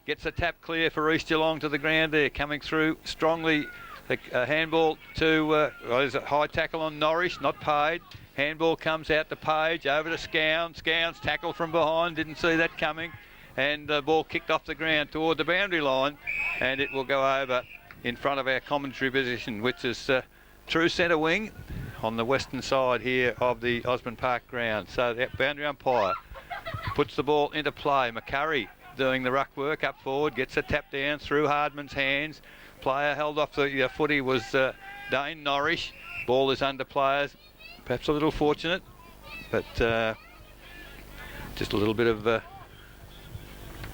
gets a tap clear for East Geelong to the ground there, coming through strongly. A handball to, there's a high tackle on Norris, not paid. Handball comes out to Page, over to Scown. Scown's tackle from behind, didn't see that coming. And the ball kicked off the ground toward the boundary line, and it will go over in front of our commentary position, which is true centre wing on the western side here of the Osborne Park ground. So that boundary umpire puts the ball into play. McCurry doing the ruck work up forward, gets a tap down through Hardman's hands. Player held off the footy was Dane Norris. Ball is under players, perhaps a little fortunate, but just a little bit of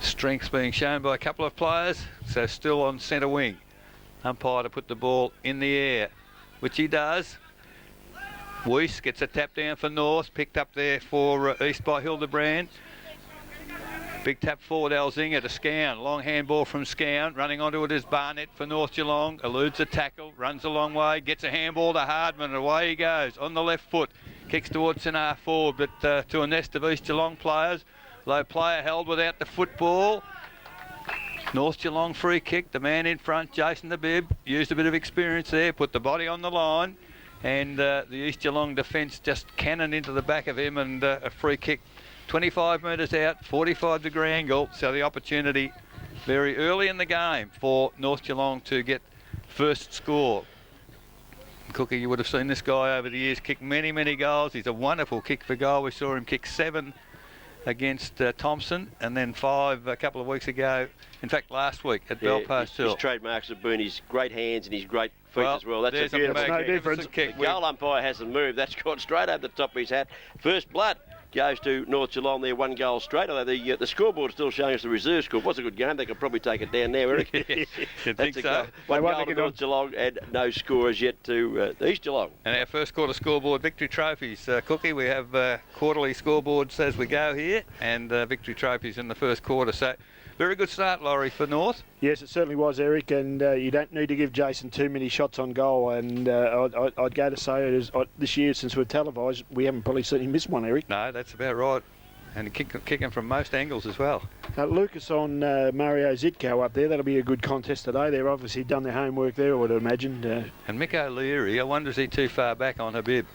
strength being shown by a couple of players. So still on centre wing. Umpire to put the ball in the air, which he does. Weiss gets a tap down for North, picked up there for East by Hildebrand. Big tap forward, Alzinga to Scown. Long handball from Scown. Running onto it is Barnett for North Geelong. Eludes a tackle, runs a long way, gets a handball to Hardman, and away he goes. On the left foot, kicks towards centre half forward, but to a nest of East Geelong players. Low player held without the football. North Geelong free kick. The man in front, Jason the Bib, used a bit of experience there, put the body on the line, and the East Geelong defence just cannoned into the back of him, and a free kick 25 metres out, 45-degree angle, so the opportunity very early in the game for North Geelong to get first score. Cookie, you would have seen this guy over the years kick many, many goals. He's a wonderful kick for goal. We saw him kick 7 against Thompson, and then 5 a couple of weeks ago, in fact last week at Belfast Hill. His trademarks have been his great hands and his great feet as well. That's a beautiful no difference. Kick. The goal umpire hasn't moved. That's gone straight over the top of his hat. First blood goes to North Geelong there, 1 goal straight. Although the scoreboard still showing us the reserve score. It was a good game. They could probably take it down now, Eric. Think so? One goal to North Geelong and no score as yet to East Geelong. And our first quarter scoreboard victory trophies. Cookie, we have quarterly scoreboards as we go here, and victory trophies in the first quarter. So very good start, Laurie, for North. Yes, it certainly was, Eric, and you don't need to give Jason too many shots on goal, and I'd go to say it is, this year, since we're televised, we haven't probably seen him miss one, Eric. No, that's about right, and kicking from most angles as well. Lucas on Mario Zitko up there, that'll be a good contest today. They've obviously done their homework there, I would imagine. And Mick O'Leary, I wonder is he too far back on her bib?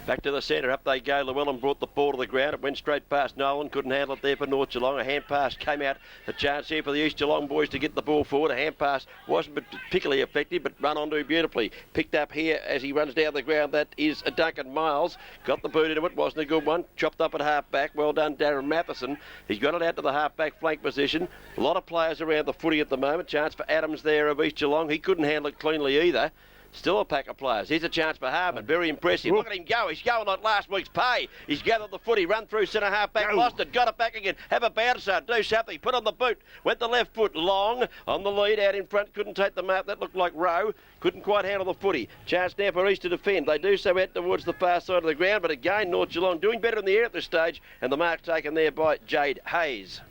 Back to the centre, up they go. Llewellyn brought the ball to the ground. It went straight past Nolan, couldn't handle it there for North Geelong. A hand pass came out. A chance here for the East Geelong boys to get the ball forward. A hand pass wasn't particularly effective, but run onto beautifully. Picked up here as he runs down the ground. That is a Duncan Miles. Got the boot into it, wasn't a good one. Chopped up at half back. Well done, Darren Matheson. He's got it out to the half back flank position. A lot of players around the footy at the moment. Chance for Adams there of East Geelong. He couldn't handle it cleanly either. Still a pack of players. Here's a chance for Harman. Very impressive. Look at him go. He's going like last week's pay. He's gathered the footy. Run through centre half back. Lost it. Got it back again. Have a bouncer. Do something. Put on the boot. Went the left foot long on the lead. Out in front. Couldn't take the mark. That looked like Rowe. Couldn't quite handle the footy. Chance now for East to defend. They do so out towards the far side of the ground. But again, North Geelong doing better in the air at this stage. And the mark taken there by Jade Hayes.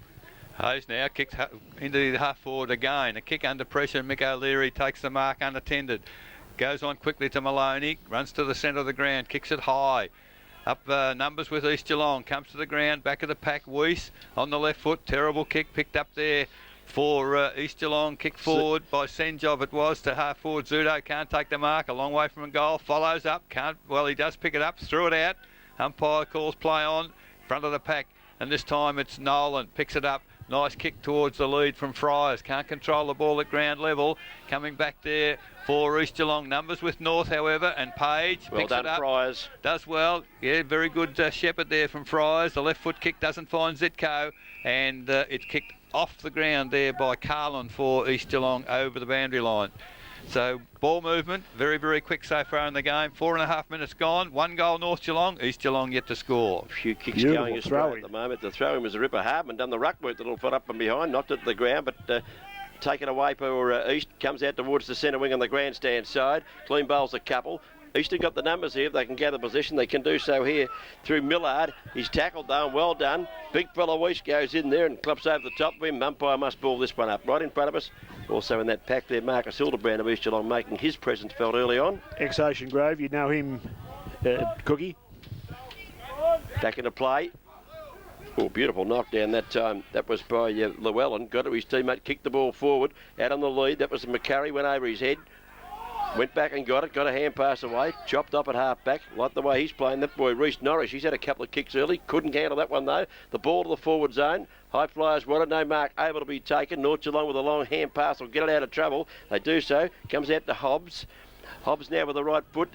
Hayes now kicks into the half forward again. A kick under pressure. Mick O'Leary takes the mark unattended. Goes on quickly to Maloney, runs to the centre of the ground, kicks it high. Up numbers with East Geelong, comes to the ground, back of the pack, Weiss on the left foot, terrible kick picked up there for East Geelong, kick forward by Senjov it was to half forward. Zudo can't take the mark, a long way from a goal, follows up, he does pick it up, threw it out. Umpire calls play on, front of the pack, and this time it's Nolan, picks it up. Nice kick towards the lead from Friars. Can't control the ball at ground level. Coming back there for East Geelong. Numbers with North, however, and Page picks it up. Friars. Does well. Yeah, very good shepherd there from Friars. The left foot kick doesn't find Zitko, and it's kicked off the ground there by Carlin for East Geelong over the boundary line. So ball movement, very, very quick so far in the game. 4.5 minutes gone. 1 goal North Geelong. East Geelong yet to score. A few kicks going astray at the moment. The throw-in was a ripper. Hardman done the ruck work, the little foot up and behind, knocked it to the ground, but taken away for East. Comes out towards the centre wing on the grandstand side. Clean bowls a couple. East have got the numbers here. If they can gather position, they can do so here through Millard. He's tackled down, well done. Big fella Weiss goes in there and clubs over the top of him. Umpire must ball this one up right in front of us. Also in that pack there, Marcus Hildebrand of East Geelong making his presence felt early on. Ex-Ocean Grove, you know him, Cookie. Back into play. Oh, beautiful knockdown that time. That was by Llewellyn. Got to his teammate, kicked the ball forward. Out on the lead. That was McCurry. Went over his head. Went back and got it. Got a hand pass away. Chopped up at half back. Like the way he's playing. That boy, Reece Norris. He's had a couple of kicks early. Couldn't handle that one, though. The ball to the forward zone. High flyers wanted. No mark able to be taken. North Geelong with a long hand pass will get it out of trouble. They do so. Comes out to Hobbs. Hobbs now with the right foot.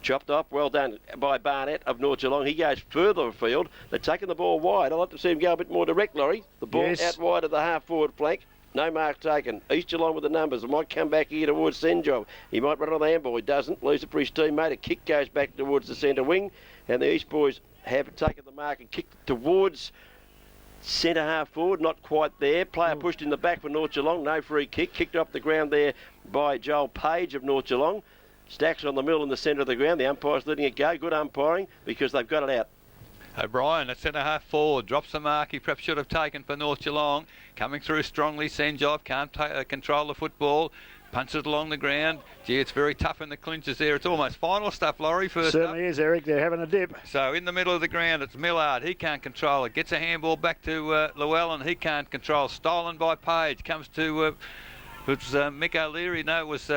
Chopped off, well done by Barnett of North Geelong. He goes further afield. They're taking the ball wide. I'd like to see him go a bit more direct, Laurie. The ball out wide of the half-forward flank. No mark taken. East Geelong with the numbers. It might come back here towards Senjob. He might run on the handball. He doesn't. Leaves it for his teammate. A kick goes back towards the centre wing. And the East boys have taken the mark and kicked towards centre half forward. Not quite there. Player pushed in the back for North Geelong. No free kick. Kicked up the ground there by Joel Page of North Geelong. Stacks on the middle in the centre of the ground. The umpire's letting it go. Good umpiring because they've got it out. O'Brien at centre half forward drops the mark he perhaps should have taken for North Geelong. Coming through strongly, Senjob can't control the football. Punches along the ground. Gee, it's very tough in the clinches there. It's almost final stuff, Laurie, first Certainly up. is, Eric. They're having a dip. So in the middle of the ground, it's Millard. He can't control it. Gets a handball back to Llewellyn. He can't control. Stolen by Page. Comes to it was Mick O'Leary. No, it was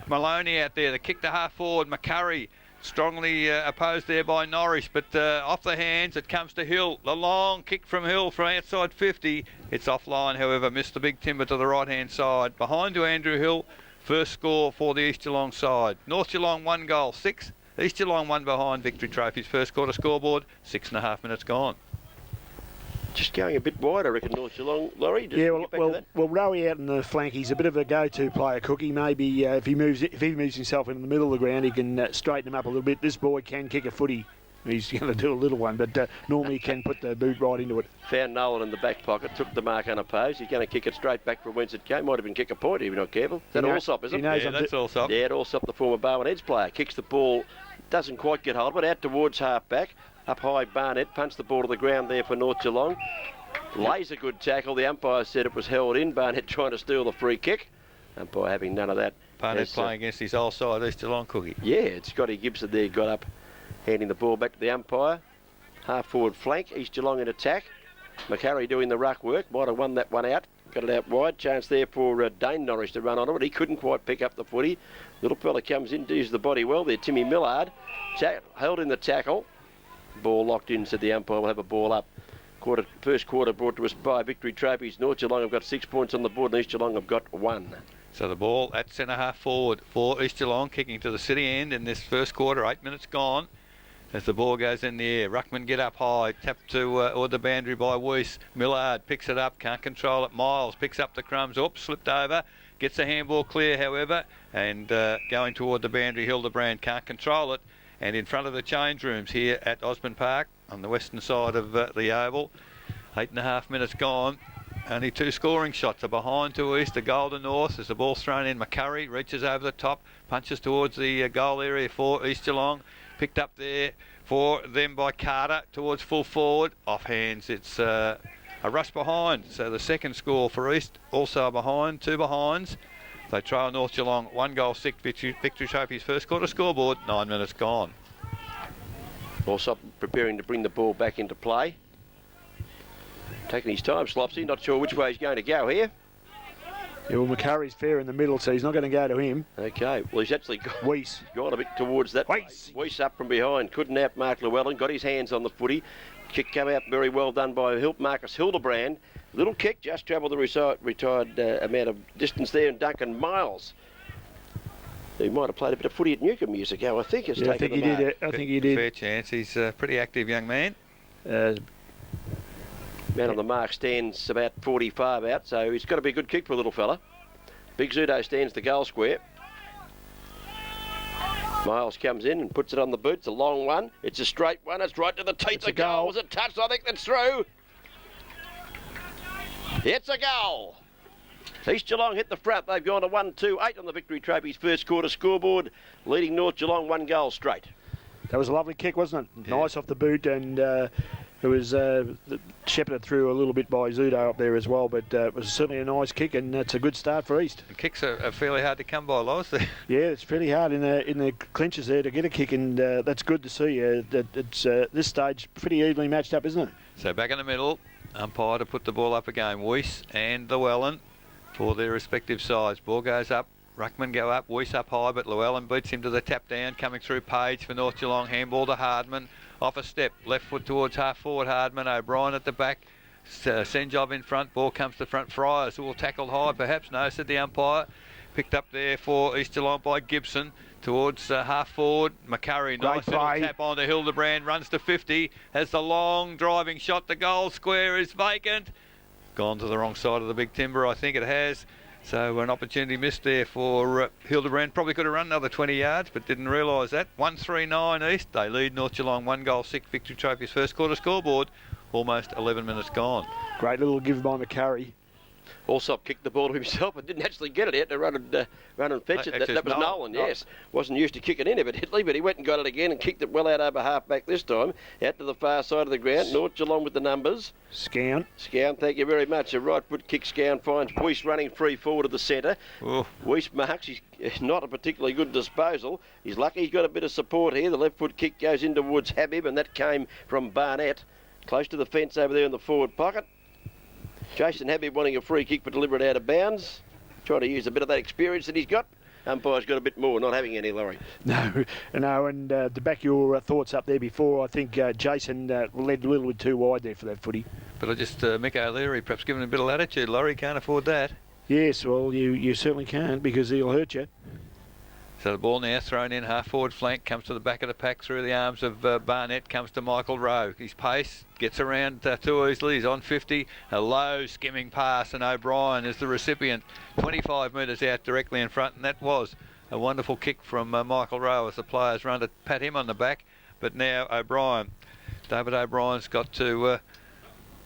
Maloney out there. The kick to half forward. McCurry strongly opposed there by Norris, but off the hands it comes to Hill. The long kick from Hill from outside 50. It's offline, however, missed the big timber to the right hand side. Behind to Andrew Hill. First score for the East Geelong side. North Geelong 1 goal, 6. East Geelong 1 behind. Victory Trophy's first quarter scoreboard. 6.5 minutes gone. Just going a bit wide, I reckon, North Geelong. Laurie, Yeah, well, Rowie out in the flank. He's a bit of a go-to player, Cookie. Maybe if he moves himself into the middle of the ground, he can straighten him up a little bit. This boy can kick a footy. He's going to do a little one, but normally he can put the boot right into it. Found Nolan in the back pocket, took the mark unopposed. He's going to kick it straight back from whence it came. Might even kick a point if you're not careful. Is that Allsop, is it? Yeah, that's Allsop. Yeah, Allsop, the former Barwon Heads player. Kicks the ball, doesn't quite get hold of it, out towards half-back. Up high, Barnett punched the ball to the ground there for North Geelong. Lays a good tackle. The umpire said it was held in. Barnett trying to steal the free kick. Umpire having none of that. Barnett playing against his old side, East Geelong, Cookie. Yeah, it's Scotty Gibson there, got up, handing the ball back to the umpire. Half forward flank, East Geelong in attack. McCurry doing the ruck work, might have won that one out. Got it out wide, chance there for Dane Norris to run on it, but he couldn't quite pick up the footy. Little fella comes in, does the body well there, Timmy Millard. Held in the tackle. Ball locked in, said the umpire will have a ball up. First quarter brought to us by Victory Trophies. North Geelong have got 6 points on the board and East Geelong have got 1. So the ball at centre half forward for East Geelong, kicking to the city end in this first quarter, 8 minutes gone. As the ball goes in the air, Ruckman get up high, tapped to the boundary by Weiss. Millard picks it up, can't control it. Miles picks up the crumbs, slipped over, gets the handball clear, however, and going toward the boundary, Hildebrand can't control it. And in front of the change rooms here at Osborne Park, on the western side of the oval, 8.5 minutes gone. Only 2 scoring shots are behind to East, the goal to North. As the ball's thrown in, McCurry reaches over the top, punches towards the goal area for East Geelong. Picked up there for them by Carter towards full forward. Off hands, it's a rush behind. So the second score for East, also behind, 2 behinds. They trail North Geelong 1 goal, 6. Victory Trophy's first quarter scoreboard, 9 minutes gone. Also preparing to bring the ball back into play. Taking his time, Slopsy. Not sure which way he's going to go here. Yeah, well, McCurry's fair in the middle, so he's not going to go to him. Okay, well, he's actually gone a bit towards that. Weiss up from behind. Couldn't out Mark Llewellyn. Got his hands on the footy. Kick come out very well done by Marcus Hildebrand. Little kick, just travelled the retired amount of distance there. And Duncan Miles, he might have played a bit of footy at Newcombe years ago, I think. I think he did. I think he did. Fair chance. He's a pretty active young man. Man on the mark stands about 45 out, so he's got to be a good kick for a little fella. Big Zudo stands the goal square. Miles comes in and puts it on the boot. It's a long one. It's a straight one. It's right to the teeth. It's a goal. Was it touched? I think that's through. It's a goal. East Geelong hit the front. They've gone to 1-2-8 on the Victory Trophy's first quarter scoreboard, leading North Geelong 1 goal straight. That was a lovely kick, wasn't it? Yeah. Nice off the boot, and it was shepherded through a little bit by Zudo up there as well, but it was certainly a nice kick, and it's a good start for East. And kicks are fairly hard to come by, Lois. Yeah, it's fairly hard in the clinches there to get a kick, and that's good to see. That it's this stage pretty evenly matched up, isn't it? So back in the middle, umpire to put the ball up again. Weiss and Llewellyn for their respective sides. Ball goes up, Ruckman go up, Weiss up high, but Llewellyn beats him to the tap down. Coming through Page for North Geelong, handball to Hardman. Off a step, left foot towards half forward Hardman. O'Brien at the back. Senjob in front, ball comes to front. Friars all tackled high, perhaps. No, said the umpire. Picked up there for East Geelong by Gibson towards half forward. McCurry, nice little tap on to Hildebrand, runs to 50, has the long driving shot. The goal square is vacant. Gone to the wrong side of the big timber, I think it has. So an opportunity missed there for Hildebrand. Probably could have run another 20 yards, but didn't realise that. 1-3-9 East. They lead North Geelong 1-6 Victory Trophy's first quarter scoreboard. Almost 11 minutes gone. Great little give by McCurry. Allsop kicked the ball to himself and didn't actually get it. He had to run and fetch it. That was Nolan, yes. Wasn't used to kicking in evidently, but he went and got it again and kicked it well out over half back this time. Out to the far side of the ground. North Geelong with the numbers. Scown, thank you very much. A right foot kick. Scown finds Weiss running free forward of the centre. Weiss marks. He's not a particularly good disposal. He's lucky he's got a bit of support here. The left foot kick goes into Woods Habib, and that came from Barnett. Close to the fence over there in the forward pocket. Jason Habib wanting a free kick but deliver it out of bounds. Trying to use a bit of that experience that he's got. Umpire's got a bit more, not having any, Laurie. No, and to back your thoughts up there before, I think Jason led a little bit too wide there for that footy. But I just, Mick O'Leary perhaps giving a bit of latitude. Laurie can't afford that. Yes, well, you certainly can't because he'll hurt you. So the ball now thrown in half forward flank, comes to the back of the pack through the arms of Barnett, comes to Michael Rowe. His pace gets around too easily. He's on 50. A low skimming pass, and O'Brien is the recipient. 25 metres out directly in front, and that was a wonderful kick from Michael Rowe as the players run to pat him on the back. But now David O'Brien's got to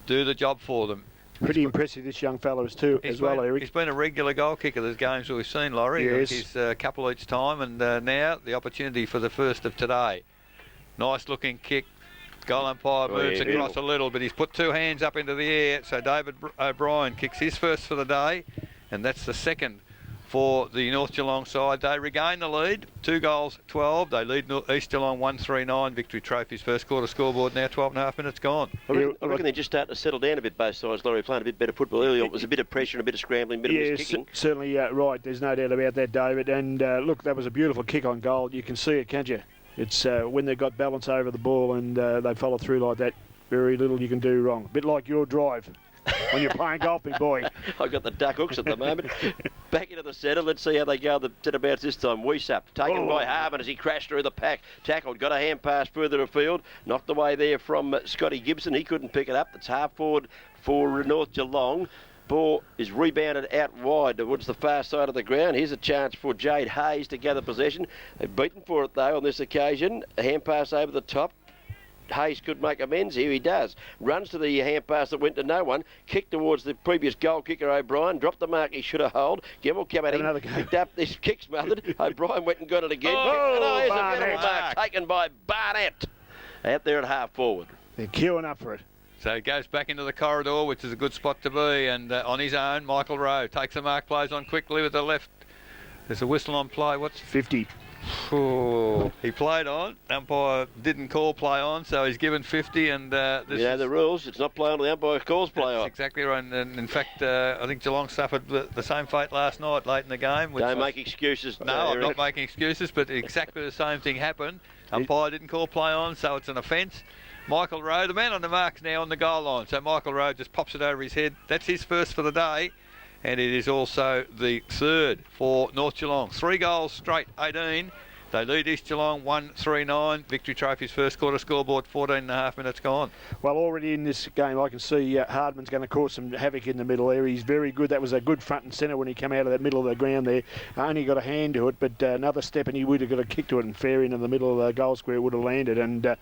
do the job for them. Pretty impressive, this young fellow as well, Eric. He's been a regular goal kicker. There's games that we've seen, Laurie. Yes. He's a couple each time, and now the opportunity for the first of today. Nice looking kick. Goal umpire moves across a little, but he's put two hands up into the air. So David O'Brien kicks his first for the day, and that's the second for the North Geelong side. They regain the lead, 2-12. They lead East Geelong 1-3-9. Victory Trophy's first quarter scoreboard now 12.5 minutes gone. I reckon they're just starting to settle down a bit, both sides. Laurie playing a bit better football earlier. It was a bit of pressure and a bit of scrambling, a bit of kicking. Certainly right. There's no doubt about that, David. And look, that was a beautiful kick on goal. You can see it, can't you? It's when they've got balance over the ball and they follow through like that, very little you can do wrong. A bit like your drive when you're playing golf, big boy. I've got the duck hooks at the moment. Back into the centre. Let's see how they go the centre-bouts this time. Weiss up. Taken by Harman as he crashed through the pack. Tackled. Got a hand pass further afield. Knocked away there from Scotty Gibson. He couldn't pick it up. It's half forward for North Geelong. Ball is rebounded out wide towards the far side of the ground. Here's a chance for Jade Hayes to gather possession. They've beaten for it, though, on this occasion. A hand pass over the top. Hayes could make amends. Here he does. Runs to the hand pass that went to no one. Kick towards the previous goal kicker, O'Brien. Dropped the mark he should have held. Gemmell came at him. Picked up this kick smothered. O'Brien went and got it again. Here's a middle mark taken by Barnett. Out there at half forward. They're queuing up for it. So he goes back into the corridor, which is a good spot to be, and on his own, Michael Rowe takes the mark, plays on quickly with the left. There's a whistle on play. What's 50? He played on. Umpire didn't call play on, so he's given 50. And you know the rules. It's not play on. The umpire calls play on. Exactly right. And in fact, I think Geelong suffered the same fate last night, late in the game. Don't make excuses. No, I'm not making excuses, but exactly the same thing happened. Umpire didn't call play on, so it's an offence. Michael Rowe, the man on the mark's now on the goal line. So Michael Rowe just pops it over his head. That's his first for the day. And it is also the third for North Geelong. 3 goals straight, 18. They lead East Geelong 1-3-9. Victory Trophy's first quarter scoreboard, 14.5 minutes gone. Well, already in this game, I can see Hardman's going to cause some havoc in the middle there. He's very good. That was a good front and centre when he came out of that middle of the ground there. Only got a hand to it, but another step and he would have got a kick to it and fair into the middle of the goal square would have landed. And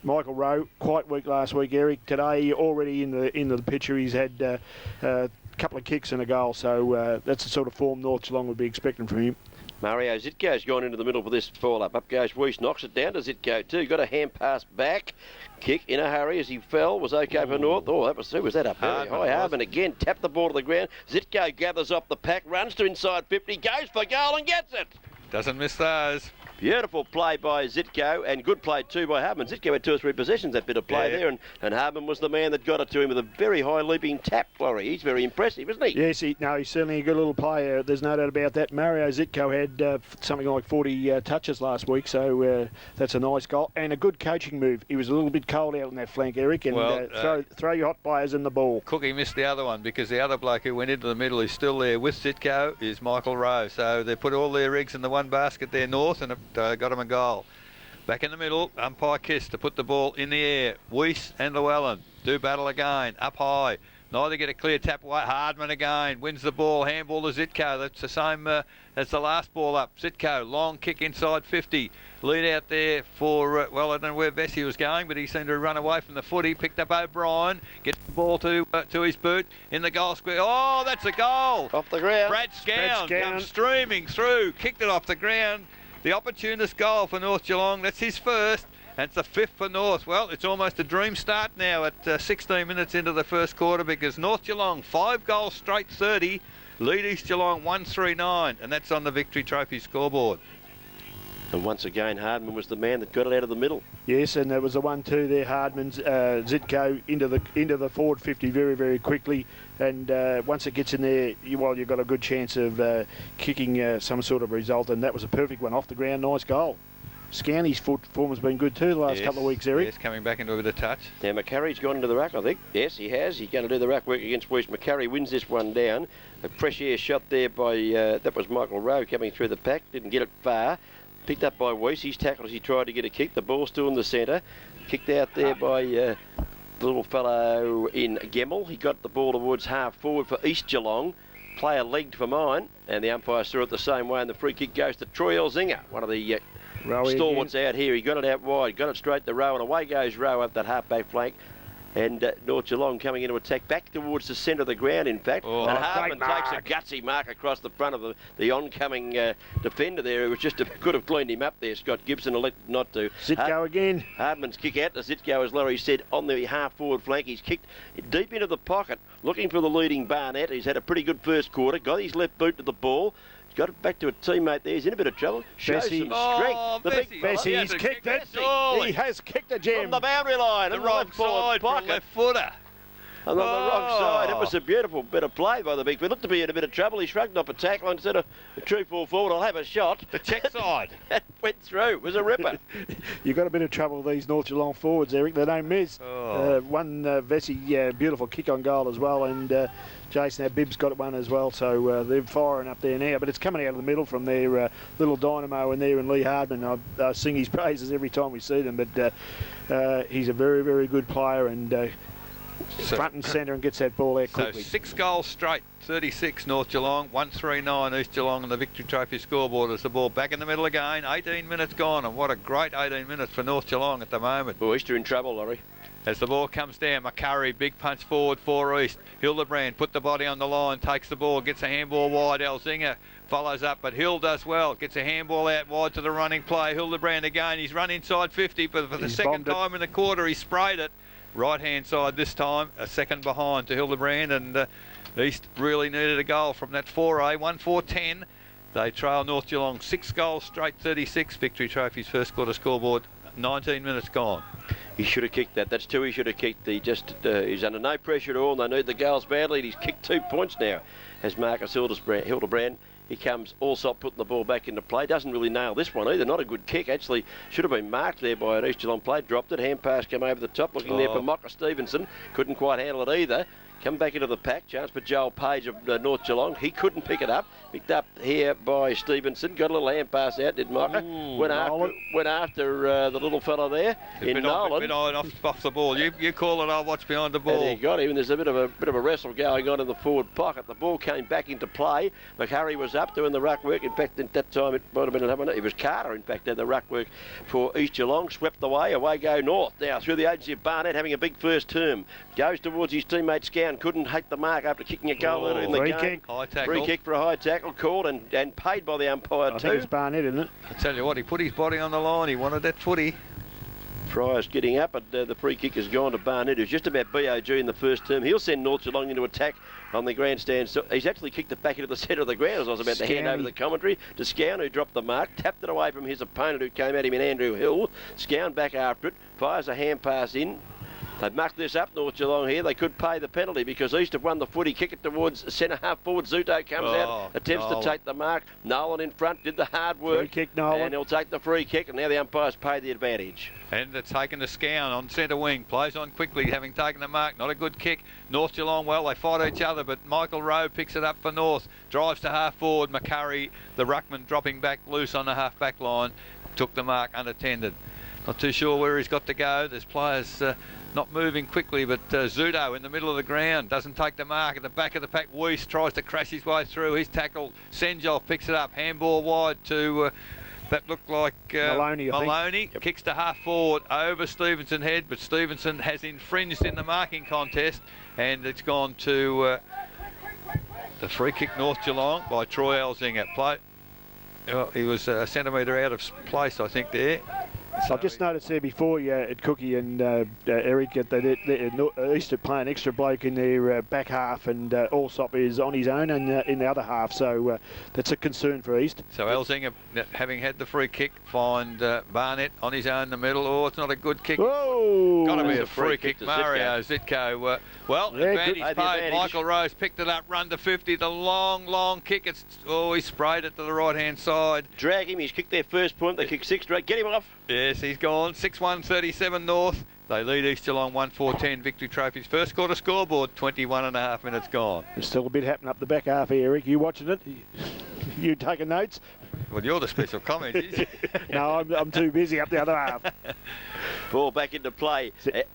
Michael Rowe, quite weak last week, Eric. Today, already in the picture, he's had a couple of kicks and a goal. So that's the sort of form North Geelong would be expecting from him. Mario Zitko's gone into the middle for this fall-up. Up goes Weiss, knocks it down to Zitko too. Got a hand pass back. Kick in a hurry as he fell. Was okay for North. Oh, that was up very high. Hardman again tapped the ball to the ground. Zitko gathers off the pack, runs to inside 50, goes for goal and gets it. Doesn't miss those. Beautiful play by Zitko, and good play too by Hardman. Zitko had 2 or 3 possessions, that bit of play there, and Hardman was the man that got it to him with a very high leaping tap, Laurie. He's very impressive, isn't he? Yes, he's certainly a good little player. There's no doubt about that. Mario Zitko had something like 40 touches last week, so that's a nice goal. And a good coaching move. He was a little bit cold out on that flank, Eric, and throw your hot players in the ball. Cookie missed the other one because the other bloke who went into the middle is still there with Zitko is Michael Rowe. So they put all their eggs in the one basket there north, and it got him a goal. Back in the middle, umpire Kiss to put the ball in the air. Weiss and Llewellyn do battle again, up high. Neither get a clear tap away. Hardman again wins the ball. Handball to Zitko. That's the same as the last ball up. Zitko, long kick inside 50. Lead out there for, well, I don't know where Vesey was going, but he seemed to run away from the footy. Picked up O'Brien. Gets the ball to his boot in the goal square. Oh, that's a goal. Off the ground. Brad Scown comes streaming through. Kicked it off the ground. The opportunist goal for North Geelong. That's his first. And it's the 5th for North. Well, it's almost a dream start now at 16 minutes into the first quarter because North Geelong 5 goals straight 30. Lead East Geelong 139. And that's on the Victory Trophy scoreboard. And once again, Hardman was the man that got it out of the middle. Yes, and there was a 1-2 there. Hardman's Zitko into the forward 50 very, very quickly. And once it gets in there, you've got a good chance of kicking some sort of result. And that was a perfect one off the ground. Nice goal. Scanney's form has been good too the last couple of weeks, Eric. Yes, coming back into a bit of touch. Now, McCurry's gone into the ruck, I think. Yes, he has. He's going to do the ruck work against Weiss. McCurry wins this one down. A fresh air shot there by, that was Michael Rowe coming through the pack. Didn't get it far. Picked up by Weiss. He's tackled as he tried to get a kick. The ball's still in the centre. Kicked out there by the little fellow in Gemmell. He got the ball towards half forward for East Geelong. Player legged for mine. And the umpire saw it the same way. And the free kick goes to Troy Elzinga, one of the stalwarts out here. He got it out wide, got it straight to Rowe, and away goes Rowe up that half-back flank. And North Geelong coming into attack back towards the centre of the ground, in fact. And Hardman takes a gutsy mark across the front of the oncoming defender there. It was just could have cleaned him up there. Scott Gibson elected not to. Zitko again. Hardman's kick out to Zitko, as Larry said, on the half-forward flank. He's kicked deep into the pocket, looking for the leading Barnett. He's had a pretty good first quarter. Got his left boot to the ball. Got it back to a teammate there. He's in a bit of trouble. Shows some strength. The big Vesey, he's kicked it. He has kicked a gem. From the boundary line. The wrong side for a left footer. And on the wrong side, it was a beautiful bit of play by the big. We looked to be in a bit of trouble. He shrugged off a tackle and said, a true fall forward, I'll have a shot. The check side. It went through. It was a ripper. You've got a bit of trouble with these North Geelong forwards, Eric. They don't miss. One Vesey, beautiful kick on goal as well. And Jason Bibb's got one as well. So they're firing up there now. But it's coming out of the middle from their little dynamo in there, and Lee Hardman. I sing his praises every time we see them. But he's a very, very good player, and front and centre, and gets that ball out quickly. So 6 goals straight, 36 North Geelong, 139 East Geelong on the Victory Trophy scoreboard as the ball back in the middle again. 18 minutes gone, and what a great 18 minutes for North Geelong at the moment. Well, East are in trouble, Laurie. As the ball comes down, McCurry, big punch forward for East. Hildebrand put the body on the line, takes the ball, gets a handball wide. Elzinga follows up, but Hill does well. Gets a handball out wide to the running play. Hildebrand again, he's run inside 50, but for the second time in the quarter, he sprayed it. Right-hand side this time, a second behind to Hildebrand, and East really needed a goal from that 4A, 1-4-10. They trail North Geelong 6 goals straight, 36. Victory Trophy's first quarter scoreboard, 19 minutes gone. He should have kicked that. That's 2 he should have kicked. He's under no pressure at all, and they need the goals badly. He's kicked 2 points now, as Marcus Hildebrand. He comes Allsop putting the ball back into play. Doesn't really nail this one either. Not a good kick. Actually, should have been marked there by an East Geelong play. Dropped it. Hand pass come over the top. Looking there for Mocker Stevenson. Couldn't quite handle it either. Come back into the pack. Chance for Joel Page of North Geelong. He couldn't pick it up. Picked up here by Stevenson. Got a little hand pass out, did Mocker. Went after the little fella there in Nolan. Bit off the ball. You call it, I'll watch behind the ball. And he got him, and there's a bit of a wrestle going on in the forward pocket. The ball came back into play. McCurry was up doing the ruck work. In fact, at that time, it might have been it was Carter, in fact, did the ruck work for East Geelong. Swept away go North. Now, through the agency of Barnett, having a big first term. Goes towards his teammate Scown. Couldn't hit the mark after kicking a goal in the game. Kick. High tackle. Free kick for a high tackle called and paid by the umpire I think it's Barnett, isn't it? I tell you what, he put his body on the line. He wanted that footy. Fryer's getting up, and the free kick has gone to Barnett, who's just about BOG in the first term. He'll send North Geelong into attack on the grandstand. So he's actually kicked it back into the centre of the ground, as I was about to hand over the commentary to Scown, who dropped the mark, tapped it away from his opponent, who came at him in Andrew Hill. Scown back after it, fires a hand pass in. They've mucked this up, North Geelong here. They could pay the penalty because East have won the footy. Kick it towards centre half forward. Zuto comes out, attempts to take the mark. Nolan in front, did the hard work. Free kick, Nolan. And he'll take the free kick, and now the umpires pay the advantage. And it's taken to Scown on centre wing. Plays on quickly, having taken the mark. Not a good kick. North Geelong, well, they fight each other, but Michael Rowe picks it up for North. Drives to half forward. McCurry, the ruckman, dropping back loose on the half back line. Took the mark unattended. Not too sure where he's got to go. There's players not moving quickly, but Zudo in the middle of the ground doesn't take the mark. At the back of the pack, Weiss tries to crash his way through. He's tackled. Senjov picks it up. Handball wide to that looked like Maloney. Yep. Kicks to half forward over Stevenson head, but Stevenson has infringed in the marking contest, and it's gone to the free kick North Geelong by Troy Elzinga. He was a centimetre out of place, I think, there. I've just noticed there before at Cookie and Eric that East are playing extra bloke in their back half, and Allsop is on his own and in the other half, so that's a concern for East. So Elzinga, having had the free kick, find Barnett on his own in the middle. Oh, it's not a good kick. Whoa! Got to be a free kick. Mario Zitko. Advantage paid. Michael Rose picked it up, run to 50. The long kick. He sprayed it to the right-hand side. Drag him. He's kicked their first point. They kick 6 straight. Get him off. Yes, he's gone. 6-1-37 North. They lead East Geelong 1-4-10. Victory Trophies first quarter scoreboard. 21 and a half minutes gone. There's still a bit happening up the back half here, Eric. You watching it? You taking notes? Well, you're the special comment. No, I'm too busy up the other half. Ball back into play.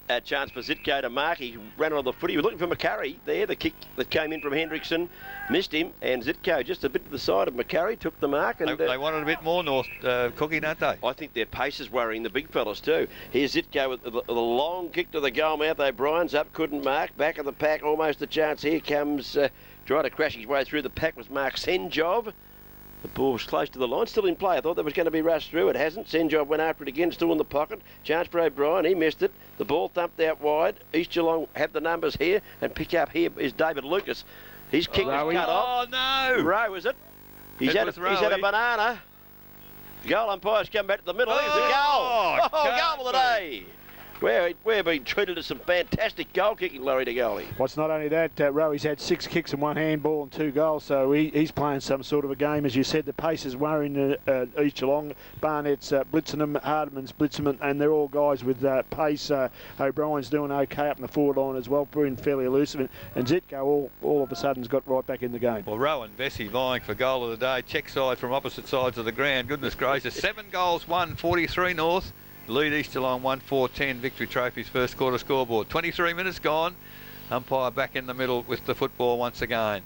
A chance for Zitko to mark. He ran on the footy. He was looking for McCurry there. The kick that came in from Hendrickson missed him, and Zitko just a bit to the side of McCurry took the mark. And they wanted a bit more North Cookie, don't they? I think their pace is worrying the big fellas too. Here's Zitko with the long kick to the goal mouth. O'Brien's up, couldn't mark. Back of the pack, almost a chance. Here comes trying to crash his way through the pack was Mark Senjov. The ball was close to the line, still in play. I thought that was going to be rushed through. It hasn't. Senjov went after it again, still in the pocket. Chance for O'Brien. He missed it. The ball thumped out wide. East Geelong have the numbers here, and pick up here is David Lucas. His kick was cut off. Oh, no. Rowe, is it? He's had a banana. Goal umpires come back to the middle. Here's a goal. Goal of the day. We're being treated to some fantastic goal kicking, Laurie de Goalie. Well, it's not only that, Rowe's had 6 kicks and 1 handball and 2 goals, so he's playing some sort of a game. As you said, the pace is worrying East Geelong. Barnett's blitzing them, Hardiman's blitzing them, and they're all guys with pace. O'Brien's doing okay up in the forward line as well, being fairly elusive, and Zitko all of a sudden's got right back in the game. Well, Rowe and Vesey vying for goal of the day. Check side from opposite sides of the ground. Goodness gracious. 7 goals, 1, 43 North. Lead East Geelong 1-4-10. Victory Trophies first quarter scoreboard. 23 minutes gone. Umpire back in the middle with the football once again.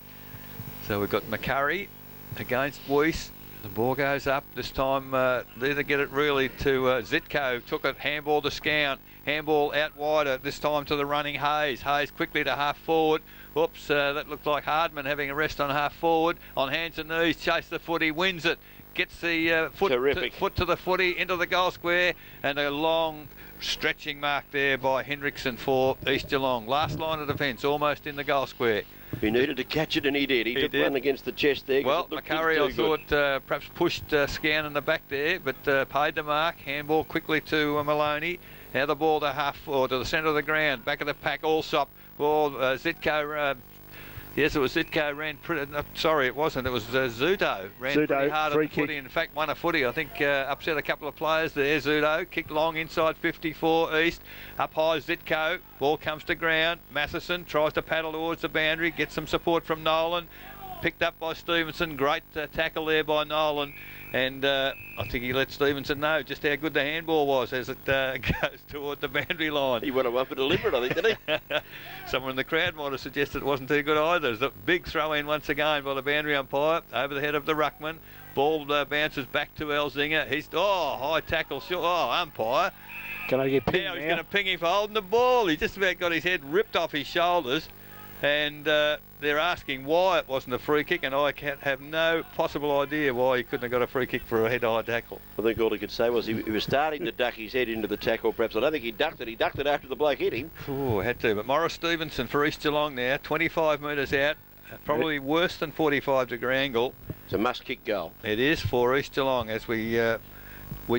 So we've got McCurry against Weiss. The ball goes up. This time they either get it really to Zitko. Took it. Handball to Scown. Handball out wider. This time to the running Hayes. Hayes quickly to half forward. Oops, that looked like Hardman having a rest on half forward. On hands and knees. Chase the footy. Wins it. Gets the foot to the footy into the goal square, and a long stretching mark there by Hendrickson for East Geelong. Last line of defence, almost in the goal square. He needed to catch it, and he did. He took one against the chest there. Well, McCurry, I thought, perhaps pushed Scown in the back there, but paid the mark. Handball quickly to Maloney. Now the ball to half or to the centre of the ground. Back of the pack, Allsop. Well, Zitko. Yes, it was Zitko ran pretty... sorry, it wasn't. It was Zudo. Ran pretty hard on the footy. In fact, won a footy. I think upset a couple of players there. Zudo kicked long inside 54 East. Up high, Zitko. Ball comes to ground. Matheson tries to paddle towards the boundary. Gets some support from Nolan. Picked up by Stevenson. Great tackle there by Nolan. And I think he let Stevenson know just how good the handball was as it goes toward the boundary line. He went up for deliberate, I think, didn't he? Someone in the crowd might have suggested it wasn't too good either. There's a big throw in once again by the boundary umpire over the head of the ruckman. Ball bounces back to Elzinga. He's high tackle. Umpire. Can I get pinged now? He's going to ping him for holding the ball. He just about got his head ripped off his shoulders. And they're asking why it wasn't a free kick, and I have no possible idea why he couldn't have got a free kick for a head-high tackle. I think all he could say was he was starting to duck his head into the tackle, perhaps. I don't think he ducked it. He ducked it after the bloke hit him. Oh, had to. But Morris Stevenson for East Geelong now, 25 metres out, probably worse than 45-degree angle. It's a must-kick goal. It is for East Geelong as we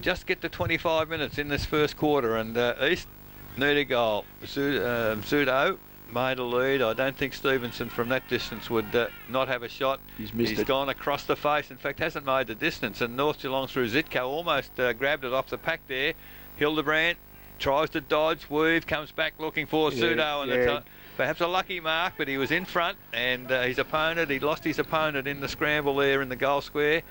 just get to 25 minutes in this first quarter, and East need a goal. Zudo made a lead. I don't think Stevenson from that distance would not have a shot. He's gone across the face. In fact, hasn't made the distance. And North Geelong through Zitko almost grabbed it off the pack there. Hildebrand tries to dodge, weave, comes back looking for Zudo, and it's perhaps a lucky mark, but he was in front, and he lost his opponent in the scramble there in the goal square.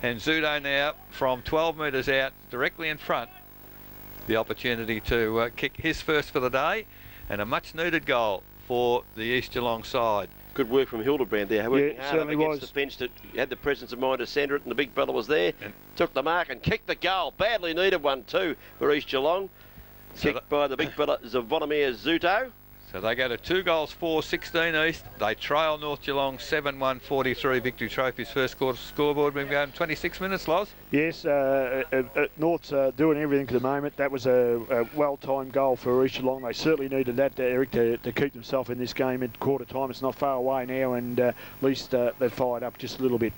And Zudo now from 12 metres out, directly in front, the opportunity to kick his first for the day, and a much needed goal for the East Geelong side. Good work from Hildebrand there. Working hard certainly up against was. the bench that had the presence of mind to centre it, and the big fella was there. And took the mark and kicked the goal. Badly needed one too for East Geelong. Kicked by the big fella Zvonimir Zuto. So they go to 2 goals, 4-16 East. They trail North Geelong 7-1-43 Victory Trophy's first quarter scoreboard. We've gone 26 minutes, Loz. Yes, North's doing everything at the moment. That was a well-timed goal for East Geelong. They certainly needed that, Eric, to keep themselves in this game at quarter time. It's not far away now, and at least they've fired up just a little bit.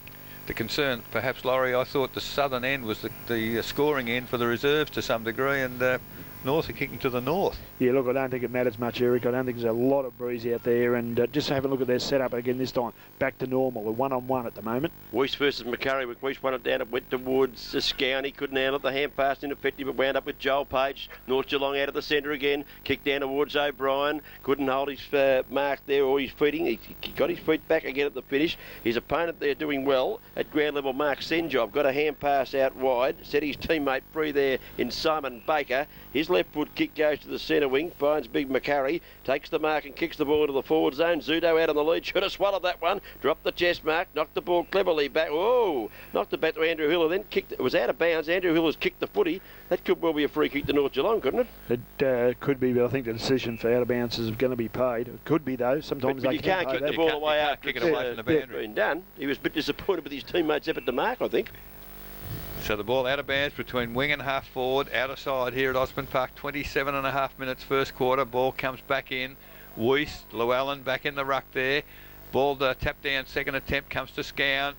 The concern, perhaps, Laurie, I thought the southern end was the scoring end for the reserves to some degree, and North are kicking to the north. Yeah, look, I don't think it matters much, Eric. I don't think there's a lot of breeze out there, and just have a look at their setup again this time. Back to normal. We're one-on-one at the moment. Weiss versus McCurry. Weiss won it down. It went towards Scown. He couldn't handle it. The hand pass ineffective. It wound up with Joel Page. North Geelong out of the centre again. Kicked down towards O'Brien. Couldn't hold his mark there or his feeting. He got his feet back again at the finish. His opponent there doing well at ground level. Mark Senjob got a hand pass out wide. Set his teammate free there in Simon Baker. His left foot kick goes to the centre wing. Finds big McCurry. Takes the mark and kicks the ball into the forward zone. Zudo out on the lead. Should have swallowed that one. Dropped the chest mark. Knocked the ball cleverly back. Whoa! Knocked it back to Andrew Hill, and then kicked. It was out of bounds. Andrew Hill has kicked the footy. That could well be a free kick to North Geelong, couldn't it? It could be, but I think the decision for out of bounds is going to be paid. It could be, though. Sometimes but they you can't kick the ball away after kick it away from the boundary. Been done. He was a bit disappointed with his teammates' effort to mark, I think. So the ball out of bounds between wing and half forward, out of side here at Osborne Park. 27.5 minutes first quarter. Ball comes back in. Weiss, Llewellyn back in the ruck there. Ball tapped down, second attempt comes to Scown.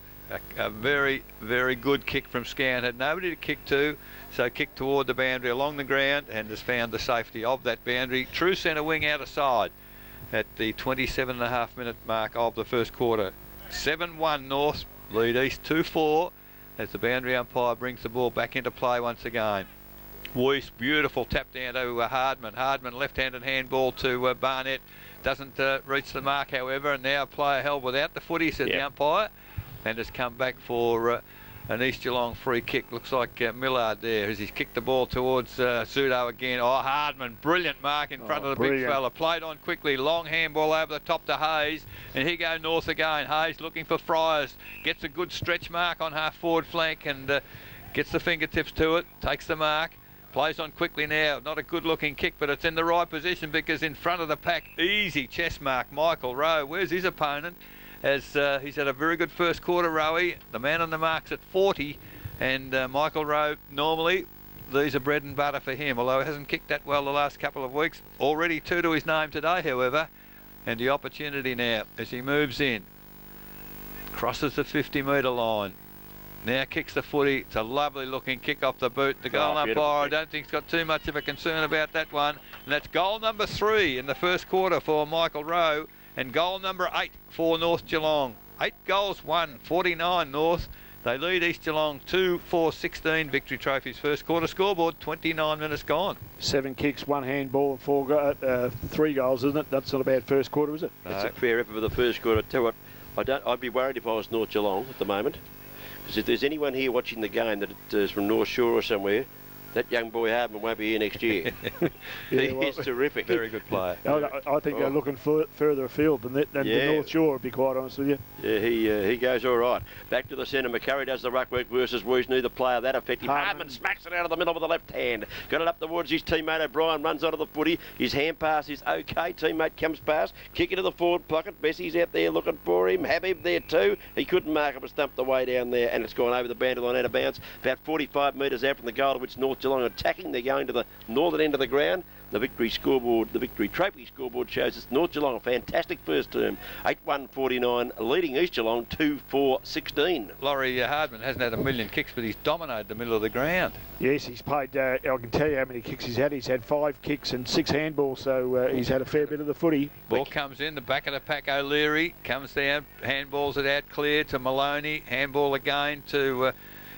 A very, very good kick from Scown. Had nobody to kick to, so kicked toward the boundary along the ground and has found the safety of that boundary. True centre wing out of side at the 27.5 minute mark of the first quarter. 7-1 North, lead East 2-4 as the boundary umpire brings the ball back into play once again. Weiss, beautiful tap down to Hardman. Hardman left-handed handball to Barnett. Doesn't reach the mark, however, and now a player held without the footy, said the umpire, and has come back for an East Geelong free kick. Looks like Millard there as he's kicked the ball towards Zudo again. Oh, Hardman, brilliant mark in front of the big fella. Played on quickly, long handball over the top to Hayes, and here go North again. Hayes looking for Friars, gets a good stretch mark on half forward flank and gets the fingertips to it, takes the mark. Plays on quickly now. Not a good looking kick, but it's in the right position because in front of the pack, easy chest mark, Michael Rowe. Where's his opponent? As he's had a very good first quarter, Rowie. The man on the mark's at 40, and Michael Rowe, normally, these are bread and butter for him, although he hasn't kicked that well the last couple of weeks. Already 2 to his name today, however, and the opportunity now as he moves in. Crosses the 50-metre line. Now kicks the footy. It's a lovely looking kick off the boot. The goal umpire, I don't think, has got too much of a concern about that one. And that's goal number 3 in the first quarter for Michael Rowe, and goal number 8 for North Geelong. 8 goals, 49 North. They lead East Geelong 2-4-16 Victory Trophy's first quarter scoreboard. 29 minutes gone. 7 kicks, 1 handball, and 3 goals, isn't it? That's not a bad first quarter, is it? That's a fair effort for the first quarter. Tell you what, I'd be worried if I was North Geelong at the moment. Because if there's anyone here watching the game that is from North Shore or somewhere, That young boy Hardman won't be here next year. Yeah, He well, is terrific. Very good player. I think they're looking further afield than the North Shore, to be quite honest with you. Yeah, he goes all right. Back to the centre. McCurry does the ruck work versus Woos. Neither player that effective. Hardman smacks it out of the middle with the left hand. Got it up towards his teammate O'Brien. Runs onto the footy. His hand pass is okay. Teammate comes past. Kick into the forward pocket. Bessie's out there looking for him. Habib there too. He couldn't mark it, but stumped the way down there, and it's gone over the boundary line out of bounds. About 45 metres out from the goal, to which North Geelong are attacking. They're going to the northern end of the ground. The victory scoreboard, the victory trophy scoreboard shows us North Geelong a fantastic first term, 8-1-49, leading East Geelong 2-4-16. Laurie Hardman hasn't had a million kicks, but he's dominated the middle of the ground. Yes, he's played, I can tell you how many kicks he's had. He's had 5 kicks and 6 handballs, so he's had a fair bit of the footy. Ball comes in, the back of the pack, O'Leary, comes down, handballs it out clear to Maloney, handball again to...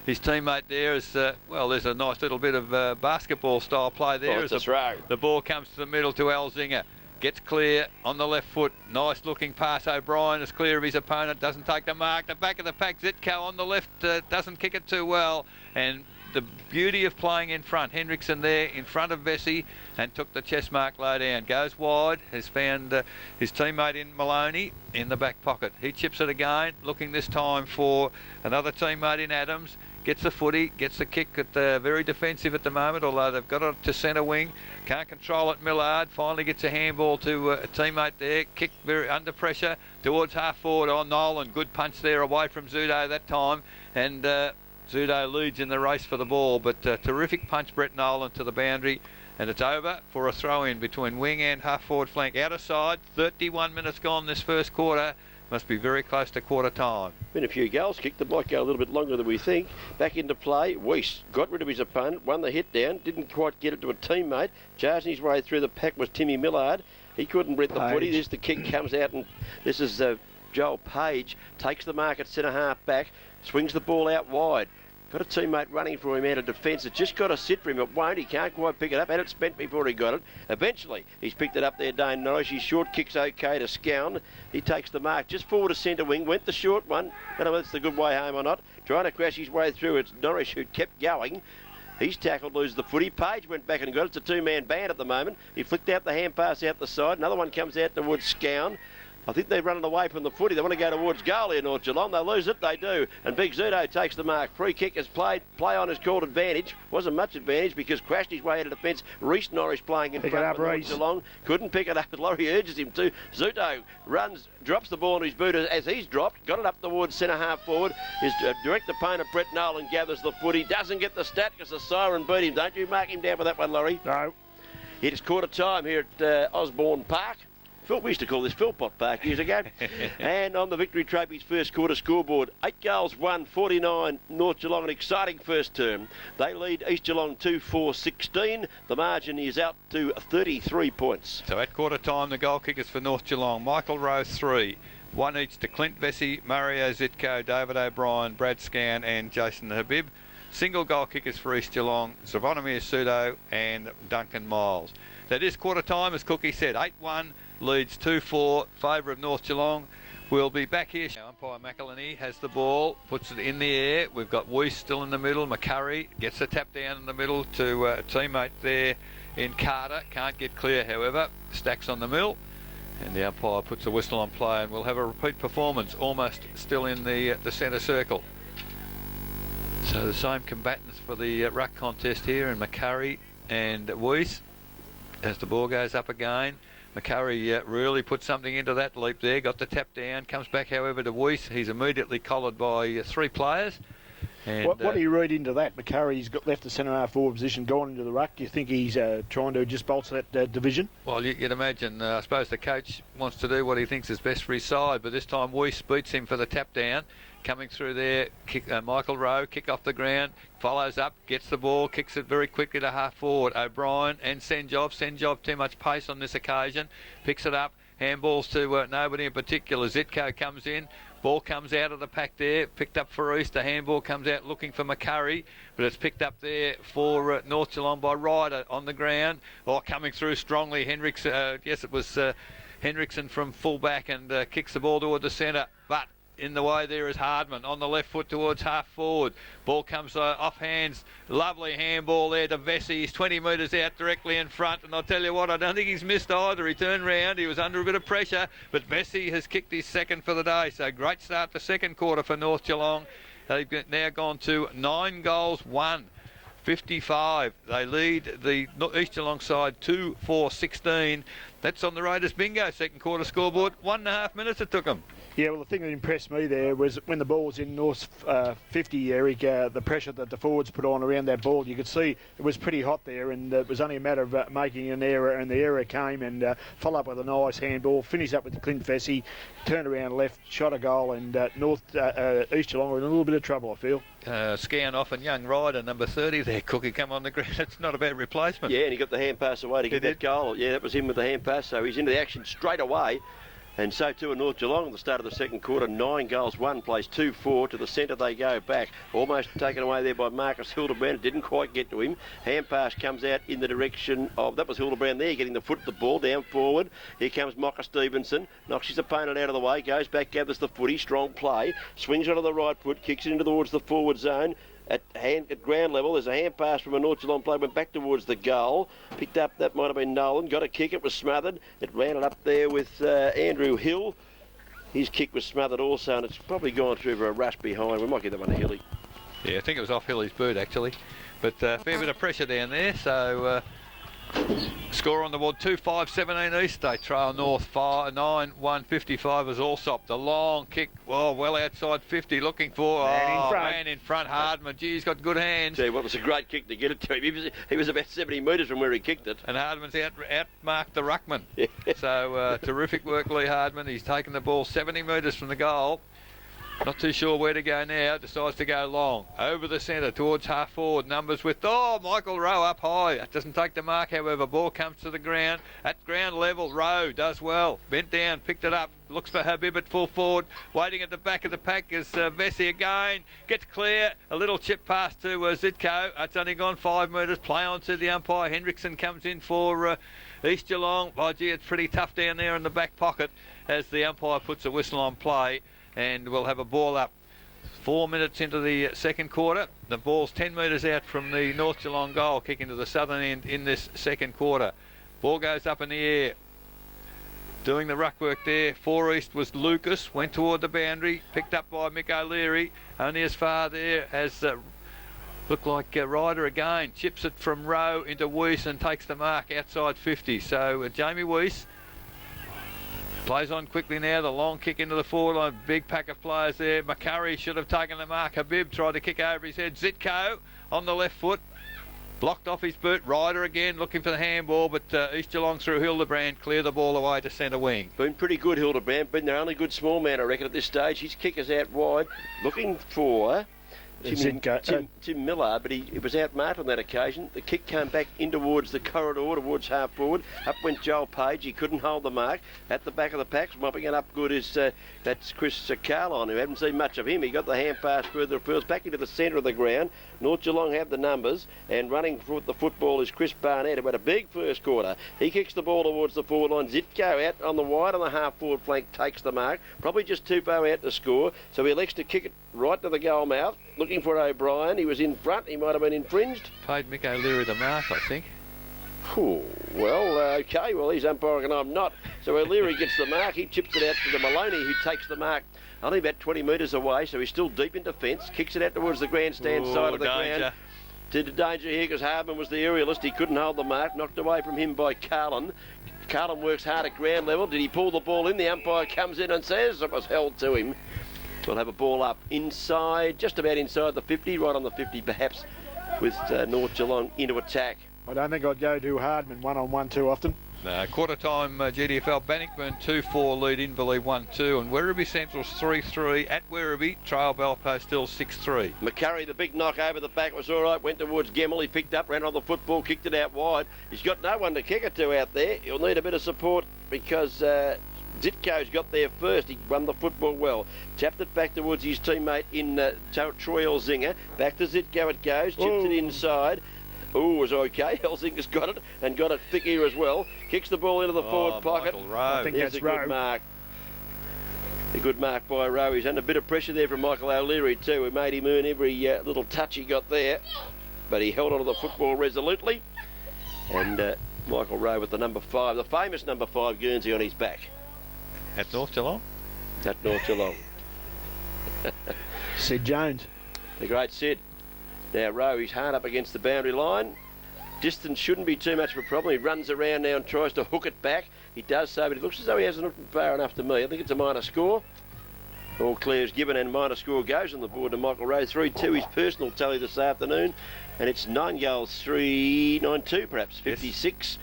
his teammate there is, well, there's a nice little bit of basketball style play there. Oh, it's a throw. The ball comes to the middle to Alzinger. Gets clear on the left foot. Nice looking pass. O'Brien is clear of his opponent. Doesn't take the mark. The back of the pack, Zitko on the left doesn't kick it too well. And the beauty of playing in front. Hendrickson there in front of Vesey and took the chest mark low down. Goes wide. Has found his teammate in Maloney in the back pocket. He chips it again. Looking this time for another teammate in Adams. Gets the footy, gets the kick at very defensive at the moment, although they've got it to centre wing. Can't control it, Millard. Finally gets a handball to a teammate there. Kick very under pressure towards half forward on Nolan. Good punch there away from Zudo that time. And Zudo leads in the race for the ball. But terrific punch, Brett Nolan, to the boundary. And it's over for a throw-in between wing and half forward flank. Outer side, 31 minutes gone this first quarter. Must be very close to quarter time. Been a few goals kicked. It might go a little bit longer than we think. Back into play. Weiss got rid of his opponent, won the hit down, didn't quite get it to a teammate. Charging his way through the pack was Timmy Millard. He couldn't read the footy. This the kick comes out, and this is Joel Page. Takes the mark at centre half back, swings the ball out wide. Got a teammate running for him out of defence. It's just got to sit for him. It won't. He can't quite pick it up. Had it spent before he got it. Eventually, he's picked it up there, Dane Norris. His short kick's okay to Scown. He takes the mark just forward to centre wing. Went the short one. I don't know if it's the good way home or not. Trying to crash his way through. It's Norris who kept going. He's tackled, loses the footy. Page went back and got it. It's a two-man band at the moment. He flicked out the hand pass out the side. Another one comes out towards Scown. I think they're running away from the footy. They want to go towards goal here, North Geelong. They lose it, they do. And Big Zudo takes the mark. Free kick is played. Play on is called advantage. Wasn't much advantage because crashed his way out of defence. Reece Norris playing in front of North Geelong. Couldn't pick it up. Laurie urges him to. Zudo runs, drops the ball on his boot as he's dropped. Got it up towards centre half forward. His direct opponent, Brett Nolan, gathers the footy. Doesn't get the stat because the siren beat him. Don't you mark him down for that one, Laurie? No. It is quarter time here at Osborne Park. We used to call this Philpott Park years ago. And on the Victory Trophy's first quarter scoreboard, 8 goals, 1-49, North Geelong, an exciting first term. They lead East Geelong 2-4-16. The margin is out to 33 points. So at quarter time, the goal kickers for North Geelong, Michael Rowe 3, 1 each to Clint Vesey, Mario Zitko, David O'Brien, Brad Scan and Jason Habib. Single goal kickers for East Geelong, Zvonimir Sudo and Duncan Miles. That is quarter time, as Cookie said, 8-1. Leads 2-4, favour of North Geelong. We'll be back here. Now, umpire McElhenney has the ball, puts it in the air. We've got Weiss still in the middle. McCurry gets the tap down in the middle to a teammate there in Carter. Can't get clear, however. Stacks on the mill. And the umpire puts a whistle on play, and we'll have a repeat performance almost still in the centre circle. So the same combatants for the ruck contest here, and McCurry and Weiss as the ball goes up again. McCurry really put something into that leap there, got the tap down, comes back however to Weiss. He's immediately collared by 3 players. And, what do you read into that? McCurry's got left the centre half forward position, gone into the ruck. Do you think he's trying to just bolster that division? Well, you'd imagine, I suppose the coach wants to do what he thinks is best for his side, but this time Weiss beats him for the tap down. Coming through there, Michael Rowe, kick off the ground, follows up, gets the ball, kicks it very quickly to half forward. O'Brien and Senjov too much pace on this occasion, picks it up, handballs to nobody in particular. Zitko comes in, ball comes out of the pack there, picked up for East. The handball comes out looking for McCurry, but it's picked up there for North Geelong by Ryder on the ground. Coming through strongly, Hendrickson, yes it was Hendrickson from full back and kicks the ball toward the centre, but in the way there is Hardman on the left foot towards half forward. Ball comes off hands. Lovely handball there to Vesey. He's 20 metres out directly in front. And I'll tell you what, I don't think he's missed either. He turned round. He was under a bit of pressure. But Vesey has kicked his second for the day. So great start to second quarter for North Geelong. They've now gone to 9 goals, 1. 55. They lead the East Geelong side 2-4-16. That's on the Raiders bingo second quarter scoreboard. 1.5 minutes it took them. Yeah, well, the thing that impressed me there was when the ball was in North's 50, Eric, the pressure that the forwards put on around that ball. You could see it was pretty hot there, and it was only a matter of making an error, and the error came, and followed up with a nice handball, finished up with Clint Vesey, turned around left, shot a goal, and East Geelong were in a little bit of trouble, I feel. Scan off and young rider, number 30 there, Cookie, come on the ground. It's not a bad replacement. Yeah, and he got the hand pass away to get that goal. Yeah, that was him with the hand pass, so he's into the action straight away. And so too in North Geelong at the start of the second quarter. 9 goals, 1 plays 2-4. To the centre they go back. Almost taken away there by Marcus Hildebrand. It didn't quite get to him. Hand pass comes out in the direction of... That was Hildebrand there, getting the foot of the ball down forward. Here comes Mocker Stevenson. Knocks his opponent out of the way. Goes back, gathers the footy. Strong play. Swings onto the right foot. Kicks it into towards the forward zone. At ground level, there's a hand pass from a North Geelong player, went back towards the goal, picked up, that might have been Nolan, got a kick, it was smothered, it ran it up there with Andrew Hill. His kick was smothered also, and it's probably gone through for a rush behind. We might get that one to Hilly. Yeah, I think it was off Hilly's boot actually, but fair bit of pressure down there, so score on the board 2-5-17 East. They trail North 9-1-55 as Allsop. The long kick, well outside 50, looking for man in front. Hardman, gee, he's got good hands. Gee, what was a great kick to get it to him. He was about 70 metres from where he kicked it. And Hardman's outmarked the ruckman. Yeah. So terrific work, Lee Hardman. He's taken the ball 70 metres from the goal. Not too sure where to go now. Decides to go long. Over the centre towards half forward. Numbers with, Michael Rowe up high. That doesn't take the mark, however. Ball comes to the ground. At ground level, Rowe does well. Bent down, picked it up. Looks for Habib at full forward. Waiting at the back of the pack is Vesey again. Gets clear. A little chip pass to Zitko. It's only gone 5 metres. Play on to the umpire. Hendrickson comes in for East Geelong. Oh, gee, it's pretty tough down there in the back pocket as the umpire puts a whistle on play. And we'll have a ball up 4 minutes into the second quarter. The ball's 10 metres out from the North Geelong goal, kicking to the southern end in this second quarter. Ball goes up in the air. Doing the ruck work there for East was Lucas, went toward the boundary, picked up by Mick O'Leary, only as far there as looked like Ryder again, chips it from Rowe into Weiss and takes the mark outside 50. So Jamie Weiss plays on quickly now, the long kick into the forward line, big pack of players there. McCurry should have taken the mark. Habib tried to kick over his head. Zitko on the left foot, blocked off his boot. Ryder again looking for the handball, but East Geelong through Hildebrand clear the ball away to centre wing. Been pretty good, Hildebrand. Been their only good small man, I reckon, at this stage. His kick is out wide, looking for Tim Miller, but he was outmarked on that occasion. The kick came back in towards the corridor, towards half forward. Up went Joel Page. He couldn't hold the mark. At the back of the pack, mopping it up good is that's Chris Carlon, who haven't seen much of him. He got the hand pass further afield, back into the centre of the ground. North Geelong have the numbers, and running for the football is Chris Barnett, who had a big first quarter. He kicks the ball towards the forward line. Zitko out on the wide on the half forward flank takes the mark. Probably just too far out to score, so he elects to kick it right to the goal mouth. Looking for O'Brien. He was in front. He might have been infringed. Paid Mick O'Leary the mark, I think. Oh, well, okay. Well, he's umpiring and I'm not. So O'Leary gets the mark. He chips it out to the Maloney, who takes the mark only about 20 metres away. So he's still deep in defence. Kicks it out towards the grandstand side of the ground. To the danger here because Hardman was the aerialist. He couldn't hold the mark. Knocked away from him by Carlin. Carlin works hard at ground level. Did he pull the ball in? The umpire comes in and says it was held to him. We'll have a ball up inside, just about inside the 50, right on the 50 perhaps, with North Geelong into attack. I don't think I'd go to Hardman one-on-one too often. Quarter time GDFL, Bannockburn 2-4 lead Inverleigh 1-2 and Werribee Central's 3-3 at Werribee, Trail Belpo still 6-3. McCurry, the big knock over the back was all right, went towards Gemmell, he picked up, ran on the football, kicked it out wide. He's got no one to kick it to out there. He'll need a bit of support because Zitko's got there first. He won the football well. Tapped it back towards his teammate in Troy Elzinga. Back to Zitko it goes. Chipped it inside. Ooh, was okay. Elzinga's got it and got it thick here as well. Kicks the ball into the forward pocket. I think that's a good mark. A good mark by Rowe. He's under a bit of pressure there from Michael O'Leary too. We made him earn every little touch he got there, but he held onto the football resolutely. And Michael Rowe with the number 5, the famous number 5 Guernsey on his back. At North Geelong? At North Geelong. Sid Jones. The great Sid. Now Rowe, he's hard up against the boundary line. Distance shouldn't be too much of a problem. He runs around now and tries to hook it back. He does so, but it looks as though he hasn't hooked it far enough to me. I think it's a minor score. All clear is given and minor score goes on the board to Michael Rowe. 3-2 his personal tally this afternoon. And it's 9 goals, 3-9-2 perhaps. 56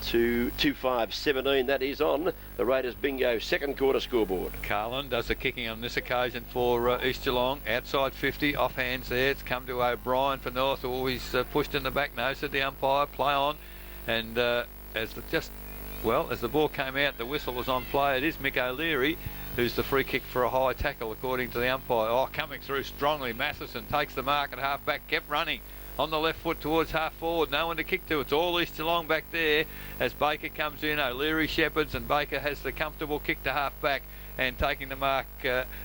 to 2-5-17. That is on the Raiders bingo second quarter scoreboard. Carlin does the kicking on this occasion for East Geelong. Outside 50, off hands there. It's come to O'Brien for North. Always pushed in the back. No, said the umpire. Play on. And as the ball came out, the whistle was on play. It is Mick O'Leary who's the free kick for a high tackle according to the umpire. Oh, coming through strongly. Matheson takes the mark at half back. Kept running on the left foot towards half forward. No one to kick to. It's all East Geelong back there as Baker comes in. O'Leary shepherds and Baker has the comfortable kick to half back, and taking the mark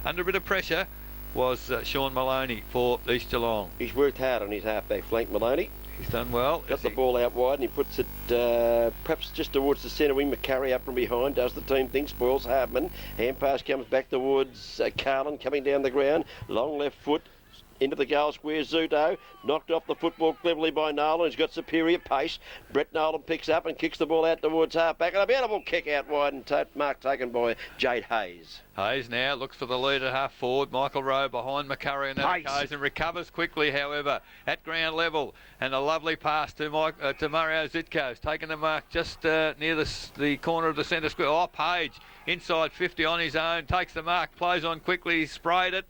under a bit of pressure was Sean Maloney for East Geelong. He's worked hard on his half back flank, Maloney. He's done well. Got the ball out wide and he puts it perhaps just towards the centre wing. McCurry up from behind, does the team thing, spoils Hardman. Hand pass comes back towards Carlin coming down the ground. Long left foot into the goal square. Zuto knocked off the football cleverly by Nolan. He's got superior pace. Brett Nolan picks up and kicks the ball out towards half back. And a beautiful kick out wide and mark taken by Jade Hayes. Hayes now looks for the lead at half forward. Michael Rowe behind McCurry on that occasion. Recovers quickly, however, at ground level. And a lovely pass to Mario Zitko's taking the mark just near the corner of the centre square. Oh, Page inside 50 on his own. Takes the mark, plays on quickly, sprayed it.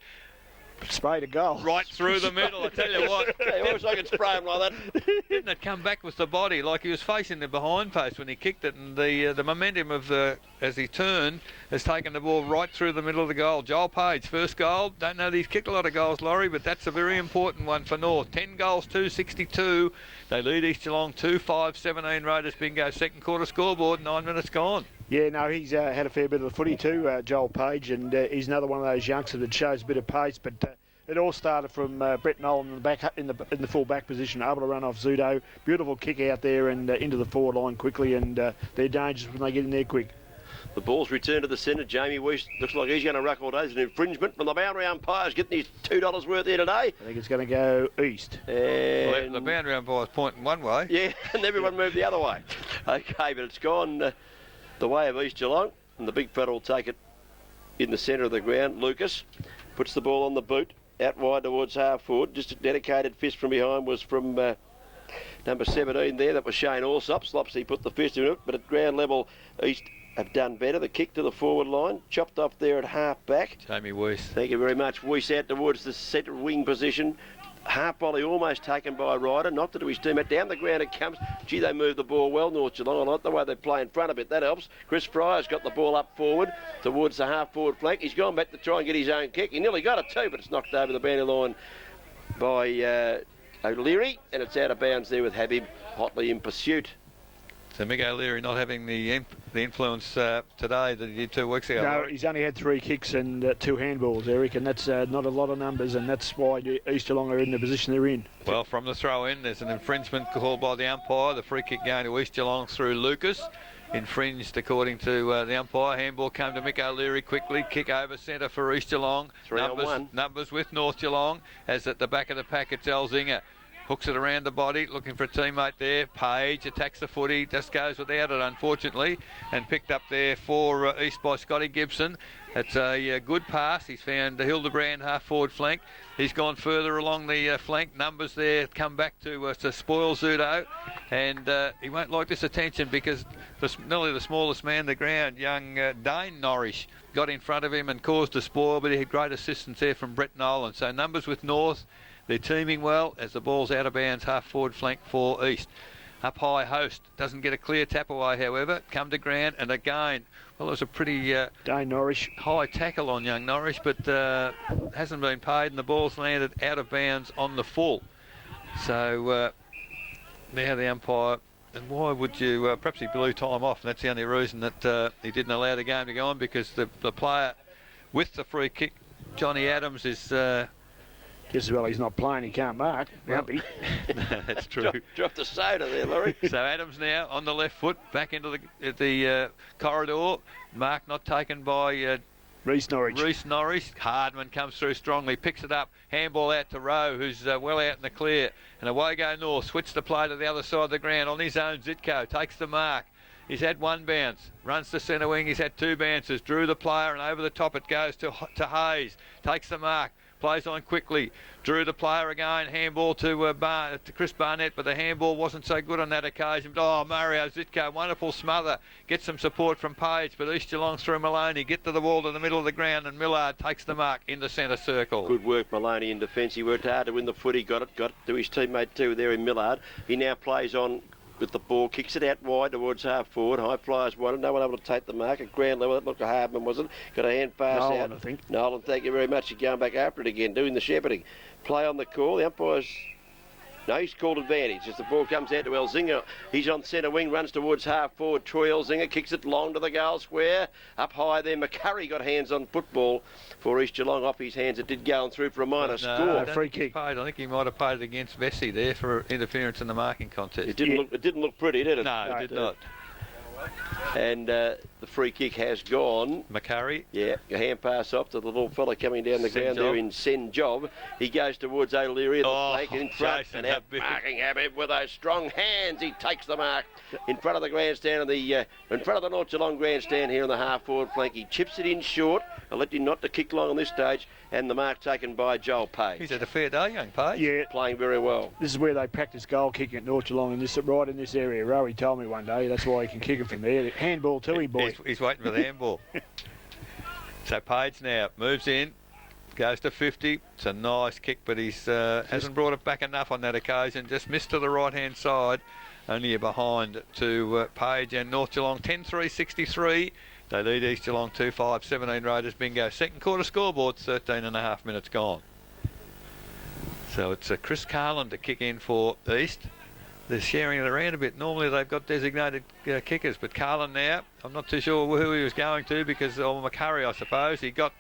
Sprayed a goal. Right through the middle, I tell you what. I wish I could spray him like that. Didn't it come back with the body like he was facing the behind post when he kicked it, and the momentum of as he turned has taken the ball right through the middle of the goal. Joel Page, first goal. Don't know that he's kicked a lot of goals, Laurie, but that's a very important one for North. 10 goals, 262. They lead East Geelong 2-5-17. Raiders bingo second quarter scoreboard. 9 minutes gone. Yeah, no, he's had a fair bit of the footy too, Joel Page, and he's another one of those youngsters that shows a bit of pace. But it all started from Brett Nolan in the back in the full back position, able to run off Zudo. Beautiful kick out there and into the forward line quickly, and they're dangerous when they get in there quick. The ball's returned to the centre. Jamie Weiss looks like he's going to ruck all day. There's an infringement from the boundary umpire's getting his $2 worth here today. I think it's going to go east. And the boundary umpire's pointing one way. Yeah, and everyone moved the other way. Okay, but it's gone the way of East Geelong, and the big fella will take it in the centre of the ground. Lucas puts the ball on the boot, out wide towards half forward. Just a dedicated fist from behind was from number 17 there. That was Shane Allsop. Slopsy put the fist in it, but at ground level, East have done better. The kick to the forward line, chopped off there at half back. Jamie Weiss. Thank you very much. Weiss out towards the centre wing position. Half volley almost taken by Ryder, not to do his team. Down the ground it comes. Gee, they move the ball well, North Geelong. I like the way they play in front of it. That helps. Chris Fryer's got the ball up forward towards the half forward flank. He's gone back to try and get his own kick. He nearly got it too, but it's knocked over the boundary line by O'Leary, and it's out of bounds there with Habib hotly in pursuit. So Mick O'Leary not having the influence today that he did 2 weeks ago. No, he's only had 3 kicks and 2 handballs, Eric, and that's not a lot of numbers, and that's why East Geelong are in the position they're in. Well, from the throw-in, there's an infringement called by the umpire. The free kick going to East Geelong through Lucas. Infringed according to the umpire. Handball came to Mick O'Leary quickly. Kick over centre for East Geelong. 3-on-1. Numbers with North Geelong. As at the back of the pack, it's Elzinger. Hooks it around the body, looking for a teammate there. Page attacks the footy, just goes without it, unfortunately, and picked up there for East by Scotty Gibson. It's a good pass. He's found Hildebrand half-forward flank. He's gone further along the flank. Numbers there come back to spoil Zudo, and he won't like this attention because nearly the smallest man on the ground, young Dane Norrish, got in front of him and caused a spoil, but he had great assistance there from Brett Nolan. So numbers with North. They're teaming well as the ball's out of bounds, half-forward flank for East. Up high, Host doesn't get a clear tap away, however. Come to ground, and again, well, it was a pretty Dane Norrish high tackle on young Norrish, but hasn't been paid, and the ball's landed out of bounds on the full. So now the umpire, and why would you, perhaps he blew time off, and that's the only reason that he didn't allow the game to go on, because the player with the free kick. Johnny Adams is... Just as well he's not playing, he can't mark. Rumpy. No, that's true. Drop the soda there, Laurie. So Adams now on the left foot, back into the corridor. Mark not taken by Reece Norwich. Hardman comes through strongly, picks it up. Handball out to Rowe, who's well out in the clear. And away go North. Switch the play to the other side of the ground. On his own, Zitko takes the mark. He's had one bounce, runs to centre wing. He's had two bounces. Drew the player, and over the top it goes to Hayes. Takes the mark. Plays on quickly. Drew the player again. Handball to Chris Barnett, but the handball wasn't so good on that occasion. Oh, Mario Zitko, wonderful smother. Gets some support from Page, but East Geelong through Maloney. Get to the wall to the middle of the ground, and Millard takes the mark in the centre circle. Good work, Maloney in defence. He worked hard to win the footy. Got it to his teammate too there in Millard. He now plays on with the ball, kicks it out wide towards half forward. High flyers wanted, no one able to take the mark at ground level. That looked like Hardman, wasn't it? Got a hand pass Nolan, out. I think. Nolan, thank you very much. He's going back after it again, doing the shepherding. Play on the call. The umpire's... No, he's called advantage as the ball comes out to Elzinga. He's on centre wing, runs towards half forward. Troy Elzinga kicks it long to the goal square. Up high there, McCurry got hands on football for East Geelong. Off his hands, it did go on through for a minor score. Free kick. I think he might have paid it against Vesey there for interference in the marking contest. It didn't look pretty, did it? No, it did not. And the free kick has gone. McCurry. Yeah, a hand pass off to the little fella coming down the ground there in Sen Job. He goes towards O'Leary at the flank and in front. Jason, and out marking Habib with those strong hands. He takes the mark in front of the grandstand of the in front of the North Geelong grandstand here on the half forward flank. He chips it in short. Electing not to kick long on this stage, and the mark taken by Joel Page. He's had a fair day, young Page. Yeah. Playing very well. This is where they practice goal kicking at North Geelong, and this right in this area. Rowie told me one day that's why he can kick it from there. Handball to him, boy. He's waiting for the handball. So Page now moves in, goes to 50. It's a nice kick, but he's hasn't brought it back enough on that occasion. Just missed to the right-hand side. Only a behind to Page and North Geelong 10-3-63. They lead East Geelong 2-5, 17 Raiders bingo. Second quarter scoreboard, 13 and a half minutes gone. So it's Chris Carlin to kick in for East. They're sharing it around a bit. Normally they've got designated kickers, but Carlin now, I'm not too sure who he was going to because of McCurry, I suppose. He got,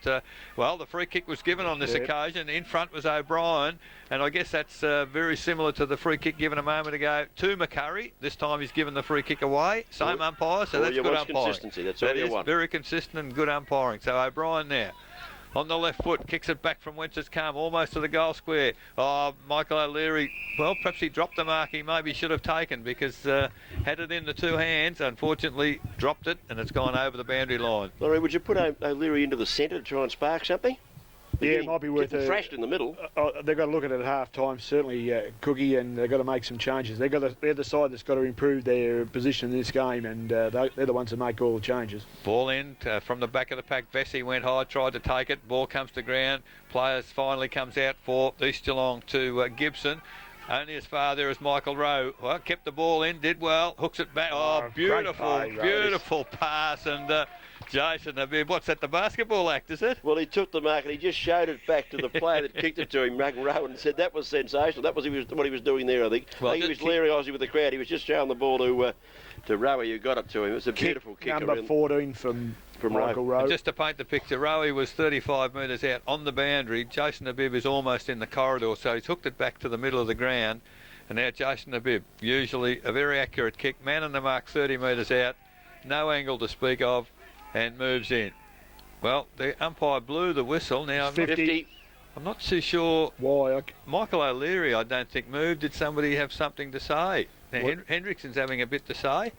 well, the free kick was given on this occasion. In front was O'Brien, and I guess that's very similar to the free kick given a moment ago to McCurry. This time he's given the free kick away. Same umpire, so that's good umpiring. Consistency. That's all you want. Very consistent and good umpiring. So O'Brien now. On the left foot, kicks it back from whence it's come, almost to the goal square. Oh, Michael O'Leary, well, perhaps he dropped the mark he maybe should have taken because had it in the two hands, unfortunately dropped it, and it's gone over the boundary line. Laurie, would you put O'Leary into the centre to try and spark something? Yeah, it might be worth thrashed in the middle. They've got to look at it at half time, certainly, Cookie, and they've got to make some changes. They're the side that's got to improve their position in this game, and they're the ones that make all the changes. Ball in from the back of the pack. Vesey went high, tried to take it. Ball comes to ground. Players finally comes out for East Geelong to Gibson. Only as far there as Michael Rowe. Well, kept the ball in, did well, hooks it back. Oh, beautiful pass, and Jason, what's that, the basketball act, is it? Well, he took the mark and he just showed it back to the player that kicked it to him, Rowe, and said that was sensational. That was what he was doing there, I think. Well, I think he was Leary with the crowd. He was just showing the ball to Rowe, who got it to him. It was a beautiful kick. Number 14 from Michael Rowe. And just to paint the picture, Rowe was 35 metres out on the boundary. Jason Abib is almost in the corridor, so he's hooked it back to the middle of the ground. And now Jason Abib, usually a very accurate kick, man on the mark 30 metres out, no angle to speak of, and moves in. Well, the umpire blew the whistle. Now, 50. I'm not too sure why. Michael O'Leary, I don't think, moved. Did somebody have something to say? Now, Hendrickson's having a bit to say.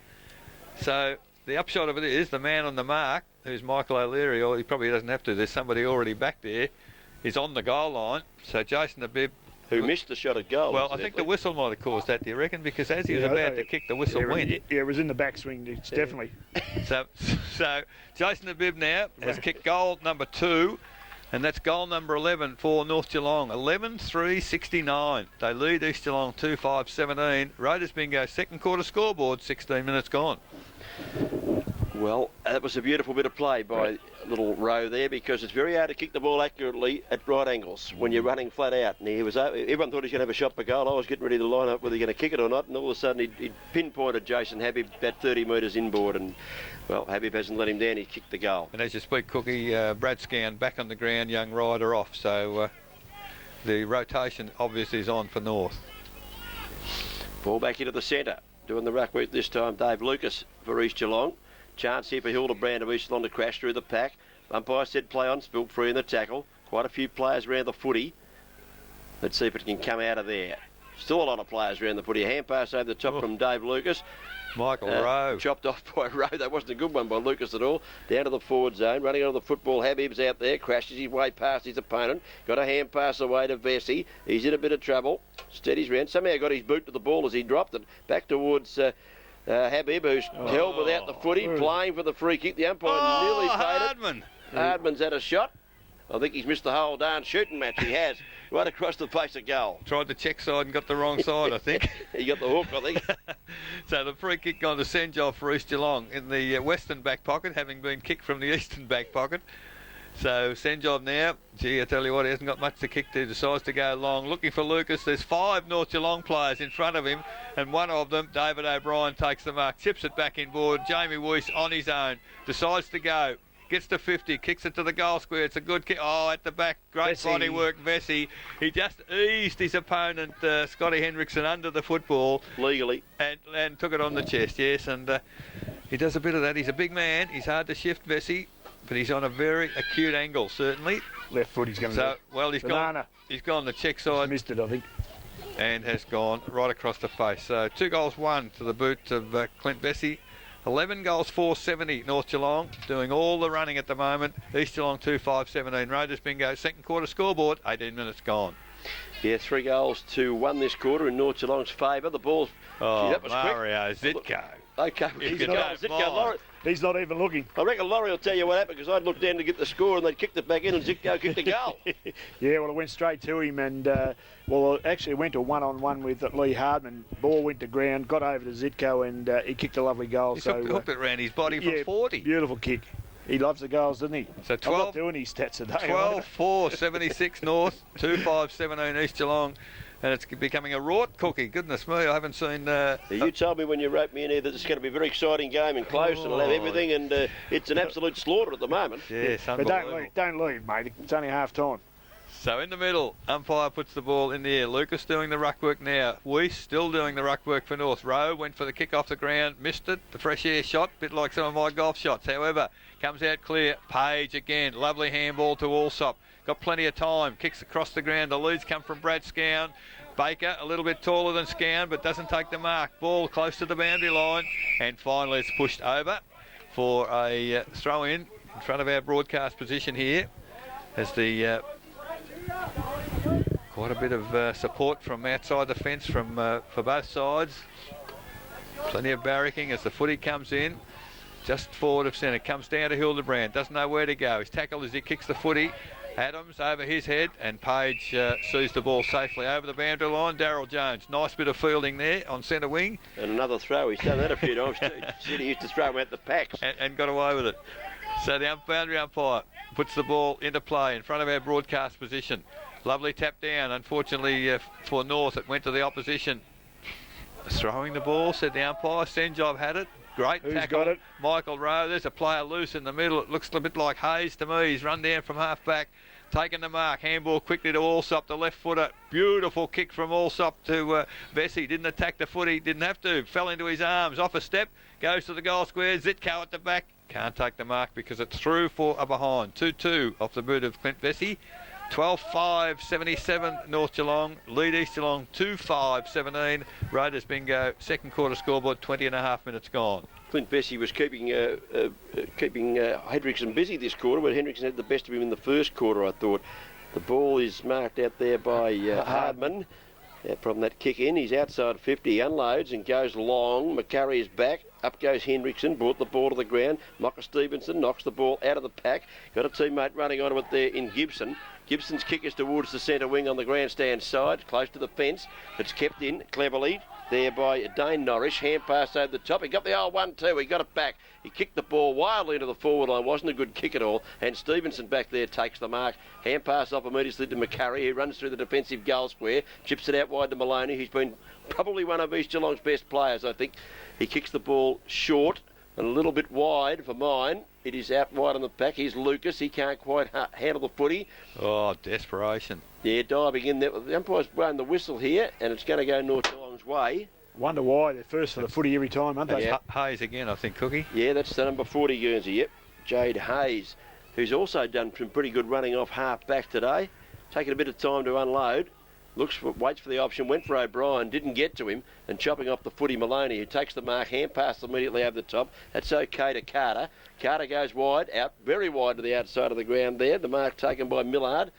So the upshot of it is the man on the mark, who's Michael O'Leary, or he probably doesn't have to, there's somebody already back there, is on the goal line. So Jason Abib, who missed the shot at goal. Well, I think the whistle might have caused that, do you reckon? Because as he was about to kick, the whistle went. Yeah, it was in the backswing, it's definitely. So Jason Abib now has kicked goal number 2, and that's goal number 11 for North Geelong. 11-3-69. They lead East Geelong 2-5-17. Raiders bingo, second quarter scoreboard, 16 minutes gone. Well, that was a beautiful bit of play by little Rowe there, because it's very hard to kick the ball accurately at right angles when you're running flat out. And everyone thought he was going to have a shot for goal. I was getting ready to line up whether he's going to kick it or not, and all of a sudden he pinpointed Jason Habib about 30 metres inboard, and well, Habib hasn't let him down. He kicked the goal. And as you speak, Cookie, Brad Scown back on the ground, young rider off. So the rotation obviously is on for North. Ball back into the centre. Doing the ruck work this time, Dave Lucas for East Geelong. Chance here for Hildebrand of East Geelong to crash through the pack. Umpire said play on, spilled free in the tackle. Quite a few players around the footy. Let's see if it can come out of there. Still a lot of players around the footy. A hand pass over the top from Dave Lucas. Michael Rowe. Chopped off by Rowe. That wasn't a good one by Lucas at all. Down to the forward zone. Running onto the football. Habib's out there. Crashes his way past his opponent. Got a hand pass away to Vesey. He's in a bit of trouble. Steadies round. Somehow got his boot to the ball as he dropped it. Back towards Habib, who's held without the footy. Playing for the free kick. The umpire nearly paid it. Hardman's had a shot. I think he's missed the whole darn shooting match. He has. Right across the face of goal. Tried the check side and got the wrong side, I think. He got the hook, I think. So the free kick gone to Senjov for East Geelong in the western back pocket, having been kicked from the eastern back pocket. So Senjov now, gee, I tell you what, he hasn't got much to kick to, decides to go long. Looking for Lucas. There's 5 North Geelong players in front of him, and one of them, David O'Brien, takes the mark, chips it back inboard. Jamie Weiss on his own, decides to go. Gets to 50, kicks it to the goal square. It's a good kick. Oh, at the back, great body work, Vesey. He just eased his opponent, Scotty Hendrickson, under the football. Legally. And took it on the chest, yes. And he does a bit of that. He's a big man. He's hard to shift, Vesey, but he's on a very acute angle, certainly. Left foot he's going to well, he's gone the check side. Missed it, I think. And has gone right across the face. So 2 goals, 1 to the boot of Clint Vesey. 11 goals, 470 North Geelong, doing all the running at the moment. East Geelong 2-5-17. Raiders bingo, second quarter scoreboard, 18 minutes gone. Yeah, 3 goals to 1 this quarter in North Geelong's favour. The ball's... Oh, that was Mario Zitko. Okay, he's not even looking. I reckon Laurie will tell you what happened, because I'd looked down to get the score and they'd kicked it back in and Zitko kicked the goal. Yeah, well, it went straight to him, and it actually went to 1-on-1 with Lee Hardman. Ball went to ground, got over to Zitko, and he kicked a lovely goal. He hooked it around his body from 40. Beautiful kick. He loves the goals, doesn't he? So 12, I'm not doing his stats today. 12-4-76 North, 2-5-17 East Geelong. And it's becoming a rort, Cookie. Goodness me, I haven't seen... you told me when you wrote me in here that it's going to be a very exciting game and close, and it'll have everything, and it's an absolute slaughter at the moment. Yes, but don't leave, mate. It's only half time. So in the middle, umpire puts the ball in the air. Lucas doing the ruck work now. Weiss still doing the ruck work for North. Rowe went for the kick off the ground, missed it. The fresh air shot, bit like some of my golf shots. However, comes out clear. Page again, lovely handball to Allsop. Got plenty of time, kicks across the ground. The leads come from Brad Scown. Baker, a little bit taller than Scown, but doesn't take the mark. Ball close to the boundary line, and finally it's pushed over for a throw-in in front of our broadcast position here, as the quite a bit of support from outside the fence from for both sides. Plenty of barracking as the footy comes in, just forward of centre. Comes down to Hildebrand, doesn't know where to go. He's tackled as he kicks the footy. Adams over his head, and Page sees the ball safely over the boundary line. Darryl Jones, nice bit of fielding there on centre wing. And another throw. He's done that a few times too. He used to throw him out the packs. And got away with it. So the boundary umpire puts the ball into play in front of our broadcast position. Lovely tap down. Unfortunately for North, it went to the opposition. Throwing the ball, said the umpire. Senjov had it. Great Who's tackle. got it? Michael Rowe. There's a player loose in the middle. It looks a bit like Hayes to me. He's run down from half back. Taking the mark, handball quickly to Allsop, the left footer. Beautiful kick from Allsop to Vesey. Didn't attack the footy, didn't have to. Fell into his arms, off a step, goes to the goal square. Zitko at the back. Can't take the mark because it's through for a behind. 2-2 off the boot of Clint Vesey. 12-5-77 North Geelong. Lead East Geelong 2-5-17. Raiders bingo. Second quarter scoreboard, 20.5 minutes gone. Clint Vesey was keeping Hendrickson busy this quarter, but Hendrickson had the best of him in the first quarter, I thought. The ball is marked out there by Hardman from that kick in. He's outside 50, he unloads and goes long. McCurry is back. Up goes Hendrickson, brought the ball to the ground. Mocker Stevenson knocks the ball out of the pack. Got a teammate running onto it there in Gibson. Gibson's kick is towards the centre wing on the grandstand side, close to the fence. It's kept in cleverly there by Dane Norris. Hand pass over the top. He got the old 1-2. He got it back. He kicked the ball wildly into the forward line. Wasn't a good kick at all. And Stevenson back there takes the mark. Hand pass off immediately to McCurry, who runs through the defensive goal square. Chips it out wide to Maloney, who's been probably one of East Geelong's best players, I think. He kicks the ball short and a little bit wide for mine. It is out wide on the pack. Here's Lucas. He can't quite handle the footy. Oh, desperation. Yeah, diving in there. The umpire's blowing the whistle here, and it's going to go North Geelong's way. Wonder why they're first for the footy every time, aren't they? Yeah. Hayes again, I think, Cookie. Yeah, that's the number 40 Guernsey, yep. Jade Hayes, who's also done some pretty good running off half back today. Taking a bit of time to unload. Waits for the option, went for O'Brien, didn't get to him, and chopping off the footy Maloney, who takes the mark, hand pass immediately over the top. That's okay to Carter. Carter goes wide, out very wide to the outside of the ground there. The mark taken by Millard,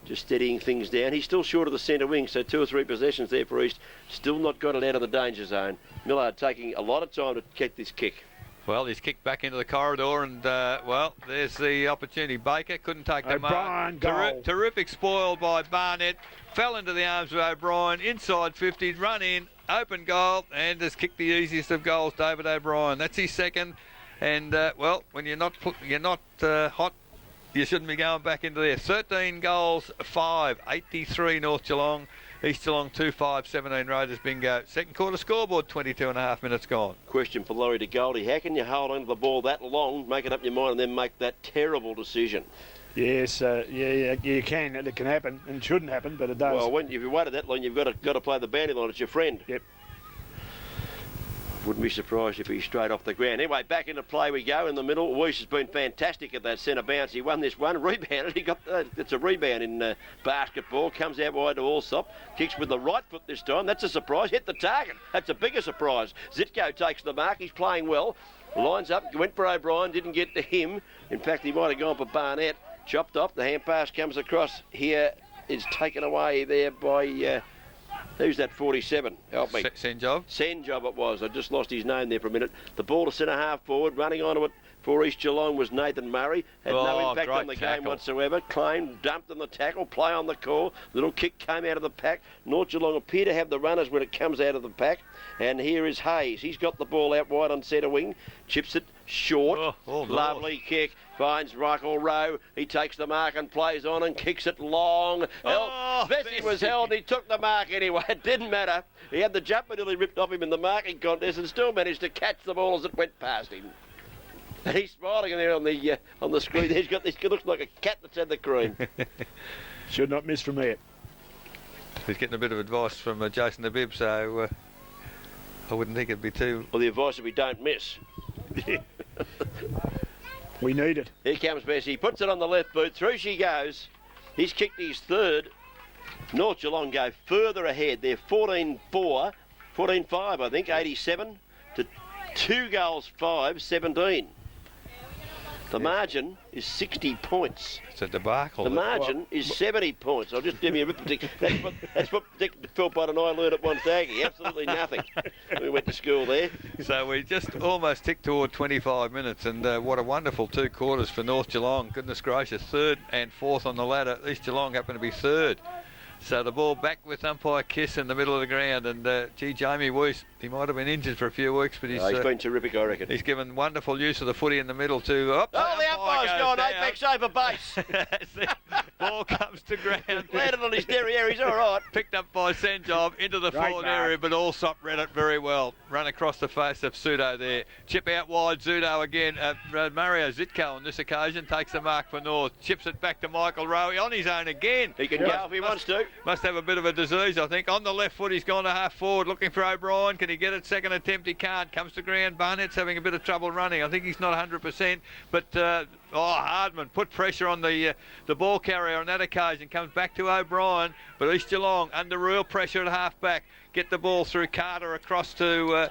just steadying things down. He's still short of the centre wing, so 2 or 3 possessions there for East. Still not got it out of the danger zone. Millard taking a lot of time to get this kick. Well, he's kicked back into the corridor, and well, there's the opportunity. Baker couldn't take the O'Brien, mark. goal. Terrific spoil by Barnett. Fell into the arms of O'Brien. Inside 50s, run in, open goal, and has kicked the easiest of goals. David O'Brien. That's his second. And well, when you're not hot, you shouldn't be going back into there. 13 goals, 5, 83 North Geelong. East Geelong 2-5, 17 Raiders bingo. Second quarter scoreboard, 22 and a half minutes gone. Question for Laurie de Goldie. How can you hold onto the ball that long, make it up your mind, and then make that terrible decision? Yes, yeah, you can. It can happen, and it shouldn't happen, but it does. Well, if you waited that long, you've got to play the boundary line. It's your friend. Yep. Wouldn't be surprised if he's straight off the ground. Anyway, back into play we go in the middle. Weiss has been fantastic at that centre bounce. He won this one, rebounded. He got it's a rebound in basketball. Comes out wide to Allsop. Kicks with the right foot this time. That's a surprise. Hit the target. That's a bigger surprise. Zitko takes the mark. He's playing well. Lines up. Went for O'Brien. Didn't get to him. In fact, he might have gone for Barnett. Chopped off. The hand pass comes across here. Is taken away there by... who's that 47? Help me. Senjob. Senjob it was. I just lost his name there for a minute. The ball to centre half forward. Running onto it for East Geelong was Nathan Murray. Had no impact on the game whatsoever. Claimed, dumped on the tackle. Play on the call. Little kick came out of the pack. North Geelong appear to have the runners when it comes out of the pack. And here is Hayes. He's got the ball out wide on centre wing. Chips it short. Lovely kick. Finds Michael Rowe. He takes the mark and plays on and kicks it long. Vesey was held. He took the mark anyway. It didn't matter. He had the jumper nearly ripped off him in the marking contest and still managed to catch the ball as it went past him. And he's smiling there on the screen. He's got this. Looks like a cat that's had the cream. Should not miss from there. He's getting a bit of advice from Jason the Bib, so I wouldn't think it'd be too... Well, the advice is we don't miss. We need it. Here comes Bessie. He puts it on the left boot. Through she goes. He's kicked his third. North Geelong go further ahead. They're 14-4, 14-5, I think, 87 to 2 goals 5, 17. The margin is 60 points. It's a debacle. The margin is 70 points. I'll just give you arithmetic. That's what Dick Philpott and I learned at Wonthaggi. Absolutely nothing. We went to school there. So we just almost ticked toward 25 minutes, and what a wonderful 2 quarters for North Geelong. Goodness gracious, 3rd and 4th on the ladder. East Geelong happen to be 3rd. So the ball back with umpire Kiss in the middle of the ground, and Jamie Weiss, he might have been injured for a few weeks, but he's been terrific, I reckon. He's given wonderful use of the footy in the middle too. The umpire's gone apex over base. The ball comes to ground. Landed on his derriere, he's all right. Picked up by Senjob into the forward area, but Allsop read it very well. Run across the face of Pseudo there. Chip out wide, Pseudo again. Mario Zitko on this occasion takes the mark for North. Chips it back to Michael Rowe on his own again. He can go if he wants to. Must have a bit of a disease, I think. On the left foot, he's gone to half forward, looking for O'Brien. Can he get it? Second attempt, he can't. Comes to ground. Barnett's having a bit of trouble running. I think he's not 100%. But Hardman put pressure on the ball carrier on that occasion. Comes back to O'Brien. But East Geelong under real pressure at half back. Get the ball through Carter across to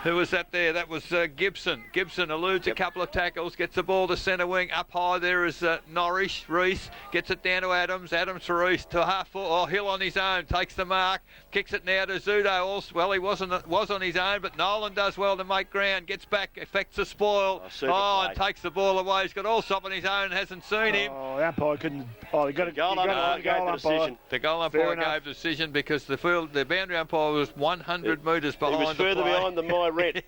Who was that there? That was Gibson. Gibson eludes a couple of tackles, gets the ball to centre wing. Up high there is Norris. Reese gets it down to Adams. Adams for Reese to half full. Oh, Hill on his own, takes the mark, kicks it now to Zudo. Also, well, he was on his own, but Nolan does well to make ground. Gets back, affects the spoil. And takes the ball away. He's got Allsop on his own, hasn't seen him. Oh, the umpire couldn't. Oh, he got a goal umpire. The goal umpire gave the decision because the boundary umpire was 100 metres behind. He was further behind than my red.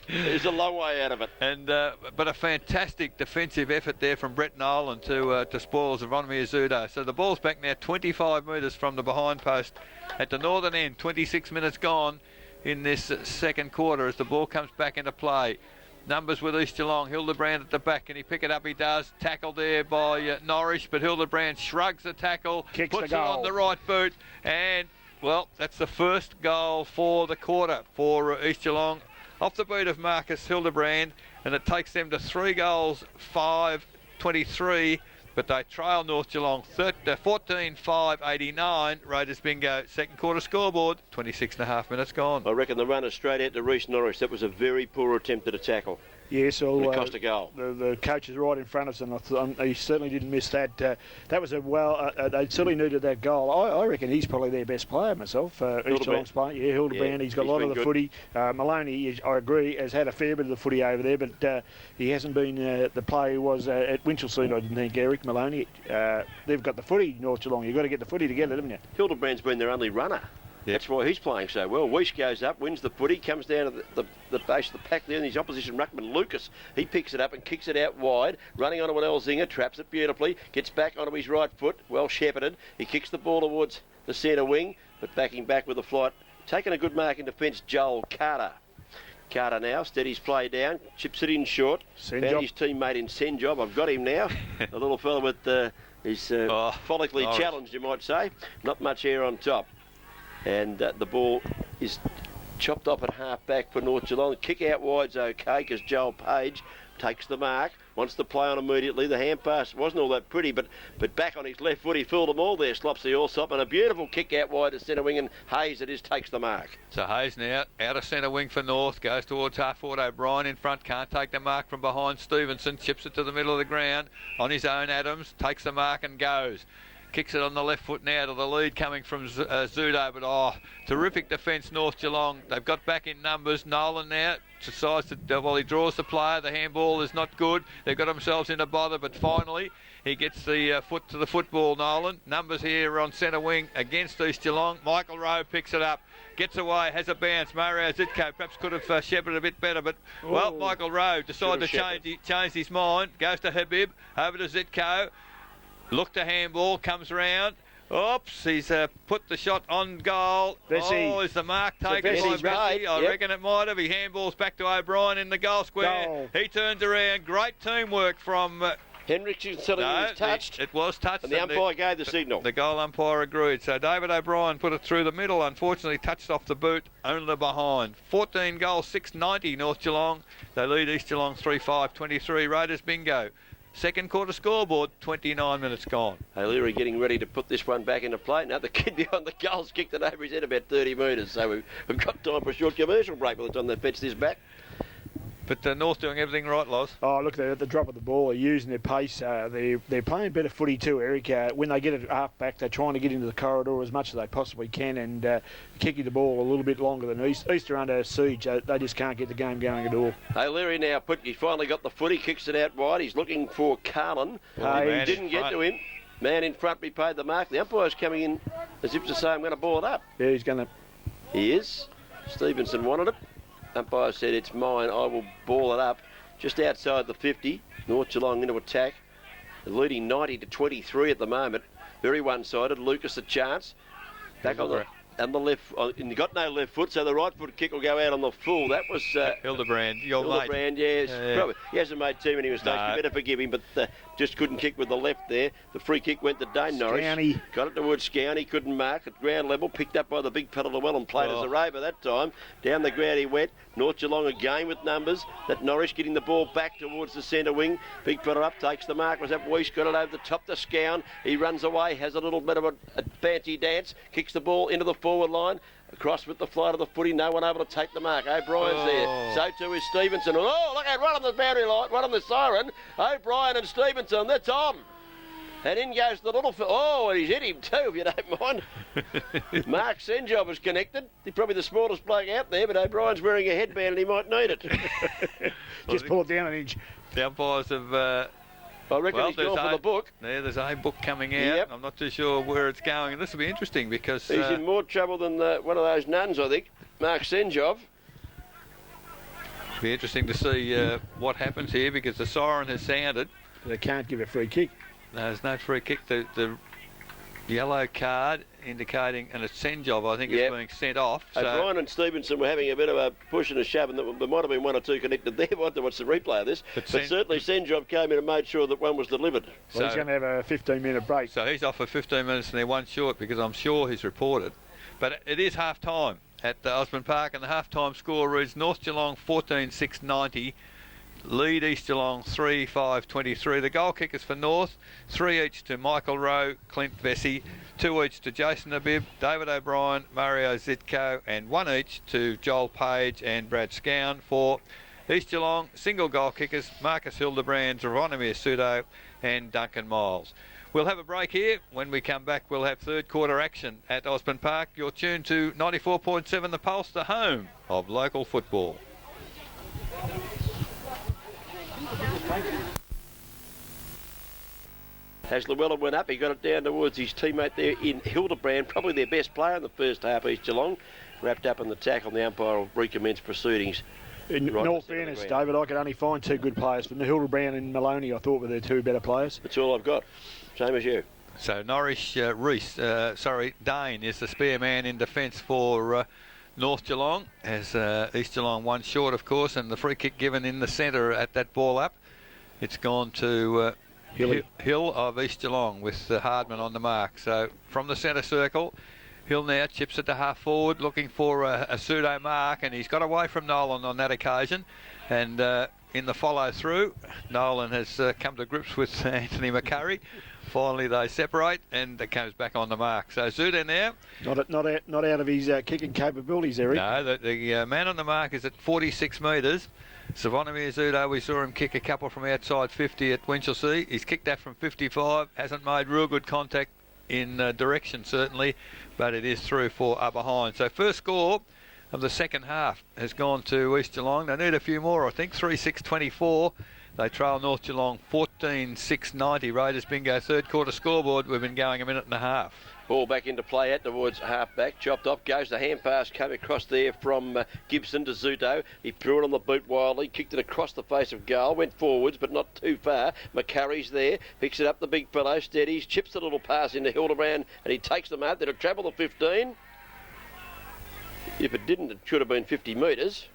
He's a long way out of it. And but a fantastic defensive effort there from Brett Nolan to spoil Zvonimir Zudo. So the ball's back now 25 metres from the behind post at the northern end. 26 minutes gone in this second quarter as the ball comes back into play. Numbers with East Geelong. Hildebrand at the back. Can he pick it up? He does. Tackled there by Norris, but Hildebrand shrugs the tackle, puts it on the right boot, and well, that's the first goal for the quarter for East Geelong off the boot of Marcus Hildebrand, and it takes them to 3 goals, 5-23, but they trail North Geelong 14-5-89. Raiders bingo. Second quarter scoreboard, 26.5 minutes gone. I reckon the runner straight out to Reece Norris. That was a very poor attempt at a tackle. Yes, it cost a goal. The coach is right in front of us, and he certainly didn't miss that. That was they certainly needed that goal. I reckon he's probably their best player myself. East Geelong's player, Hildebrand. He's got a lot of the footy. Maloney, I agree, has had a fair bit of the footy over there, but he hasn't been the player he was at Winchelsea. I didn't think Eric Maloney. They've got the footy, North Geelong. You've got to get the footy together, haven't you? Hildebrand's been their only runner. Yep. That's why he's playing so well. Weish goes up, wins the footy, comes down to the base of the pack there, and his opposition ruckman, Lucas, he picks it up and kicks it out wide, running onto an Elzinger, traps it beautifully, gets back onto his right foot, well shepherded. He kicks the ball towards the centre wing, but backing back with a flight. Taking a good mark in defence, Joel Carter. Carter now steadies play down, chips it in short. Found his teammate in Senjob. I've got him now. The little fella with his follically challenged, you might say. Not much hair on top. And the ball is chopped off at half back for North Geelong. Kick out wide's okay because Joel Page takes the mark, wants to play on immediately. The hand pass wasn't all that pretty, but back on his left foot, he fooled them all there, slops the Allsop, and a beautiful kick out wide to centre wing, and Hayes takes the mark. So Hayes now out of centre wing for North, goes towards half forward. O'Brien in front, can't take the mark from behind. Stevenson chips it to the middle of the ground. On his own, Adams takes the mark and goes. Kicks it on the left foot now to the lead coming from Zudo, but terrific defence North Geelong. They've got back in numbers. Nolan now decides to, he draws the player. The handball is not good. They've got themselves into bother, but finally he gets the foot to the football, Nolan. Numbers here on centre wing against East Geelong. Michael Rowe picks it up, gets away, has a bounce. Mario Zitko perhaps could have shepherded a bit better, but Michael Rowe decided to change his mind. Goes to Habib, over to Zitko. Look to handball, comes round. Oops, he's put the shot on goal. Is the mark taken by Bessie? I reckon it might have. He handballs back to O'Brien in the goal square. He turns around. Great teamwork from... Henriksen telling him he's touched. It was touched. And the umpire gave the signal. The goal umpire agreed. So David O'Brien put it through the middle. Unfortunately, touched off the boot, only behind. 14 goals, 690 North Geelong. They lead East Geelong 3-5-23. Raiders bingo. Second quarter scoreboard, 29 minutes gone. O'Leary getting ready to put this one back into play. Now the kid behind the goal's kicked it over his head about 30 metres. So we've got time for a short commercial break by the time they fetch this back. But North doing everything right, Loz. Oh, look, they're at the drop of the ball. They're using their pace. They're playing better footy too, Eric. When they get it half back, they're trying to get into the corridor as much as they possibly can and kicking the ball a little bit longer than East. East are under siege. They just can't get the game going at all. O'Leary now he finally got the footy, kicks it out wide. He's looking for Carlin. He didn't get to him. Man in front, we paid the mark. The umpire's coming in as if to say, I'm going to ball it up. Yeah, he's going to. He is. Stevenson wanted it. Umpire said, it's mine, I will ball it up. Just outside the 50, North Geelong into attack. They're leading 90-23 at the moment. Very one-sided. Lucas a chance. Back on the left, and he got no left foot, so the right foot kick will go out on the full. That was Hildebrand, your Hildebrand, mate. Probably, he hasn't made too many mistakes. You better forgive him, but just couldn't kick with the left there. The free kick went to Dane Norris. Scowney. Got it towards Scowney, couldn't mark at ground level, picked up by the big fella Llewellyn, played as a rover that time. Down the ground he went. North Geelong again with numbers. That Norris getting the ball back towards the centre wing. Big fella up, takes the mark, was up Weiss, got it over the top to Scown. He runs away, has a little bit of a fancy dance, kicks the ball into the forward line. Across with the flight of the footy, no one able to take the mark. O'Brien's there. So too is Stevenson. Oh, look out, right on the boundary line, right on the siren. O'Brien and Stevenson, that's on. And in goes the little... Oh, and he's hit him too, if you don't mind. Mark Senjob is connected. He's probably the smallest bloke out there, but O'Brien's wearing a headband and he might need it. Just pull it down an inch. The umpires have... I reckon he's gone for the book. Yeah, there's a book coming out. Yep. I'm not too sure where it's going, and this will be interesting because... He's in more trouble than one of those nuns, I think. Mark Senjob. It'll be interesting to see what happens here because the siren has sounded. They can't give a free kick. There's no free kick. The yellow card indicating, and it's Senjob, I think, is being sent off. So O'Brien and Stevenson were having a bit of a push and a shove, and there might have been one or two connected there. We'll have to watch the replay of this. But certainly Senjob came in and made sure that one was delivered. Well, he's going to have a 15-minute break. So he's off for 15 minutes and they're one short because I'm sure he's reported. But it is half-time at Osborne Park, and the half-time score reads North Geelong 14-6-90. Lead East Geelong 3-5-23. The goal kickers for North, 3 each to Michael Rowe, Clint Vesey, 2 each to Jason Habib, David O'Brien, Mario Zitko, and 1 each to Joel Page and Brad Scown. For East Geelong, single goal kickers Marcus Hildebrand, Ravonimir Sudo and Duncan Miles. We'll have a break here. When we come back, we'll have third quarter action at Osborne Park. You're tuned to 94.7 The Pulse, the home of local football. As Llewellyn went up, he got it down towards his teammate there in Hildebrand, probably their best player in the first half, East Geelong. Wrapped up in the tackle, and the umpire will recommence proceedings. In all fairness, David, I could only find 2 good players. From the Hildebrand and Maloney, I thought were their 2 better players. That's all I've got. Same as you. So Norris Dane is the spare man in defence for North Geelong, as East Geelong one short, of course, and the free kick given in the centre at that ball up. It's gone to Hill of East Geelong with Hardman on the mark. So from the centre circle, Hill now chips it to half forward, looking for a pseudo mark, and he's got away from Nolan on that occasion. And in the follow through, Nolan has come to grips with Anthony McCurry. Finally they separate, and it comes back on the mark. So Zuda now. Not out of his kicking capabilities, Eric. No, the man on the mark is at 46 metres. Savonimir Zudo, we saw him kick a couple from outside 50 at Winchelsea. He's kicked that from 55, hasn't made real good contact in direction certainly, but it is through for up behind. So first score of the second half has gone to East Geelong. They need a few more, I think. 3-6-24. They trail North Geelong 14-6-90. Raiders bingo. Third quarter scoreboard. We've been going a minute and a half. Ball back into play out towards half-back. Chopped off. Goes the hand pass. Came across there from Gibson to Zuto. He threw it on the boot wildly. Kicked it across the face of goal. Went forwards, but not too far. McCurry's there. Picks it up, the big fellow. Steadies. Chips the little pass into Hildebrand. And he takes them out. They'll travel the 15. If it didn't, it should have been 50 metres.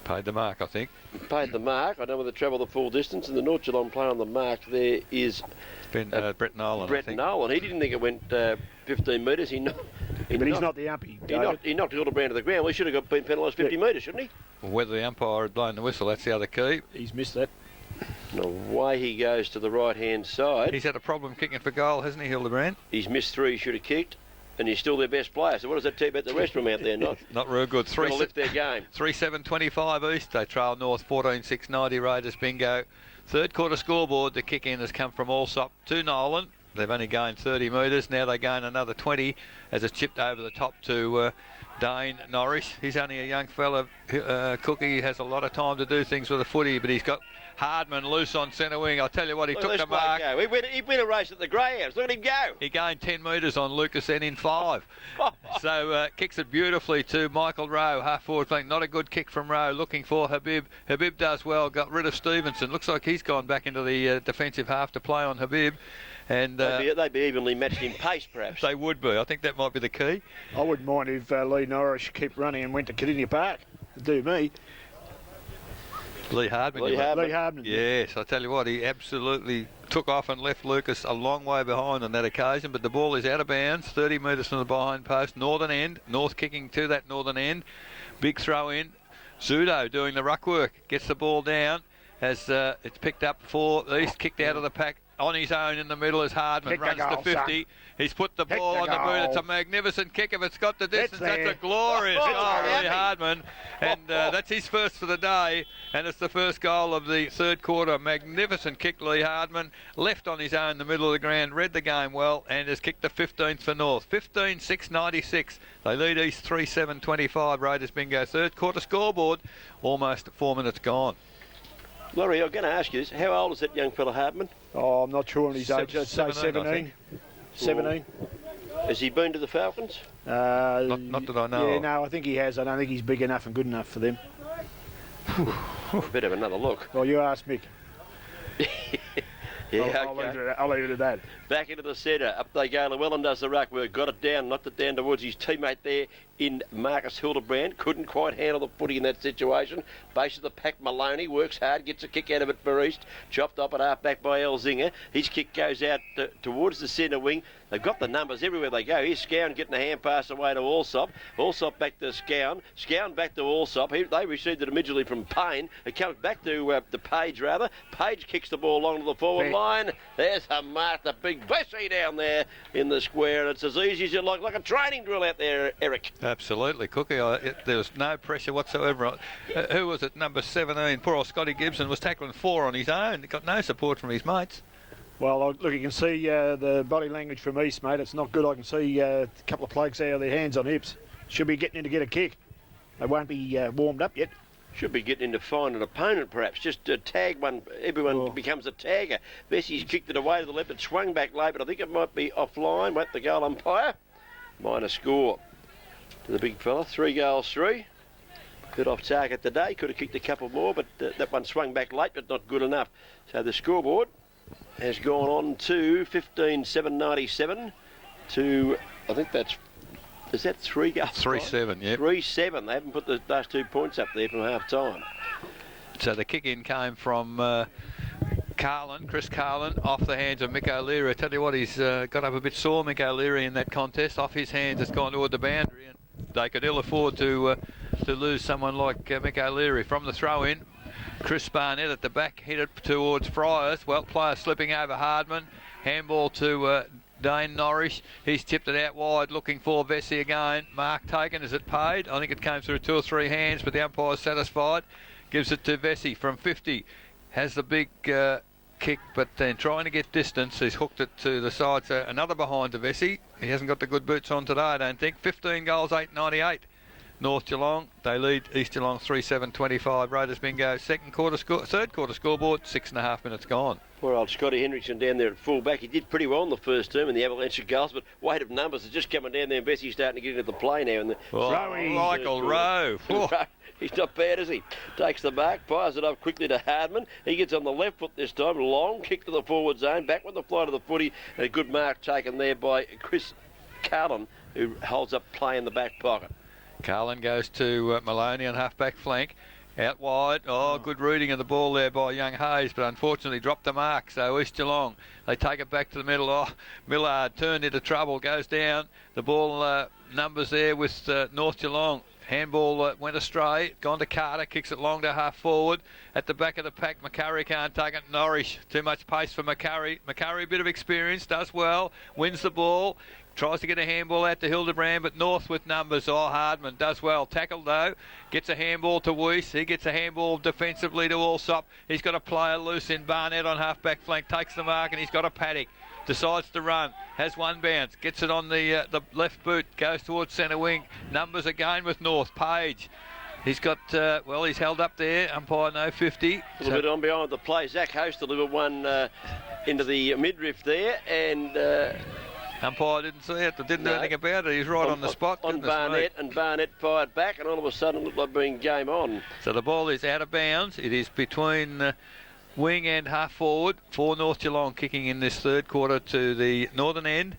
Paid the mark, I think. Paid the mark. I don't know whether travel the full distance. And the North Geelong player on the mark there is Brett Nolan. Brett Nolan. He didn't think it went 15 metres. But he's not the umpy. He knocked Hildebrand to the ground. Well, he should have been penalised 50 metres, shouldn't he? Well, whether the umpire had blown the whistle, that's the other key. He's missed that. And away he goes to the right-hand side. He's had a problem kicking for goal, hasn't he, Hildebrand? He's missed 3 he should have kicked. And he's still their best player. So what does that tell you about the rest of them out there? Not real good. Got to lift their game. 3-7-25 East. They trail North 14-6-90. Raiders bingo. Third quarter scoreboard. The kick in has come from Allsop to Nolan. They've only gained 30 metres. Now they gain another 20 as it's chipped over the top to Dane Norris. He's only a young fella. Cookie. He has a lot of time to do things with the footy, but he's got Hardman loose on centre wing. I'll tell you what, he took the mark. He win a race at the Greyhounds. Look at him go. He gained 10 metres on Lucas and in 5. So kicks it beautifully to Michael Rowe, half forward flank. Not a good kick from Rowe, looking for Habib. Habib does well, got rid of Stevenson. Looks like he's gone back into the defensive half to play on Habib. And they'd be evenly matched in pace, perhaps. They would be. I think that might be the key. I wouldn't mind if Lee Norris kept running and went to Cardinia Park. It'd do me. Lee Hardman. Lee Hardman. Yes, I tell you what, he absolutely took off and left Lucas a long way behind on that occasion, but the ball is out of bounds, 30 metres from the behind post, northern end, North kicking to that northern end, big throw in, Zudo doing the ruck work, gets the ball down, as it's picked up for East, kicked out of the pack. On his own in the middle is Hardman, runs to 50. Son. He's put the ball on the boot. It's a magnificent kick. If it's got the distance, that's a glorious goal, Lee Hardman. And that's his first for the day. And it's the first goal of the third quarter. Magnificent kick, Lee Hardman. Left on his own in the middle of the ground. Read the game well and has kicked the 15th for North. 15-6-96. They lead East 3-7-25. Raiders bingo. Third quarter scoreboard. Almost 4 minutes gone. Laurie, I'm going to ask you this. How old is that young fella, Hardman? Oh, I'm not sure on his age. I'd say 17. 17. Has he been to the Falcons? Not that I know. Yeah, no, I think he has. I don't think he's big enough and good enough for them. A bit of another look. Well, you ask Mick. Yeah, I'll leave it at that. Back into the centre. Up they go. Llewellyn does the ruck work. Got it down. Knocked it down towards his teammate there in Marcus Hildebrand. Couldn't quite handle the footy in that situation. Base of the pack, Maloney works hard. Gets a kick out of it for East. Chopped up at half back by Elzinger. His kick goes out towards the centre wing. They've got the numbers everywhere they go. Here's Scown getting a hand pass away to Allsop. Allsop back to Scown. Scown back to Allsop. They received it immediately from Payne. It comes back to Page, rather. Page kicks the ball along to the forward line. There's a mark, the big Bessie down there in the square. And it's as easy as you like a training drill out there, Eric. Absolutely, Cookie. There was no pressure whatsoever. Who was it? Number 17. Poor old Scotty Gibson was tackling 4 on his own. He got no support from his mates. Well, look, you can see the body language from East, mate. It's not good. I can see a couple of plugs out of their hands on hips. Should be getting in to get a kick. They won't be warmed up yet. Should be getting in to find an opponent, perhaps. Just tag one. Everyone becomes a tagger. Bessie's kicked it away to the left. It swung back late, but I think it might be offline. Wait, the goal umpire. Minor score to the big fella. 3-3. Bit off target today. Could have kicked a couple more, but that one swung back late, but not good enough. So the scoreboard has gone on to 15-7-97 to, I think that's, is that 3 goals? 3-7, yeah. 3-7. They haven't put the last 2 points up there from half time. So the kick in came from Chris Carlin, off the hands of Mick O'Leary. I tell you what, he's got up a bit sore, Mick O'Leary, in that contest. Off his hands, it's gone toward the boundary, and they could ill afford to lose someone like Mick O'Leary. From the throw in, Chris Barnett at the back, hit it towards Friars. Well, player slipping over Hardman. Handball to Dane Norrish. He's tipped it out wide, looking for Vesey again. Mark taken. Is it paid? I think it came through 2 or 3 hands, but the umpire's satisfied. Gives it to Vesey from 50. Has the big kick, but then trying to get distance. He's hooked it to the side. So another behind to Vesey. He hasn't got the good boots on today, I don't think. 15 goals, 8.98. North Geelong, they lead East Geelong 3-7-25. Raiders bingo. Third quarter scoreboard, 6.5 minutes gone. Poor old Scotty Hendrickson down there at full back. He did pretty well in the first term in the avalanche of goals, but weight of numbers is just coming down there, and Bessie's starting to get into the play now. And Michael Rowe. He's not bad, is he? Takes the mark, fires it up quickly to Hardman. He gets on the left foot this time. Long kick to the forward zone, back with the fly to the footy, and a good mark taken there by Chris Carlin, who holds up play in the back pocket. Carlin goes to Maloney on half-back flank. Out wide. Good reading of the ball there by young Hayes, but unfortunately dropped the mark. So East Geelong, they take it back to the middle. Millard turned into trouble, goes down. The ball numbers there with North Geelong. Handball went astray, gone to Carter, kicks it long to half forward. At the back of the pack, McCurry can't take it. Norrish, too much pace for McCurry. McCurry, a bit of experience, does well, wins the ball. Tries to get a handball out to Hildebrand, but North with numbers. Hardman does well. Tackled though. Gets a handball to Weiss. He gets a handball defensively to Allsop. He's got a player loose in Barnett on half-back flank. Takes the mark and he's got a paddock. Decides to run. Has one bounce. Gets it on the left boot. Goes towards centre wing. Numbers again with North. Page. He's got, he's held up there. Umpire no 50. A little bit on behind the play. Zach Host delivered one into the midriff there, and... umpire didn't see it, didn't do anything about it. He's right on the spot. On Barnett, and Barnett fired back, and all of a sudden it looked like being game on. So the ball is out of bounds. It is between wing and half forward for North Geelong, kicking in this third quarter to the northern end.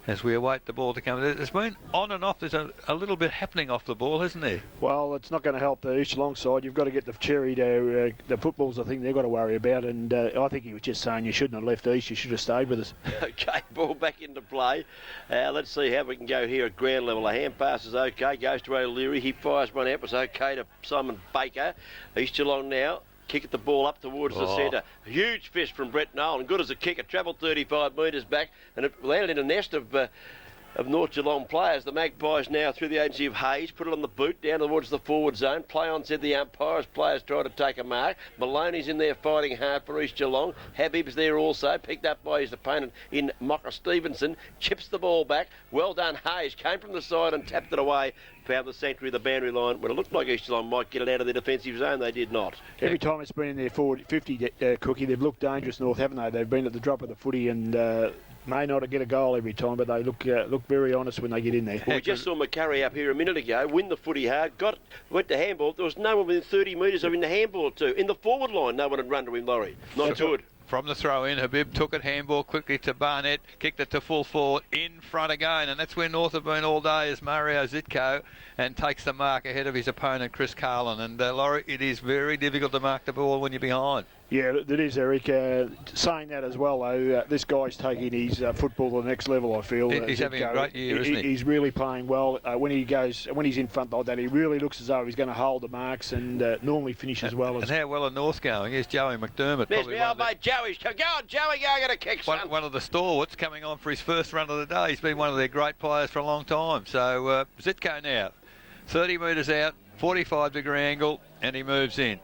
as we await the ball to come. There's been on and off. There's a little bit happening off the ball, isn't there? Well, it's not going to help the East Geelong side. You've got to get the Cherry to the footballs. I think they've got to worry about. And I think he was just saying you shouldn't have left East. You should have stayed with us. Okay, ball back into play. Let's see how we can go here at ground level. A hand pass is okay. Goes to O'Leary. He fires one out. Was okay to Simon Baker. East Geelong now. Kick at the ball up towards the centre. Huge fist from Brett Nolan. Good as a kick. It travelled 35 metres back and it landed in a nest of North Geelong players. The Magpies now through the agency of Hayes put it on the boot down towards the forward zone. Play on, said the umpire, as players try to take a mark. Maloney's in there fighting hard for East Geelong. Habib's there also, picked up by his opponent in Mocker Stevenson. Chips the ball back. Well done, Hayes. Came from the side and tapped it away. Found the sanctuary of the boundary line. When it looked like East Geelong might get it out of their defensive zone, they did not. Every time it's been in their forward 50, Cookie, they've looked dangerous, North, haven't they? They've been at the drop of the footy and may not get a goal every time, but they look very honest when they get in there. Well, we just saw McCurry up here a minute ago win the footy hard, went to handball. There was no one within 30 metres of him in the handball too. In the forward line, no one had run to him, Laurie. Not good. From the throw in, Habib took it handball quickly to Barnett, kicked it to full forward, in front again, and that's where North have been all day is Mario Zitko, and takes the mark ahead of his opponent Chris Carlin. And Laurie, it is very difficult to mark the ball when you're behind. Yeah, it is, Eric. Saying that as well, though, this guy's taking his football to the next level, I feel. He's having a great year, isn't he? He's really playing well. When he's in front like that, he really looks as though he's going to hold the marks and normally finishes well. And how well are North going? Here's Joey McDermott. There's my old mate Joey. Go on, Joey, go get a kick, son. One of the stalwarts coming on for his first run of the day. He's been one of their great players for a long time. So Zitko now, 30 metres out, 45-degree angle, and he moves in.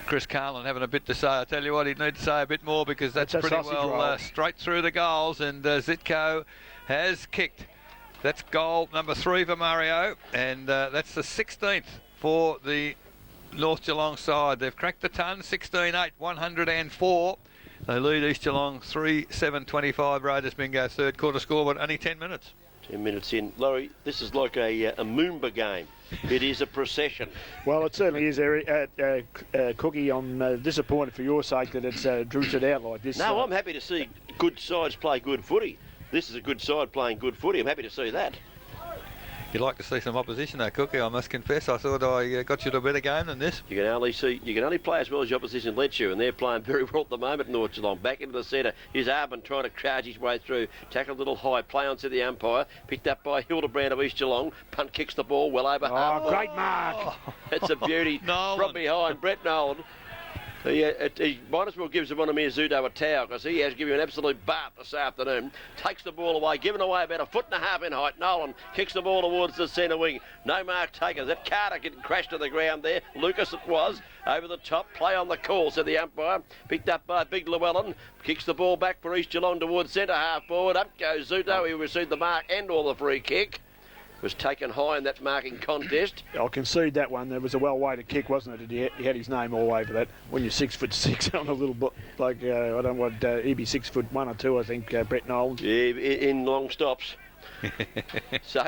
Chris Carlin having a bit to say. I tell you what, he'd need to say a bit more because that's pretty well straight through the goals. And Zitko has kicked. That's goal number 3 for Mario, and that's the 16th for the North Geelong side. They've cracked the ton, 16-8, 104. They lead East Geelong 3-7-25. Raiders bingo, third quarter score, but only 10 minutes. 10 minutes in. Laurie, this is like a Moomba game. It is a procession. Well, it certainly is, Eric. Cookie, I'm disappointed for your sake that it's drifted out like this. No, I'm happy to see good sides play good footy. This is a good side playing good footy. I'm happy to see that. You'd like to see some opposition though, Cookie, I must confess. I thought I got you to a better game than this. You can only play as well as your opposition lets you, and they're playing very well at the moment, North Geelong. Back into the centre. Here's Arbin trying to charge his way through. Tackle a little high. Play on to the umpire. Picked up by Hildebrand of East Geelong. Punt kicks the ball well over half. Oh, great mark. That's a beauty. From behind, Brett Nolan. He might as well give Zavonimir Zudo a towel because he has given you an absolute bath this afternoon. Takes the ball away, given away about 1.5 feet in height. Nolan kicks the ball towards the centre wing. No mark taken. That Carter getting crashed to the ground there. Lucas it was. Over the top. Play on the call, said the umpire. Picked up by Big Llewellyn. Kicks the ball back for East Geelong towards centre half forward. Up goes Zudo. He received the mark and all the free kick. Was taken high in that marking contest. I'll concede that one. There was a well-weighted kick, wasn't it? He had his name all over that. When you're 6'6" on a little bit like I don't know what he'd be 6'1" or 2, I think. Brett Nolan. Yeah, in long stops. So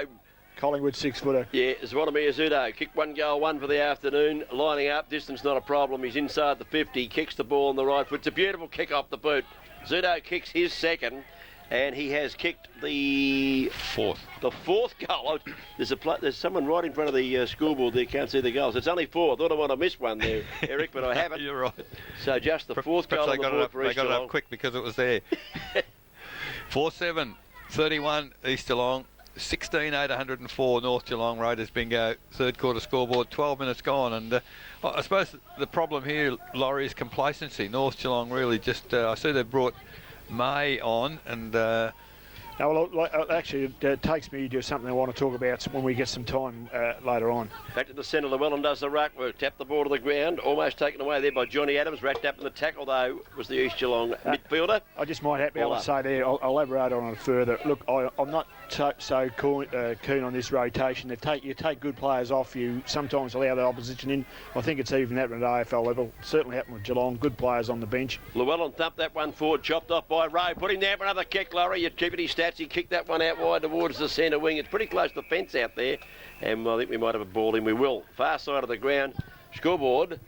Collingwood 6-footer. Yeah, Zvonimir Zudo kicked 1 goal, 1 for the afternoon. Lining up, distance not a problem. He's inside the 50. Kicks the ball on the right foot. It's a beautiful kick off the boot. Zudo kicks his second. And he has kicked the fourth goal. There's someone right in front of the scoreboard there. Can't see the goals. It's only 4. I thought I might have missed one there, Eric, but I haven't. You're right. So just the 4th goal on the board for East Geelong. They got it up quick because it was there. 4-7, 31 East Geelong. 16-8, 104 North Geelong. Raiders bingo. Third quarter scoreboard. 12 minutes gone. And I suppose the problem here, Laurie, is complacency. North Geelong really just. I see they've brought May on, and actually it takes me to something I want to talk about when we get some time later on. Back to the centre, Llewellyn does the ruck work, tapped the ball to the ground, almost taken away there by Johnny Adams, wrapped up in the tackle though was the East Geelong midfielder. I just might be able to say there, I'll elaborate on it further. Look, I'm not so keen on this rotation. You take good players off, you sometimes allow the opposition in. I think it's even happened at AFL level. Certainly happened with Geelong. Good players on the bench. Llewellyn thumped that one forward, chopped off by Rowe, put him there for another kick, Laurie. You'd keep it his stats. He kicked that one out wide towards the centre wing. It's pretty close to the fence out there, and I think we might have a ball in. We will. Far side of the ground. Scoreboard.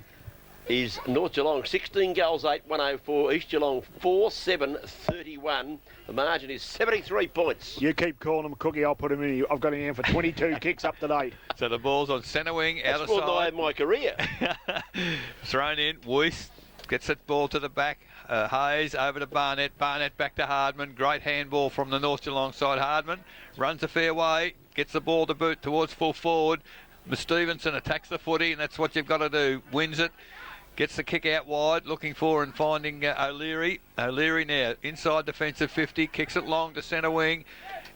is North Geelong 16 goals 8 104, East Geelong 4-7 31. The margin is 73 points. You keep calling him Cookie, I'll put him in. I've got him in for 22 kicks up to date. So the ball's on centre wing, out of That's more than I side. had in my career. Thrown in, Weiss gets that ball to the back. Hayes over to Barnett. Barnett back to Hardman. Great handball from the North Geelong side. Hardman runs a fair way, gets the ball to boot towards full forward. Stevenson attacks the footy, and that's what you've got to do. Wins it. Gets the kick out wide, looking for and finding O'Leary. O'Leary now inside defensive 50, kicks it long to centre wing.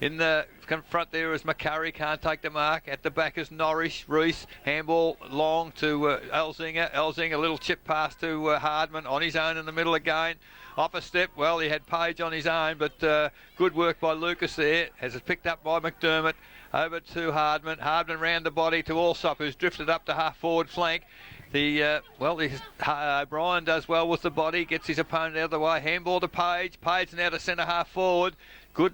In the front there is McCurry, can't take the mark. At the back is Norris, Reese, handball long to Elzinger. Elzinger, a little chip pass to Hardman, on his own in the middle again. Off a step, well, he had Page on his own, but good work by Lucas there. Has it picked up by McDermott. Over to Hardman. Hardman round the body to Allsop, who's drifted up to half forward flank. O'Brien does well with the body, gets his opponent out of the way. Handball to Page. Page now to centre half forward. Good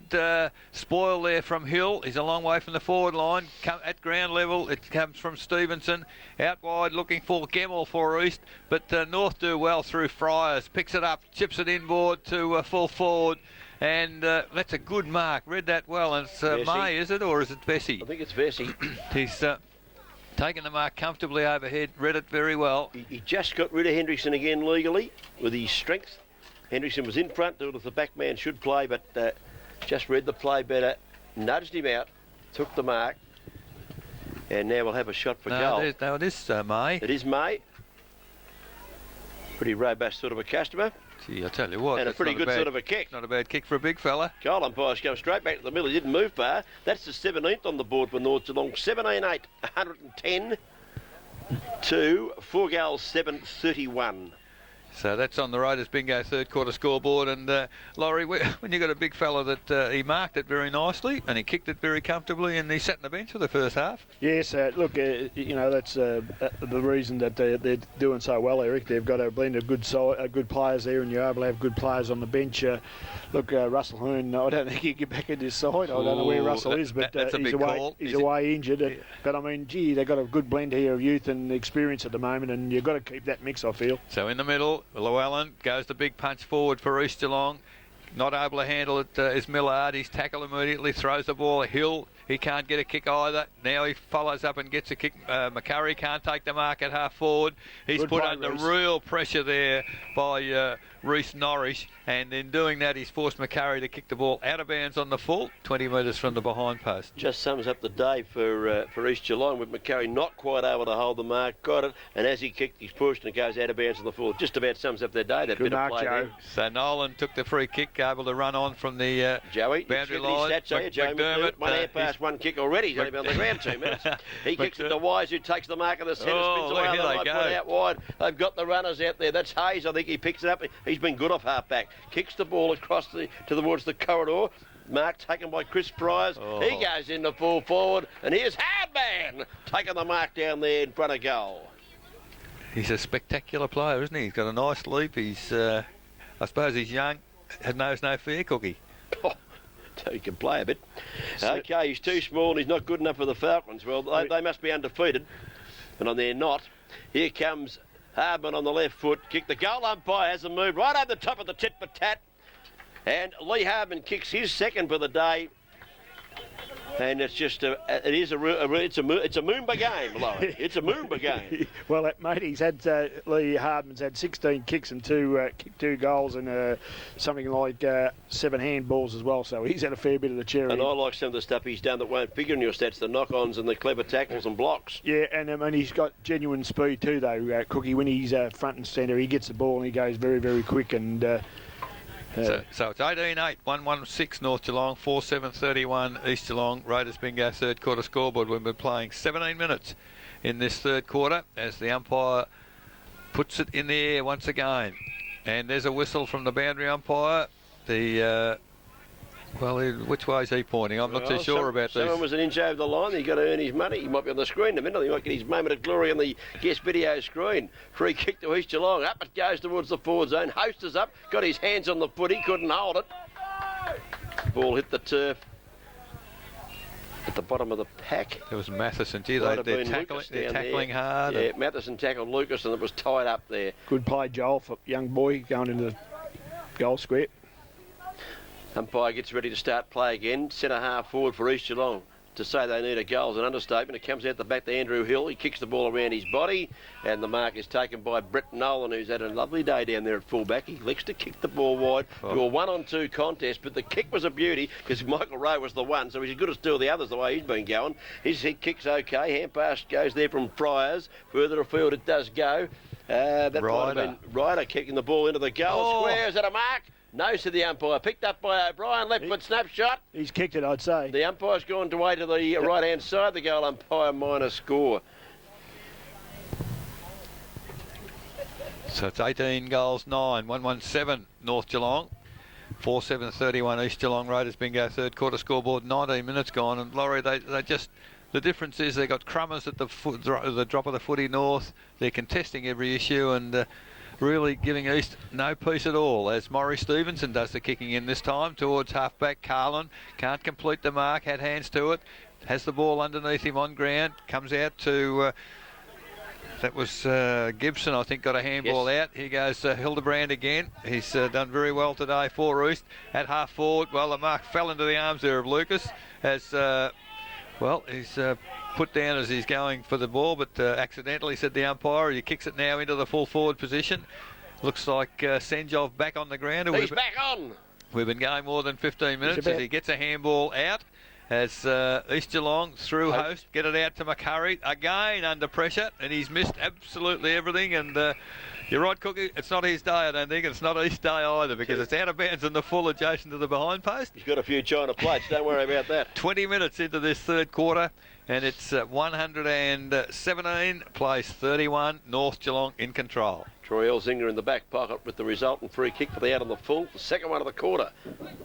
spoil there from Hill. He's a long way from the forward line. At ground level, it comes from Stevenson. Out wide, looking for Gemmell for East. But North do well through Friars. Picks it up, chips it inboard to full forward. And that's a good mark. Read that well. And it's May, is it? Or is it Vesey? I think it's Vesey. He's taken the mark comfortably overhead. Read it very well. He just got rid of Hendrickson again legally with his strength. Hendrickson was in front, doing what the back man should play, but just read the play better, nudged him out, took the mark, and now we'll have a shot for goal. No, it is May. It is May. Pretty robust sort of a customer. Gee, I tell you what. And a pretty good sort of a kick. Not a bad kick for a big fella. Goal umpires go straight back to the middle. He didn't move far. That's the 17th on the board for North Geelong. 17-8, 110 to 4 goals, 7-31. So that's on the Raiders bingo third quarter scoreboard. And Laurie, when you got a big fella that he marked it very nicely and he kicked it very comfortably and he sat on the bench for the first half. Yes, look, that's the reason that they're doing so well, Eric. They've got a blend of good players there, and you're able to have good players on the bench. Russell Hearn, I don't think he can get back in this side. I don't know where Russell is, but he's away injured. Yeah. But I mean, gee, they've got a good blend here of youth and experience at the moment, and you've got to keep that mix, I feel. So in the middle, Llewellyn goes the big punch forward for East Geelong. Not able to handle it is Millard. He's tackled immediately, throws the ball. Hill, he can't get a kick either. Now he follows up and gets a kick. McCurry can't take the mark at half forward. He's put under real pressure there by Reece Norris, and in doing that he's forced McCurry to kick the ball out of bounds on the full, 20 metres from the behind post. Just sums up the day for East Geelong, with McCurry not quite able to hold the mark, got it, and as he kicked, he's pushed and it goes out of bounds on the full. Just about sums up their day, that good bit mark, of play Joe. there. So Nolan took the free kick, able to run on from the boundary line. McDermott, one hand pass, one kick already. He's only been on the ground 2 minutes. He kicks it to Wise, who takes the mark of the centre, spins away on the right foot out wide. They've got the runners out there. That's Hayes. I think he picks it up. He's been good off half back. Kicks the ball across towards the corridor. Mark taken by Chris Priors. He goes in the full forward, and here's Hardman taking the mark down there in front of goal. He's a spectacular player, isn't he? He's got a nice leap. He's, I suppose he's young, knows no fear, Cookie. So he can play a bit. Okay, he's too small and he's not good enough for the Falcons. Well, they must be undefeated, and they're not. Here comes Hardman on the left foot. Kick. The goal umpire hasn't moved. Right over the top of the tit for tat. And Lee Hardman kicks his second for the day. And it's just it's a Moomba game, Laurie. It's a Moomba game. Well, mate, he's had Lee Hardman's had 16 kicks and two goals and something like 7 handballs as well. So he's had a fair bit of the cherry. And I like some of the stuff he's done that won't figure in your stats: the knock-ons and the clever tackles and blocks. Yeah, and he's got genuine speed too, though. Cookie, when he's front and centre, he gets the ball and he goes very, very quick and. So it's 18-8, 1-1-6 North Geelong, 4-7-31 East Geelong. Raiders bingo third quarter scoreboard. We've been playing 17 minutes in this third quarter as the umpire puts it in the air once again. And there's a whistle from the boundary umpire. Which way is he pointing? I'm not too sure about this. Someone was an inch over the line. He's got to earn his money. He might be on the screen in a minute. He might get his moment of glory on the guest video screen. Free kick to East Geelong. Up it goes towards the forward zone. Host is up. Got his hands on the footy. Couldn't hold it. Ball hit the turf. at the bottom of the pack. There was Matheson. Gee, Might have they're been tackling, Lucas they're down tackling there. hard. Yeah, Matheson tackled Lucas and it was tied up there. Good play, Joel, for young boy going into the goal square. Umpire gets ready to start play again. Centre half forward for East Geelong. To say they need a goal is an understatement. It comes out the back to Andrew Hill. He kicks the ball around his body, and the mark is taken by Brett Nolan, who's had a lovely day down there at fullback. He likes to kick the ball wide to a 1-on-2 contest, but the kick was a beauty because Michael Rowe was the one, so he's as good as two of the others the way he's been going. His kick's okay. Hand pass goes there from Friars. Further afield it does go. That might have been Ryder kicking the ball into the goal square. Is that a mark? No, said the umpire. Picked up by O'Brien. Left foot snapshot. He's kicked it, I'd say. The umpire's gone away to the right-hand side. The goal umpire minor score. So it's 18 goals, 9, 117 North Geelong. 4-7-31 East Geelong Raiders bingo, third quarter scoreboard, 19 minutes gone. And Laurie, they just, the difference is they got Crummers at the drop of the footy North. They're contesting every issue and really giving East no peace at all, as Maury Stevenson does the kicking in this time towards halfback. Carlin can't complete the mark, had hands to it, has the ball underneath him on ground, comes out to that was Gibson, I think, got a handball out. Here goes Hildebrand again. He's done very well today for East at half forward. Well, the mark fell into the arms there of Lucas as well, he's put down as he's going for the ball, but accidentally, said the umpire. He kicks it now into the full forward position. Looks like Senjov back on the ground. He's back on. We've been going more than 15 minutes as he gets a handball out. As East Geelong through host, get it out to McCurry again under pressure, and he's missed absolutely everything. And you're right, Cookie, it's not his day, I don't think. It's not East day either because it's out of bounds in the full adjacent to the behind post. He's got a few China plates, don't worry about that. 20 minutes into this third quarter, and it's 117 plays 31, North Geelong in control. Troy Elzinger in the back pocket with the resultant free kick for the out on the full. The second one of the quarter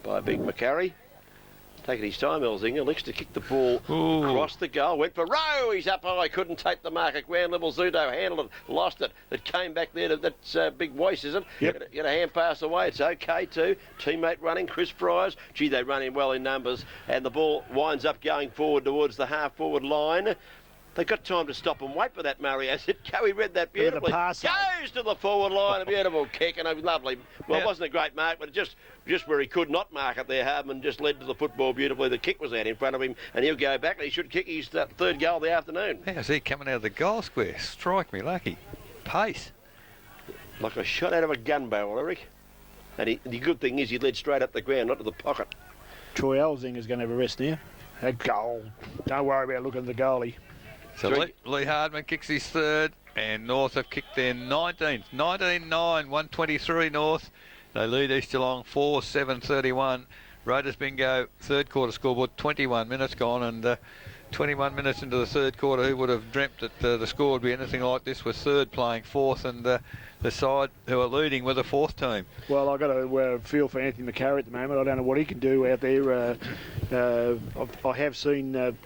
by Big McCurry. Taking his time, Elzinger likes to kick the ball across the goal. Went for Rowe. He's up high. Couldn't take the mark at ground level. Zudo handled it, lost it. It came back there. That's Big Weiss, is it? Yep. Get a hand pass away. It's okay too. Teammate running, Chris Fryers. Gee, they run in well in numbers. And the ball winds up going forward towards the half-forward line. They've got time to stop and wait for that, Murray. As it go, he read that beautifully. Goes to the forward line, a beautiful kick and a lovely. Well, it wasn't a great mark, but just where he could not mark it there, Hardman just led to the football beautifully. The kick was out in front of him, and he'll go back. And he should kick his third goal of the afternoon. How's he coming out of the goal square? Strike me lucky. Pace. Like a shot out of a gun barrel, Eric. And the good thing is he led straight up the ground, not to the pocket. Troy Elzinger's going to have a rest now. A goal. Don't worry about looking at the goalie. So Lee Hardman kicks his third, and North have kicked their 19th. 19-9, 123 North. They lead East Geelong 4-7-31. Raiders bingo, third quarter scoreboard, 21 minutes gone, and 21 minutes into the third quarter, who would have dreamt that the score would be anything like this, with third playing fourth, and the side who are leading with a fourth team. Well, I've got to feel for Anthony McCarry at the moment. I don't know what he can do out there. I have seen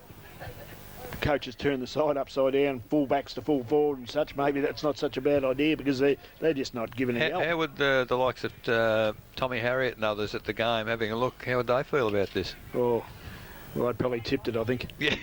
coaches turn the side upside down, full backs to full forward and such. Maybe that's not such a bad idea because they're just not giving it help. How would the likes of Tommy Harriott and others at the game having a look, how would they feel about this? Oh, well, I'd probably tipped it, I think. Yeah.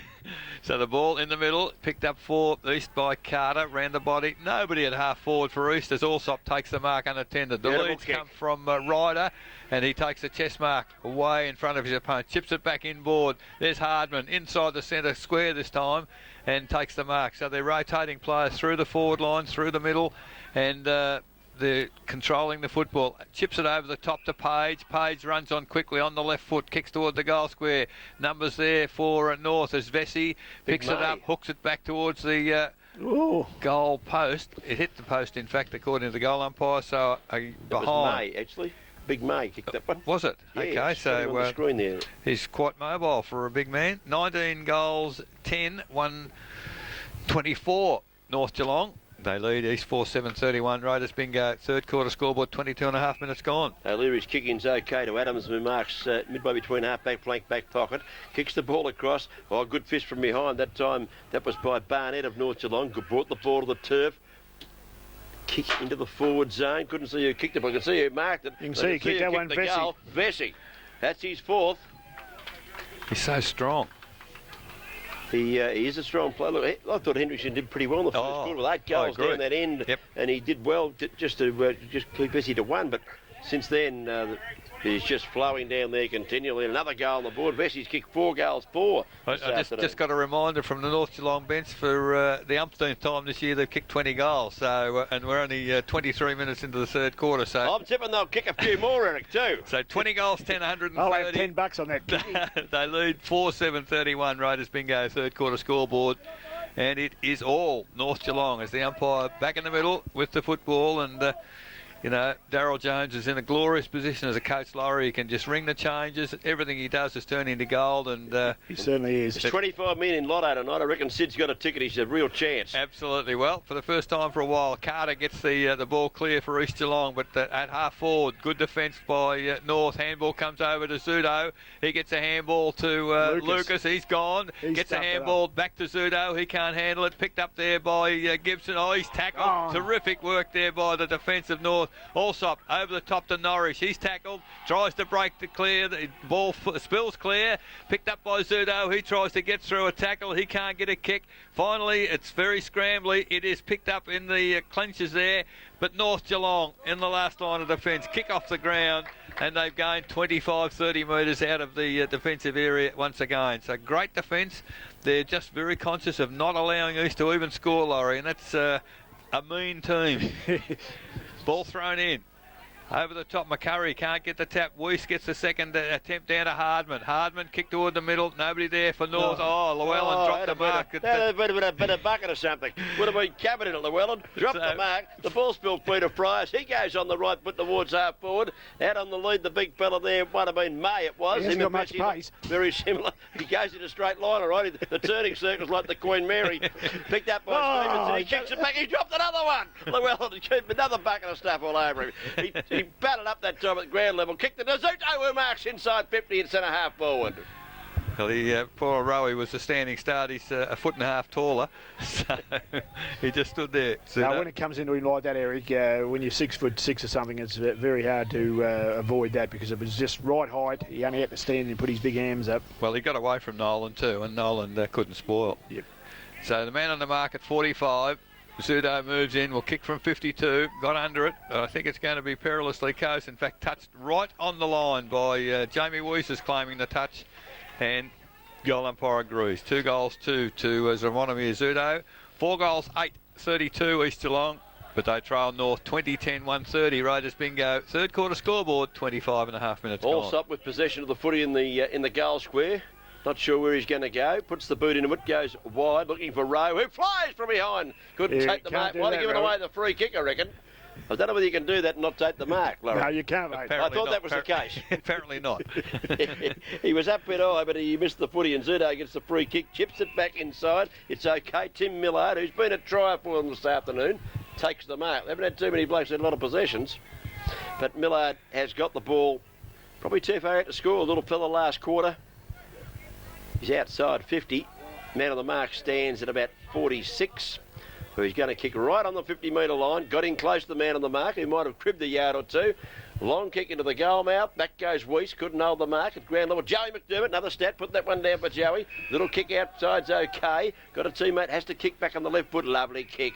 So the ball in the middle, picked up for East by Carter, ran the body. Nobody at half forward for East as Allsop takes the mark unattended. The leads come from Ryder, and he takes the chest mark away in front of his opponent, chips it back inboard. There's Hardman inside the centre square this time and takes the mark. So they're rotating players through the forward line, through the middle, and they're controlling the football. Chips it over the top to Page. Page runs on quickly on the left foot, kicks toward the goal square. Numbers there for North as Vesey picks it up, hooks it back towards the goal post. It hit the post, in fact, according to the goal umpire. So behind. It was May, actually. Big May kicked that one. Was it? Yeah, okay, so on the screen there. He's quite mobile for a big man. 19 goals, 10, 124 North Geelong. They lead East 4-7-31. Raiders bingo, third quarter scoreboard, 22.5 minutes gone. O'Leary's kicking's okay to Adams, who marks midway between half-back, flank, back pocket. Kicks the ball across. Oh, good fist from behind. That time, that was by Barnett of North Geelong. Brought the ball to the turf. Kick into the forward zone. Couldn't see who kicked it, but I can see who marked it. You can see who kicked that one, Vesey. Vesey. That's his fourth. He's so strong. He is a strong player. Look, I thought Hendrickson did pretty well in the first quarter with 8 goals down that end, and he did well just to keep Bessie to 1. But since then, he's just flowing down there continually. Another goal on the board. Bessie's kicked 4 goals for. I just got a reminder from the North Geelong bench for the umpteenth time this year they've kicked 20 goals. So and we're only 23 minutes into the third quarter. So I'm tipping they'll kick a few more, Eric, too. So 20 goals, 10, 130. I'll have $10 on that. They lead 4-7-31. Raiders bingo third quarter scoreboard. And it is all North Geelong as the umpire back in the middle with the football. And you know, Darryl Jones is in a glorious position as a coach Laurie. He can just ring the changes. Everything he does is turn into gold. And he certainly is. There's 25 million in Lotto tonight. I reckon Sid's got a ticket. He's a real chance. Absolutely. Well, for the first time for a while, Carter gets the ball clear for East Geelong. But at half forward, good defence by North. Handball comes over to Zudo. He gets a handball to Lucas. He's gone. Gets a handball back to Zudo. He can't handle it. Picked up there by Gibson. Oh, he's tackled. Oh. Terrific work there by the defence of North. Allsop over the top to Norris. He's tackled, tries to break to clear. The ball spills clear. Picked up by Zudo. He tries to get through a tackle. He can't get a kick. Finally, it's very scrambly. It is picked up in the clinches there. But North Geelong in the last line of defence. Kick off the ground. And they've gained 25-30 metres out of the defensive area once again. So great defence. They're just very conscious of not allowing East to even score, Laurie. And that's a mean team. Ball thrown in. Over the top, McCurry can't get the tap. Weiss gets the second attempt down to Hardman. Hardman kicked toward the middle. Nobody there for North. Llewellyn dropped the mark. A bit of bucket or something. Would have been cabinet at Llewellyn. Dropped the mark. The ball spilled Peter Fryers. He goes on the right foot towards half forward. Out on the lead, the big fella there. Might have been May, it was. He hasn't got much pace. Very similar. He goes in a straight line, all right. The turning circle's like the Queen Mary. Picked up by Stevenson. He kicks it back. He dropped another one. Llewellyn, another bucket of stuff all over him. He batted up that time at ground level, kicked it to Zuto, who marks inside 50 and centre half forward. Well, poor Rowie was a standing start. He's a foot and a half taller, so he just stood there. Now, when it comes into him like that, Eric, when you're 6'6" or something, it's very hard to avoid that because it was just right height. He only had to stand and put his big arms up. Well, he got away from Nolan too, and Nolan couldn't spoil. Yep. So the man on the mark at 45. Zudo moves in, will kick from 52, got under it. I think it's going to be perilously close. In fact, touched right on the line by Jamie Weiss is claiming the touch, and goal umpire agrees. 2 goals, 2 to Zermonimir Zudo. 4 goals, 8-32 East Geelong, but they trail North 20-10-130. Raiders bingo. Third quarter scoreboard, 25.5 minutes gone. Allsop with possession of the footy in the goal square. Not sure where he's going to go. Puts the boot into it, goes wide, looking for Rowe, who flies from behind. Couldn't take the mark. Might have given away the free kick, I reckon. I don't know whether you can do that and not take the mark, Laurie. No, you can't, mate. I thought that was the case. Apparently not. He was up bit high, but he missed the footy, and Zudo gets the free kick, chips it back inside. It's okay. Tim Millard, who's been a try for them this afternoon, takes the mark. They haven't had too many blokes had a lot of possessions, but Millard has got the ball probably too far out to score. A little fella last quarter. He's outside 50. Man on the mark stands at about 46. So he's going to kick right on the 50-metre line. Got in close to the man on the mark, who might have cribbed a yard or two. Long kick into the goal mouth. Back goes Weiss. Couldn't hold the mark at ground level. Joey McDermott, another stat. Put that one down for Joey. Little kick outside's okay. Got a teammate. Has to kick back on the left foot. Lovely kick.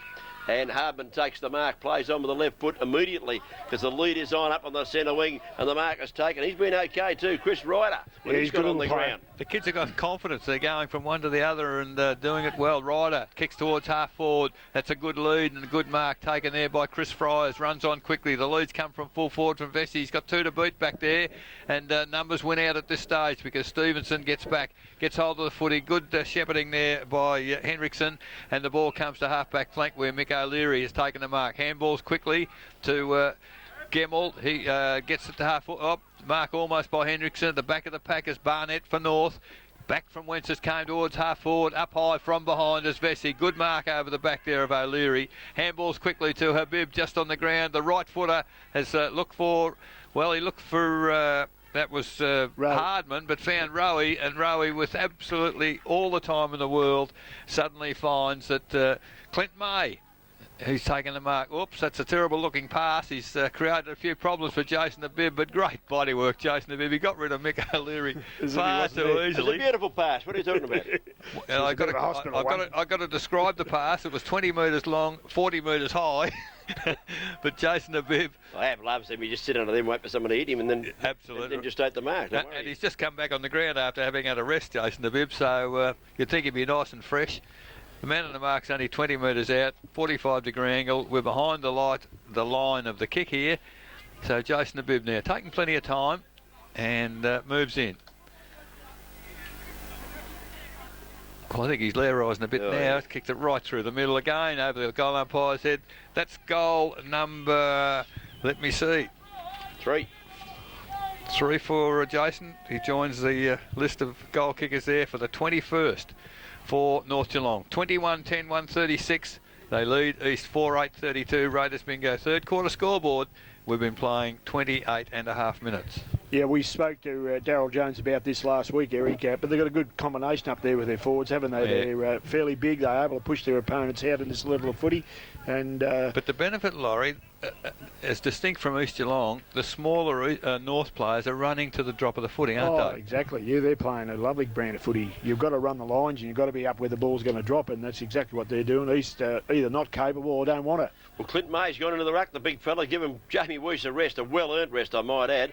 And Hardman takes the mark, plays on with the left foot immediately because the lead is on up on the centre wing and the mark is taken. He's been okay too, Chris Ryder, when he's got on the ground. The kids have got confidence. They're going from one to the other and doing it well. Ryder kicks towards half forward. That's a good lead and a good mark taken there by Chris Fryers. Runs on quickly. The leads come from full forward from Vesey. He's got 2 to beat back there, and numbers win out at this stage because Stevenson gets back, gets hold of the footy. Good shepherding there by Hendrickson, and the ball comes to half-back flank where Mick O'Leary has taken the mark. Handballs quickly to Gemmell. He gets it to half. Mark almost by Hendrickson. At the back of the pack is Barnett for North. Back from whence it came towards half forward. Up high from behind is Vesey. Good mark over the back there of O'Leary. Handballs quickly to Habib just on the ground. The right footer has looked for, well, he looked for... that was Hardman, but found Rowie, and Rowie, with absolutely all the time in the world, suddenly finds that Clint May He's taken the mark. Oops, that's a terrible looking pass. He's created a few problems for Jason the Bib, but great body work, Jason the Bib. He got rid of Mick O'Leary far too easily. It's a beautiful pass. What are you talking about? I got to describe the pass. It was 20 metres long, 40 metres high. But Jason the Bib... I have loves him. You just sit under them, wait for someone to hit him, and then absolutely, and then just take the mark. And he's just come back on the ground after having had a rest, Jason the Bib, so you'd think he'd be nice and fresh. The man on the mark's only 20 metres out, 45-degree angle. We're behind the line of the kick here. So Jason the Bib now taking plenty of time and moves in. Well, I think he's Leroying a bit now. Yeah. Kicked it right through the middle again over the goal umpire's head. That's goal number, let me see, 3 for Jason. He joins the list of goal kickers there for the 21st. For North Geelong. 21-10-136. They lead East 4-8-32. Raiders bingo. Third quarter scoreboard. We've been playing 28.5 minutes. Yeah, we spoke to Darryl Jones about this last week, Eric, but they've got a good combination up there with their forwards, haven't they? Yeah. They're fairly big. They're able to push their opponents out in this level of footy. And but the benefit, Laurie, as distinct from East Geelong, the smaller North players are running to the drop of the footing, aren't they? Exactly. Yeah, they're playing a lovely brand of footy. You've got to run the lines and you've got to be up where the ball's going to drop, and that's exactly what they're doing. East either not capable or don't want it. Well, Clint May's gone into the ruck, the big fella. Give him Jamie Weiss a rest, a well-earned rest, I might add.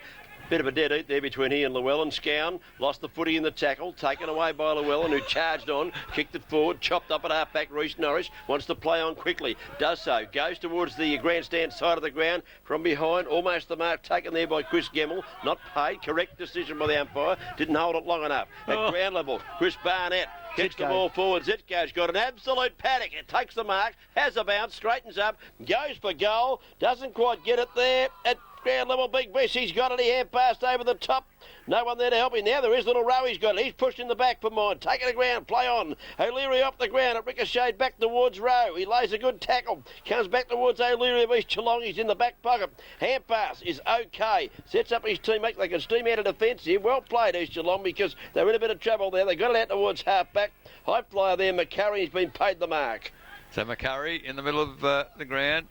Bit of a dead eat there between he and Llewellyn. Scown lost the footy in the tackle, taken away by Llewellyn, who charged on, kicked it forward, chopped up at half-back. Reece Norris wants to play on quickly, does so, goes towards the grandstand side of the ground from behind, almost the mark taken there by Chris Gemmell, not paid, correct decision by the umpire, didn't hold it long enough. At ground level, Chris Barnett kicks the ball forward. Zetko's got an absolute panic. It takes the mark, has a bounce, straightens up, goes for goal, doesn't quite get it there. At ground level, Big Bess, he's got it. He hand passed over the top. No one there to help him now. There is little Rowe. He's got it. He's pushed in the back for mine. Taking the ground. Play on. O'Leary off the ground. It ricocheted back towards Rowe. He lays a good tackle. Comes back towards O'Leary of East Geelong. He's in the back pocket. Hand pass is okay. Sets up his teammate. They can steam out of defence here. Well played, East Geelong, because they're in a bit of trouble there. They got it out towards half back. High flyer there. McCurry has been paid the mark. So McCurry in the middle of the ground.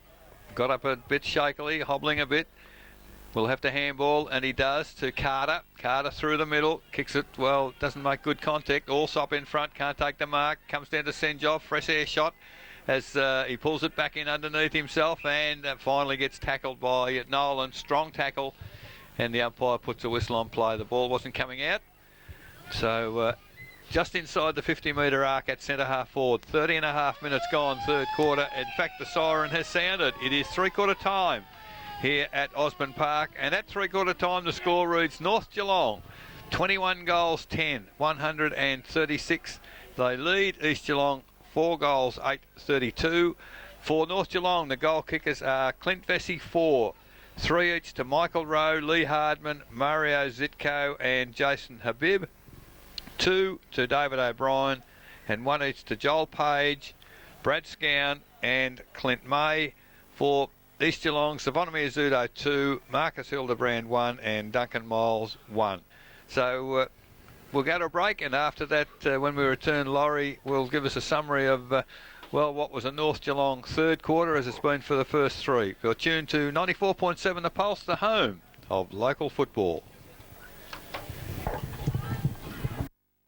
Got up a bit shakily, hobbling a bit. Will have to handball, and he does, to Carter. Carter through the middle, kicks it, well, doesn't make good contact. Allsop in front, can't take the mark. Comes down to Senjov, fresh air shot as he pulls it back in underneath himself, and finally gets tackled by Nolan. Strong tackle, and the umpire puts a whistle on play. The ball wasn't coming out. So just inside the 50-metre arc at centre half forward. 30.5 minutes gone, third quarter. In fact, the siren has sounded. It is three-quarter time here at Osborne Park, and at three-quarter time the score reads North Geelong 21 goals 10, 136. They lead East Geelong 4 goals 8-32. For North Geelong, the goal kickers are Clint Vesey 4, 3 each to Michael Rowe, Lee Hardman, Mario Zitko and Jason Habib, 2 to David O'Brien, and 1 each to Joel Page, Brad Scown and Clint May. For East Geelong, Savannah Miyazudo 2, Marcus Hildebrand 1 and Duncan Miles 1. So we'll go to a break, and after that, when we return, Laurie will give us a summary of well, what was a North Geelong third quarter as it's been for the first three. You're tuned to 94.7 The Pulse, the home of local football.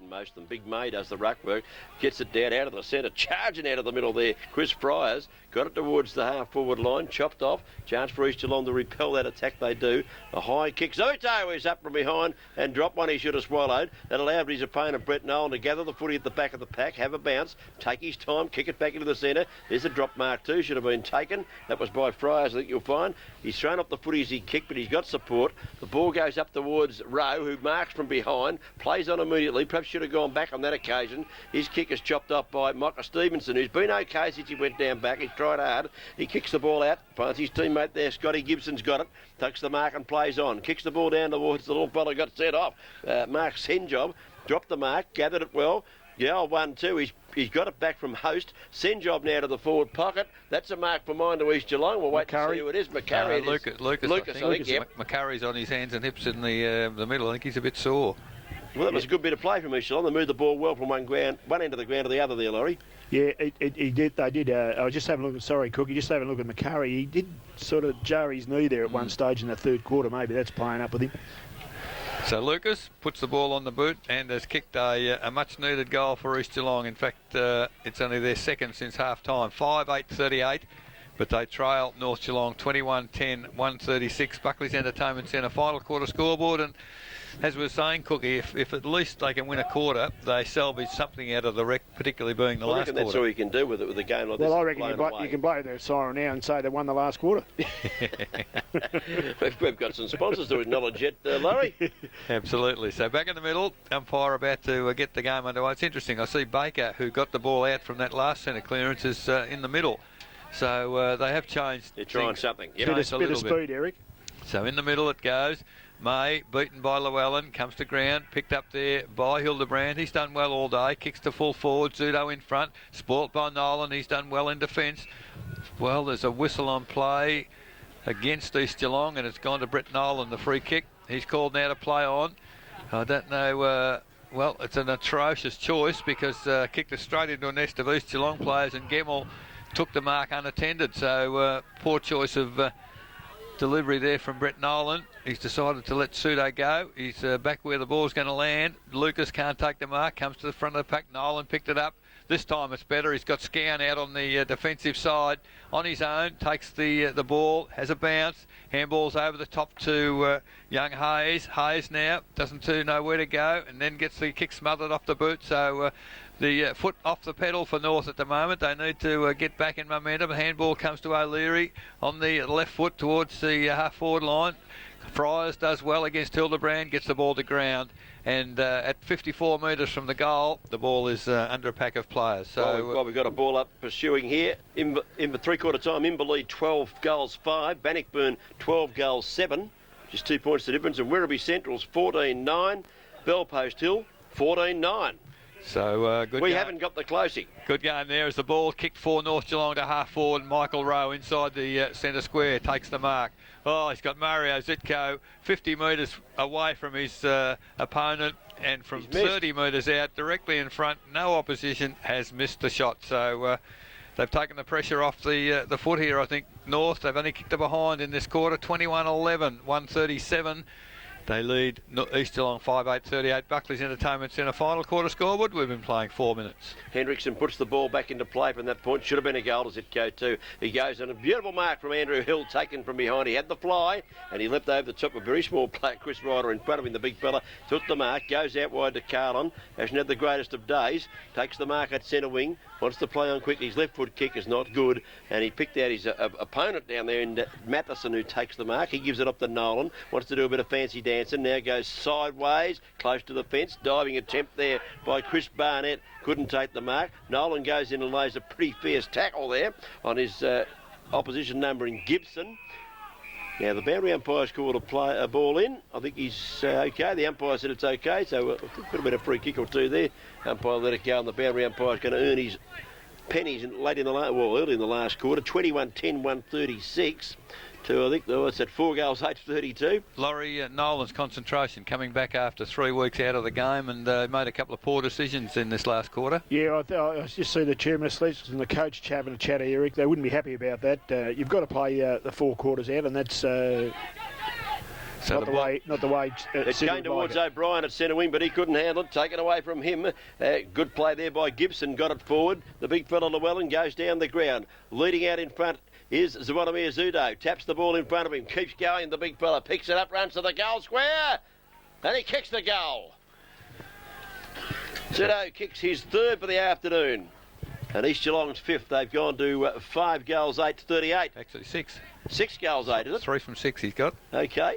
Most of them. Big May does the ruck work, gets it down out of the centre, charging out of the middle there. Chris Fryers got it towards the half-forward line, chopped off. Chance for East Geelong to repel that attack. They do. A high kick. Zoto is up from behind and dropped one he should have swallowed. That allowed his opponent, Brett Nolan, to gather the footy at the back of the pack, have a bounce, take his time, kick it back into the centre. There's a drop mark too, should have been taken. That was by Fryers, I think you'll find. He's thrown up the footy as he kicked, but he's got support. The ball goes up towards Rowe, who marks from behind, plays on immediately. Perhaps should have gone back on that occasion. His kick is chopped off by Micah Stevenson, who's been okay since he went down back. He's tried hard. He kicks the ball out, finds his teammate there. Scotty Gibson's got it, takes the mark and plays on. Kicks the ball down towards the little fella, got set off. Mark Senjob dropped the mark, gathered it well. Yeah, 1-2. He's got it back from Host. Senjob now to the forward pocket. That's a mark for mine to East Geelong. We'll wait to see who it is. McCurry. Lucas, I think. Yep. McCurry's on his hands and hips in the middle. I think he's a bit sore. Well, that was a good bit of play from East Geelong. They moved the ball well from one end of the ground to the other there, Laurie. Yeah, he did. They did. I was just having a look. Sorry, Cookie. Just having a look at McCurry. He did sort of jar his knee there at one stage in the third quarter. Maybe that's playing up with him. So Lucas puts the ball on the boot and has kicked a much-needed goal for East Geelong. In fact, it's only their second since half-time. 5-8-38, but they trail North Geelong 21-10, 136. Buckley's Entertainment Centre final quarter scoreboard. And as we were saying, Cookie, if at least they can win a quarter, they salvage something out of the wreck, particularly being the last quarter. That's all you can do with it, with a game like this. Well, I reckon you can blow the siren now and say they won the last quarter. We've got some sponsors to acknowledge yet, Laurie. Absolutely. So back in the middle, umpire about to get the game underway. It's interesting. I see Baker, who got the ball out from that last centre clearance, is in the middle. So they have changed. They're trying something. Bit of speed, Eric. So in the middle it goes. May, beaten by Llewellyn, comes to ground, picked up there by Hildebrand. He's done well all day, kicks to full forward, Zudo in front, spoilt by Nolan, he's done well in defence. Well, there's a whistle on play against East Geelong, and it's gone to Brett Nolan, the free kick. He's called now to play on. I don't know, well, it's an atrocious choice because kicked it straight into a nest of East Geelong players, and Gemmell took the mark unattended, so poor choice of delivery there from Brett Nolan. He's decided to let Sudo go. He's back where the ball's going to land. Lucas can't take the mark, comes to the front of the pack. Nolan picked it up. This time it's better. He's got Scown out on the defensive side on his own, takes the ball, has a bounce, handballs over the top to young Hayes. Hayes now doesn't know where to go, and then gets the kick smothered off the boot. So the foot off the pedal for North at the moment. They need to get back in momentum. Handball comes to O'Leary on the left foot towards the half-forward line. Fryers does well against Hildebrand, gets the ball to ground, and at 54 metres from the goal, the ball is under a pack of players. So well, we've got a ball up pursuing here. In the three-quarter time, Inverleigh 12 goals 5, Bannockburn 12 goals 7, just 2 points the difference, and Werribee Central's 14-9, Bellpost Hill 14-9. So good. We haven't got the closing. Good game there as the ball kicked for North Geelong to half forward. Michael Rowe inside the centre square takes the mark. Oh, he's got Mario Zitko 50 metres away from his opponent, and from 30 metres out directly in front, no opposition, has missed the shot. So they've taken the pressure off the foot here, I think. North, they've only kicked it behind in this quarter. 21-11, 137. They lead East Geelong 5-8-38. Buckley's Entertainment Centre final quarter scoreboard. We've been playing 4 minutes. Hendrickson puts the ball back into play from that point. Should have been a goal to Zitko too. He goes on a beautiful mark from Andrew Hill, taken from behind. He had the fly and he leapt over the top of a very small player, Chris Ryder, in front of him, the big fella. Took the mark, goes out wide to Carlin. Hasn't had the greatest of days. Takes the mark at centre wing. Wants to play on quick. His left foot kick is not good, and he picked out his opponent down there in Matheson, who takes the mark. He gives it up to Nolan. Wants to do a bit of fancy dancing. Now goes sideways, close to the fence. Diving attempt there by Chris Barnett. Couldn't take the mark. Nolan goes in and lays a pretty fierce tackle there on his opposition number in Gibson. Now the boundary umpire's called a ball in. I think he's okay. The umpire said it's okay, so could have been a free kick or two there. Umpire let it go, and the boundary umpire's going to earn his pennies early in the last quarter. 21-10, 136. To, I think, it's at 4 goals, 8-32. Laurie, Nolan's concentration coming back after 3 weeks out of the game, and made a couple of poor decisions in this last quarter. Yeah, I just see the chairman of selections and the coach having a chat, Eric. They wouldn't be happy about that. You've got to play the 4 quarters out, and that's not the way. It's going towards O'Brien at centre wing, but he couldn't handle it. Taken away from him. Good play there by Gibson. Got it forward. The big fella Llewellyn goes down the ground. Leading out in front is Zawodimir Zudo. Taps the ball in front of him. Keeps going. The big fella picks it up, runs to the goal square, and he kicks the goal. Zudo kicks his 3rd for the afternoon. And East Geelong's 5th. They've gone to 5 goals, 8-38. Actually 6. 6 goals, 8, is it? 3 from 6 he's got. Okay.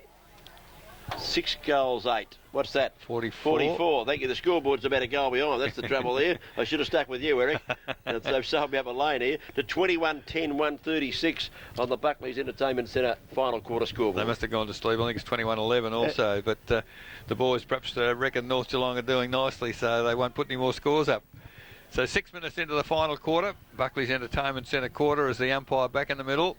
6 goals, 8. What's that? 44. Thank you. The scoreboard's about a goal behind. That's the trouble there. I should have stuck with you, Eric. They've sold me up a lane here. To 21-10, 136 on the Buckley's Entertainment Centre final quarter scoreboard. They must have gone to sleep. I think it's 21-11 also. But the boys perhaps reckon North Geelong are doing nicely, so they won't put any more scores up. So 6 minutes into the final quarter. Buckley's Entertainment Centre quarter as the umpire back in the middle.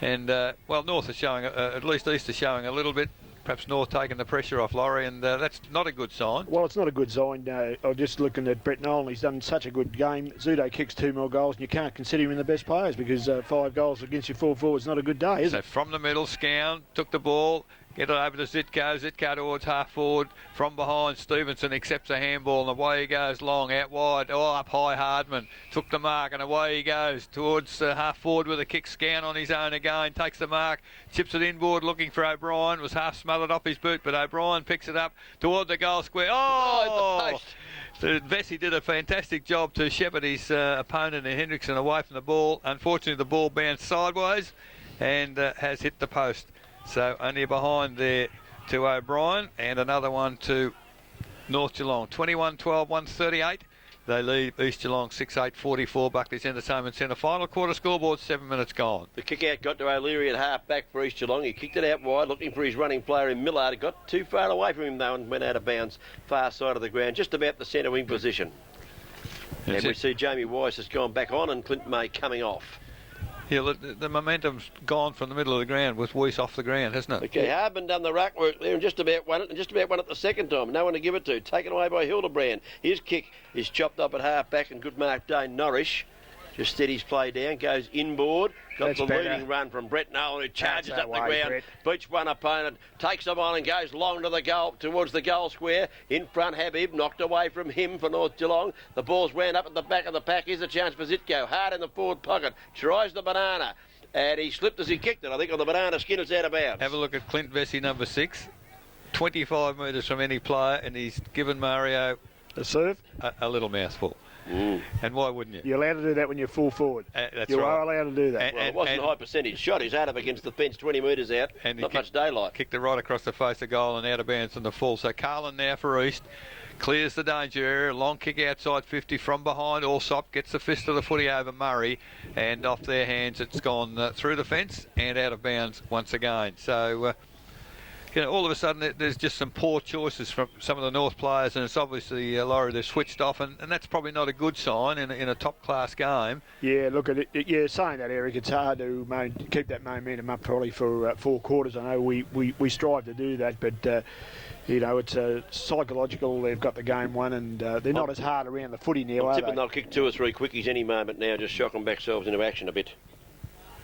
And, well, North is showing, at least East is showing a little bit perhaps North taking the pressure off Laurie, and that's not a good sign. Well, it's not a good sign. I'm just looking at Brett Nolan. He's done such a good game. Zudo kicks 2 more goals, and you can't consider him in the best players because 5 goals against your full forward is not a good day, is it? So from the middle, Scown took the ball, get it over to Zitko. Zitko towards half forward. From behind, Stevenson accepts a handball, and away he goes long, out wide. Oh, up high, Hardman took the mark, and away he goes towards half forward with a kick. Scown on his own again, takes the mark, chips it inboard looking for O'Brien. Was half smothered off his boot, but O'Brien picks it up toward the goal square. Oh! The post. So Vesey did a fantastic job to shepherd his opponent in Hendrickson away from the ball. Unfortunately, the ball bounced sideways and has hit the post. So only behind there to O'Brien, and another one to North Geelong. 21-12, 138. They lead East Geelong 6-8-44. Buckley's Entertainment Centre. Final quarter scoreboard, 7 minutes gone. The kick out got to O'Leary at half back for East Geelong. He kicked it out wide, looking for his running player in Millard. It got too far away from him though and went out of bounds, far side of the ground, just about the centre wing position. And we see Jamie Wise has gone back on and Clint May coming off. Yeah, the momentum's gone from the middle of the ground with Weiss off the ground, hasn't it? Okay, Hardman done the ruck work there and just about won it, and just about won it the second time. No one to give it to. Taken away by Hildebrand. His kick is chopped up at half back, and good mark Dane Norrish. Just steadies play down, goes inboard. Got That's the better. leading run from Brett Nolan, who charges That's up the that way, ground, Brett. beats one opponent, takes them on and goes long to the goal, towards the goal square. In front, Habib, knocked away from him for North Geelong. The ball's wound up at the back of the pack. Here's a chance for Zitko. Hard in the forward pocket. Tries the banana. And he slipped as he kicked it. I think on the banana skin, it's out of bounds. Have a look at Clint Vesey, number 6. 25 metres from any player, and he's given Mario A serve? a little mouthful. And why wouldn't you? You're allowed to do that when you're full forward. That's you right. are allowed to do that. And- Well, it wasn't a high percentage shot. He's had him against the fence 20 metres out. And he Not much daylight. Kicked it right across the face of goal and out of bounds in the full. So Carlin now for East. Clears the danger area. Long kick outside 50 from behind. Allsop gets the fist of the footy over Murray. And off their hands, it's gone through the fence and out of bounds once again. So, all of a sudden, there's just some poor choices from some of the North players. And it's obviously, Laurie, they've switched off. And that's probably not a good sign in a top-class game. Yeah, look at it. Yeah, saying that, Eric, it's hard to keep that momentum up probably for 4 quarters. I know we strive to do that, but it's psychological. They've got the game won, and they're not as hard around the footy now, I'm are tipping they? they'll kick 2 or 3 quickies any moment now, just shock them themselves into action a bit.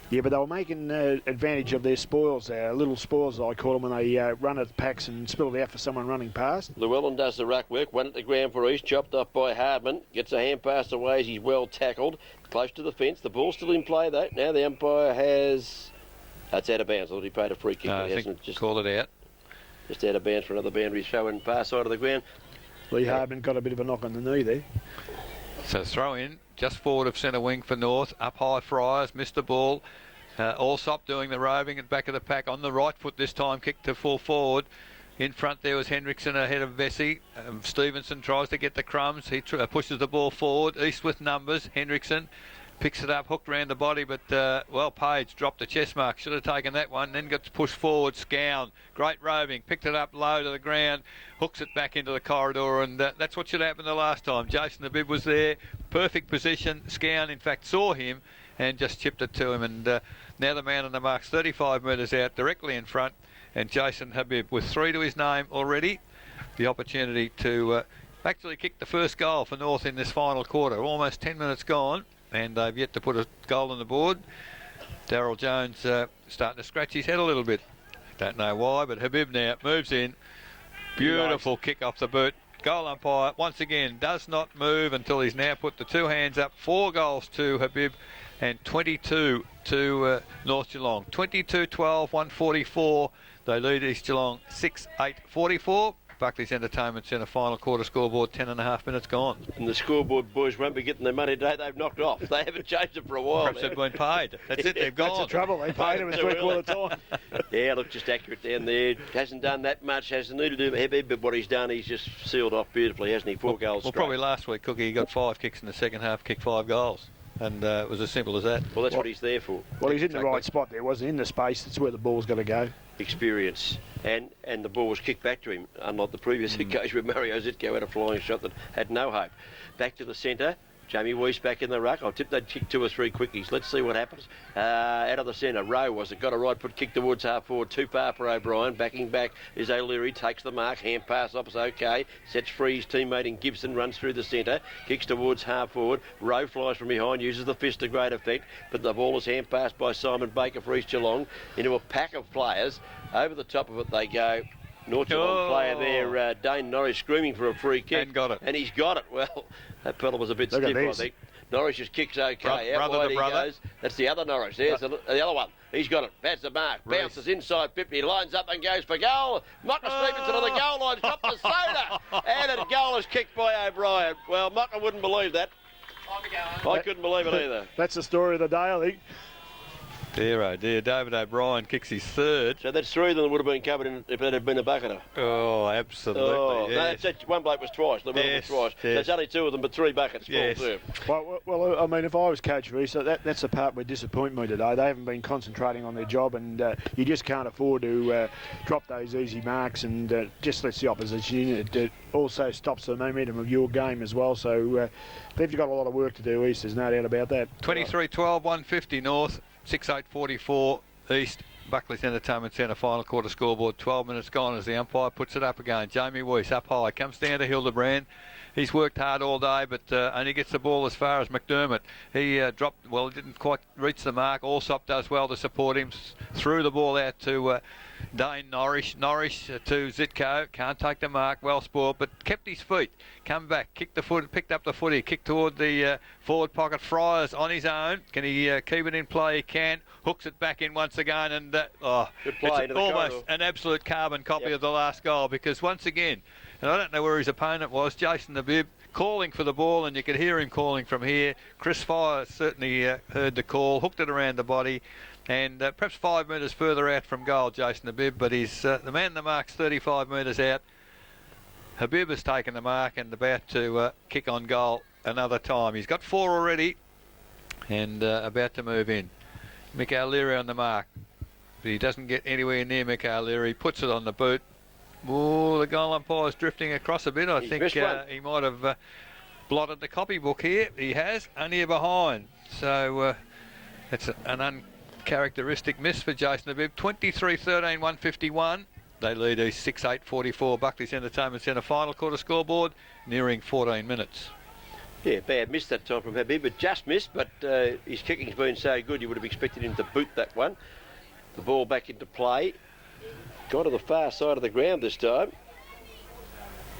Yeah, but they were making advantage of their spoils, little spoils I call them, when they run at packs and spill it out for someone running past. Llewellyn does the ruck work, won at the ground for East, chopped off by Hardman, gets a hand pass away as he's well tackled, close to the fence. The ball's still in play though. Now the umpire has... That's out of bounds. I thought he paid a free kick. I He think hasn't. Just called it out. out of bounds for another boundary throw in far side of the ground. Lee Hardman got a bit of a knock on the knee there. So throw in, just forward of centre wing for North. Up high Friars, missed the ball. Allsop doing the roving at the back of the pack on the right foot this time, kicked to full forward. In front there was Hendrickson ahead of Vesey. Stevenson tries to get the crumbs. He pushes the ball forward. East with numbers. Hendrickson picks it up, hooked round the body, but Page dropped the chest mark. Should have taken that one. Then gets pushed forward. Scown, great roving, picked it up low to the ground, hooks it back into the corridor, and that's what should happen the last time. Jason Habib was there, perfect position. Scown, in fact, saw him and just chipped it to him. And now the man on the mark's 35 metres out, directly in front, and Jason Habib with 3 to his name already. The opportunity to actually kick the first goal for North in this final quarter. Almost 10 minutes gone, and they've yet to put a goal on the board. Darryl Jones starting to scratch his head a little bit. Don't know why, but Habib now moves in. Beautiful kick off the boot. Goal umpire once again does not move until he's now put the 2 hands up. 4 goals to Habib and 22 to North Geelong. 22-12, 144. They lead East Geelong 6-8-44. Buckley's Entertainment Centre final quarter scoreboard, 10.5 minutes gone. And the scoreboard boys won't be getting their money today. They've knocked off. They haven't changed it for a while. Perhaps they've been paid. That's it, they've gone. That's the trouble. They paid him at 3 quarter time. Yeah, look, just accurate down there. Hasn't done that much. Hasn't needed to do heavy, but what he's done, he's just sealed off beautifully, hasn't he? 4 goals Well, straight. probably last week, Cookie, he got 5 kicks in the second half, kicked 5 goals. And it was as simple as that. Well, that's what he's there for. Well, he's in the Exactly. right spot there, wasn't he? In the space. That's where the ball's got to go. Experience. And the ball was kicked back to him, unlike the previous occasion where Mario Zitko had a flying shot that had no hope. Back to the centre. Jamie Weiss back in the ruck. I'll tip they'd kick 2 or 3 quickies. Let's see what happens. Out of the centre, Rowe was it. Got a right foot kick towards half forward. Too far for O'Brien. Backing back is O'Leary. Takes the mark. Hand pass off is okay. Sets free his teammate in Gibson. Runs through the centre. Kicks towards half forward. Rowe flies from behind. Uses the fist to great effect. But the ball is hand passed by Simon Baker for East Geelong into a pack of players. Over the top of it they go. North Geelong player there, Dane Norris, screaming for a free kick. And got it. And he's got it. Well, that pedal was a bit stiff, I think. Norris's kick's okay. Out wide he goes. That's the other Norris. There's the other one. He's got it. That's the mark. Bounces inside 50. Lines up and goes for goal. Mocker Stevenson on the goal line. Got the soda. And a goal is kicked by O'Brien. Well, Mocker wouldn't believe that. I couldn't believe it either. That's the story of the day, I think. Dear, oh dear. David O'Brien kicks his third. So that's 3 of them would have been covered in if it had been a bucketer. Oh, absolutely. Oh, yes. no, that's one bloke was twice. Yes, twice. yes. There's only 2 of them, but 3 buckets. Yes. Well, I mean, if I was Coach Reese, that's the part that disappoint me today. They haven't been concentrating on their job, and you just can't afford to drop those easy marks and just lets the opposition in. It also stops the momentum of your game as well. So they've got a lot of work to do, East. There's no doubt about that. 23-12, 150 North, 6-8-44 East. Buckley's Entertainment Centre final quarter scoreboard. 12 minutes gone as the umpire puts it up again. Jamie Weiss up high, comes down to Hildebrand. He's worked hard all day, but only gets the ball as far as McDermott. He dropped, well, didn't quite reach the mark. Allsop does well to support him. Threw the ball out to Dane Norris. Norris to Zitko. Can't take the mark. Well spoiled, but kept his feet. Come back, kicked the foot, picked up the footy, kicked toward the forward pocket. Friars on his own. Can he keep it in play? He can. Hooks it back in once again, and good play it's almost an absolute carbon copy of the last goal, because once again, and I don't know where his opponent was, Jason the Bib, calling for the ball, and you could hear him calling from here. Chris Fire certainly heard the call, hooked it around the body, and perhaps 5 metres further out from goal, Jason the Bib, but he's the man that marks 35 metres out. Habib has taken the mark and about to kick on goal another time. He's got 4 already and about to move in. Mick O'Leary on the mark, but he doesn't get anywhere near Mick O'Leary. Puts it on the boot. Oh, the goal umpire's drifting across a bit. I think he might have blotted the copybook here. He has, only behind. So it's an uncharacteristic miss for Jason Abib. 23-13, 151. They lead East 6-8-44. Buckley's Entertainment Centre final quarter scoreboard, nearing 14 minutes. Yeah, bad miss that time from Habib, but just missed. But his kicking's been so good, you would have expected him to boot that one. The ball back into play. Gone to the far side of the ground this time.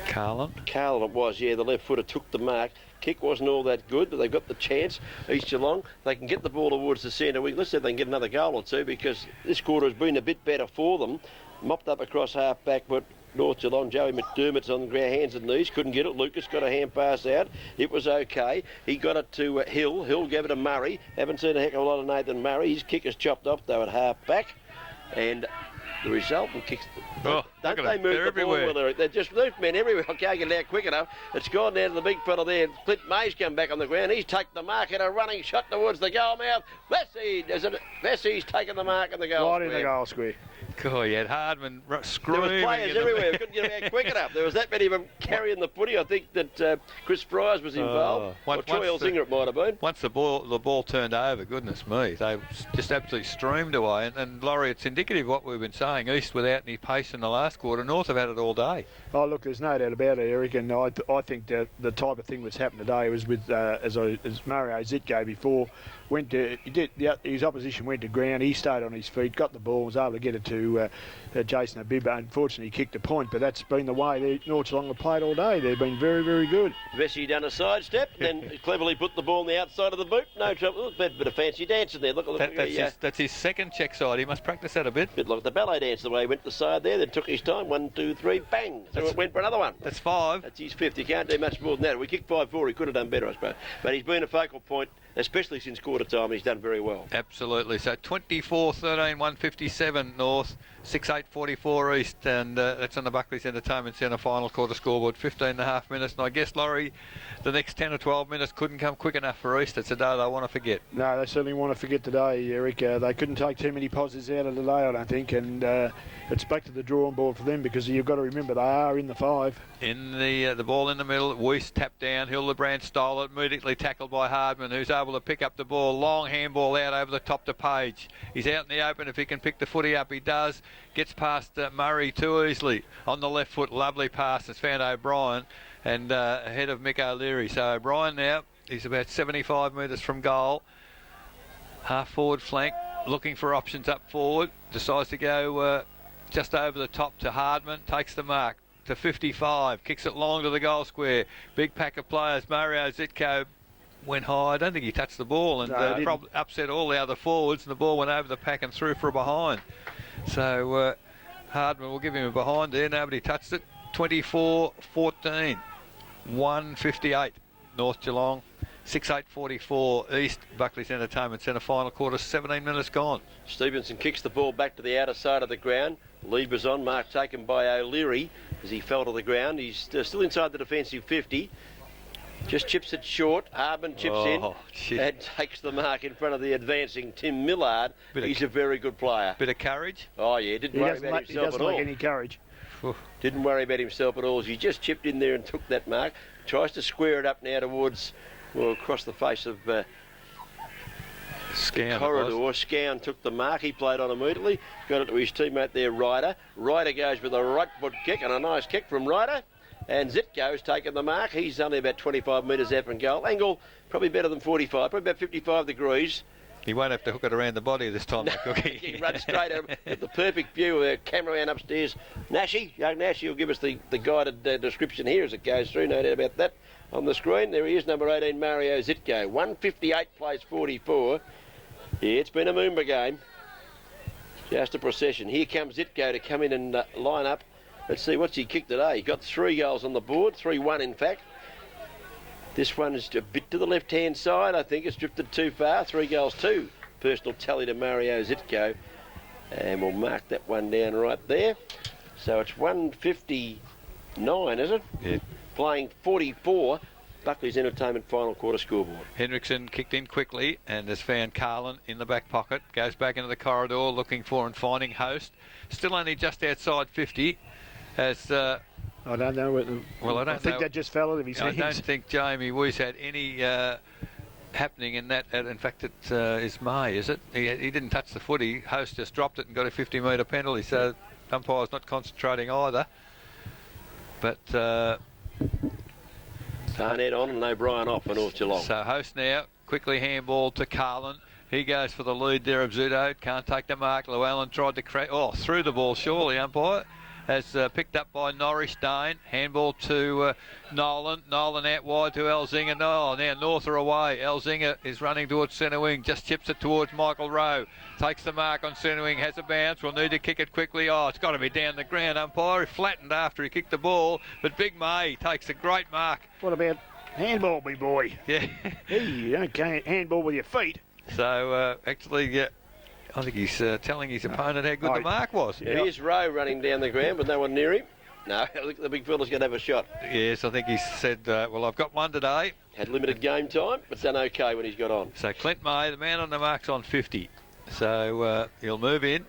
Carlin it was, yeah. The left footer took the mark. Kick wasn't all that good, but they've got the chance. East Geelong, they can get the ball towards the centre. Let's see if they can get another goal or two, because this quarter has been a bit better for them. Mopped up across half back, but North Geelong, Joey McDermott's on the ground, hands and knees, couldn't get it. Lucas got a hand pass out. It was okay. He got it to Hill. Hill gave it to Murray. Haven't seen a heck of a lot of Nathan Murray. His kick is chopped off, though, at half back. And the resultant kicks. Don't they move the everywhere. Ball? They're just these men everywhere. I can't get it out quick enough. It's gone down to the big fella there. Clint May's come back on the ground. He's taken the mark and a running shot towards the goal mouth. Vessey's taken the mark in the goal Right square. in the goal square. God, you had Hardman screaming. There was players everywhere. We couldn't get them out quick enough. There was that many of them carrying the footy. I think that Chris Fryers was involved. Or Troy Elsinger it might have been. Once the ball turned over, goodness me, they just absolutely streamed away. And Laurie, it's indicative of what we've been saying. East without any pace in the last quarter. North have had it all day. Oh, look, there's no doubt about it, Eric. And I think that the type of thing that's happened today was with, as Mario Zitko before, his opposition went to ground. He stayed on his feet, got the ball, was able to get it to Jason Abib. Unfortunately, he kicked a point, but that's been the way North Geelong have played all day. They've been very, very good. Vesey done a sidestep, then cleverly put the ball on the outside of the boot. No trouble. A bit of fancy dancing there. Look, that's his second check side. He must practice that a bit. Bit like the ballet dance, the way he went to the side there, then took his time. 1, 2, 3, bang. So it went for another one. That's 5. That's his 5th. You can't do much more than that. We kicked 5-4. He could have done better, I suppose. But he's been a focal point especially since quarter time. He's done very well. Absolutely. So 24-13, 157 North, 6-8-44 East, and that's on the Buckley's Entertainment Centre final quarter scoreboard, 15.5 minutes. And I guess, Laurie, the next 10 or 12 minutes couldn't come quick enough for East. It's a day they want to forget. No, they certainly want to forget today, Eric. They couldn't take too many positives out of today, I don't think, and it's back to the drawing board for them, because you've got to remember they are in the 5. In the ball in the middle, Weiss tapped down, Hildebrand stole it, immediately tackled by Hardman, who's able to pick up the ball. Long handball out over the top to Page. He's out in the open. If he can pick the footy up, he does. Gets past Murray too easily. On the left foot, lovely pass. It's found O'Brien and ahead of Mick O'Leary. So O'Brien now, he's about 75 metres from goal. Half forward flank, looking for options up forward. Decides to go just over the top to Hardman. Takes the mark to 55. Kicks it long to the goal square. Big pack of players. Mario Zitko went high. I don't think he touched the ball, and probably upset all the other forwards, and the ball went over the pack and through for a behind. So Hardman will give him a behind there. Nobody touched it. 24-14, 158 North Geelong, 6-8-44 East, Buckley's Entertainment Centre final quarter, 17 minutes gone. Stevenson kicks the ball back to the outer side of the ground. Lead was on, mark taken by O'Leary as he fell to the ground. He's still inside the defensive 50. Just chips it short. Hardman chips in and takes the mark in front of the advancing Tim Millard. He's a very good player. Bit of courage. Oh, yeah, didn't worry about himself at all. He doesn't lack any courage. Didn't worry about himself at all. As he just chipped in there and took that mark. Tries to square it up now towards, well, across the face of Scown corridor. Scown took the mark. He played on immediately. Got it to his teammate there, Ryder. Ryder goes with a right foot kick, and a nice kick from Ryder. And Zitko's taken the mark. He's only about 25 metres out from goal. Angle probably better than 45, probably about 55 degrees. He won't have to hook it around the body this time, No, Cookie. he runs straight over with the perfect view of our cameraman upstairs. Nashi, young Nashi will give us the guided description here as it goes through. No doubt about that on the screen. There he is, number 18, Mario Zitko. 158 plays 44. Yeah, it's been a Moomba game. Just a procession. Here comes Zitko to come in and line up. Let's see, what's he kicked today? He got 3 goals on the board, 3-1 in fact. This one is a bit to the left-hand side. I think it's drifted too far. 3 goals, 2. Personal tally to Mario Zitko. And we'll mark that one down right there. So it's 159, is it? Yeah. Playing 44. Buckley's Entertainment final quarter scoreboard. Hendrickson kicked in quickly and has found Carlin in the back pocket. Goes back into the corridor looking for and finding Host. Still only just outside 50. As I don't know. I think that just fell out of his hands. I don't think Jamie Weiss had any happening in that. In fact, it is May, is it? He didn't touch the footy. Host just dropped it and got a 50-metre penalty. So umpire's not concentrating either. But Barnett on and O'Brien off for North Geelong. So Host now quickly handball to Carlin. He goes for the lead there of Zudo. Can't take the mark. Llewellyn tried to through the ball surely, umpire. Has picked up by Norris Dane. Handball to Nolan. Nolan out wide to Elzinga. Oh, now North are away. Elzinga is running towards centre wing. Just chips it towards Michael Rowe. Takes the mark on centre wing. Has a bounce. Will need to kick it quickly. Oh, it's got to be down the ground. Umpire flattened after he kicked the ball. But Big May takes a great mark. What about handball, me boy? Yeah. Hey, you don't handball with your feet. So, actually... I think he's telling his opponent how good the mark was. Yeah, here's Rowe running down the ground with no one near him. No, I think the big fella's going to have a shot. Yes, I think he said, well, I've got one today. Had limited game time, but done okay when he's got on. So Clint May, the man on the mark's on 50. So he'll move in.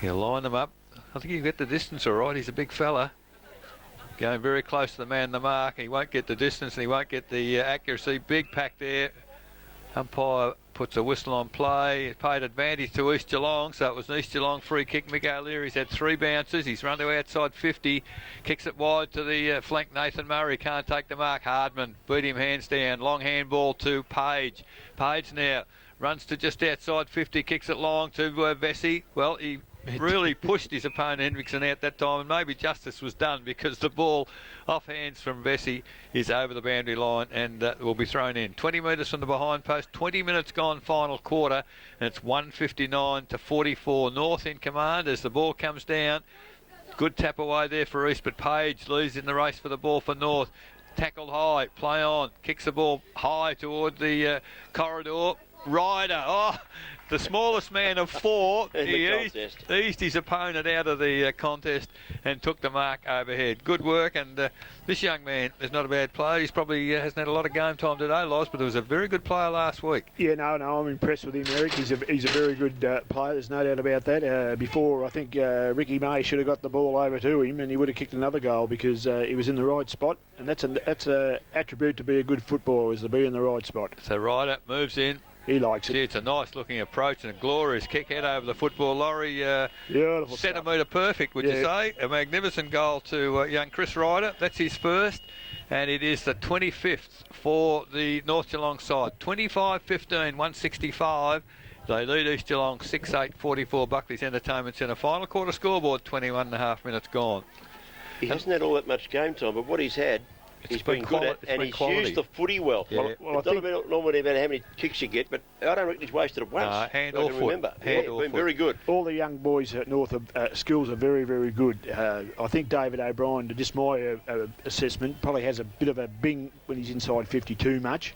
He'll line them up. I think he'll get the distance all right. He's a big fella. Going very close to the man on the mark. He won't get the distance and he won't get the accuracy. Big pack there. Umpire puts a whistle on play. It paid advantage to East Geelong, so it was an East Geelong free kick. Mick O'Leary's had 3 bounces. He's run to outside 50. Kicks it wide to the flank. Nathan Murray can't take the mark. Hardman beat him hands down. Long handball to Page. Page now runs to just outside 50. Kicks it long to Vesey. Well, he really pushed his opponent Hendrickson out that time, and maybe justice was done because the ball off hands from Vesey is over the boundary line and will be thrown in. 20 metres from the behind post, 20 minutes gone final quarter, and it's 159-44. North in command as the ball comes down. Good tap away there for East, but Page leads in the race for the ball for North. tackled high, play on, kicks the ball high toward the corridor. Ryder, the smallest man of four, he eased his opponent out of the contest and took the mark overhead. Good work, and this young man is not a bad player. He's probably hasn't had a lot of game time today, Loz, but he was a very good player last week. Yeah, no, I'm impressed with him, Eric. He's a very good player. There's no doubt about that. Before, I think Ricky May should have got the ball over to him, and he would have kicked another goal because he was in the right spot, and that's an attribute to be a good footballer, is to be in the right spot. So Ryder moves in. He likes it. Gee, it's a nice looking approach and a glorious kick head over the football lorry. Beautiful centimetre perfect, would you say? A magnificent goal to young Chris Ryder. That's his first, and it is the 25th for the North Geelong side. 25-15, 165. They lead East Geelong 6-8-44. Buckley's Entertainment Centre. Final quarter scoreboard, 21.5 minutes gone. He hasn't had all that much game time, but what he's had, he's been good at, and he's used the footy well. Yeah. Well, it's not about how many kicks you get, but I don't reckon he's wasted it once. Hand or foot. Remember. Hand or foot. Very good. All the young boys at North schools are very, very good. I think David O'Brien, to just my assessment, probably has a bit of a bing when he's inside 50 too much.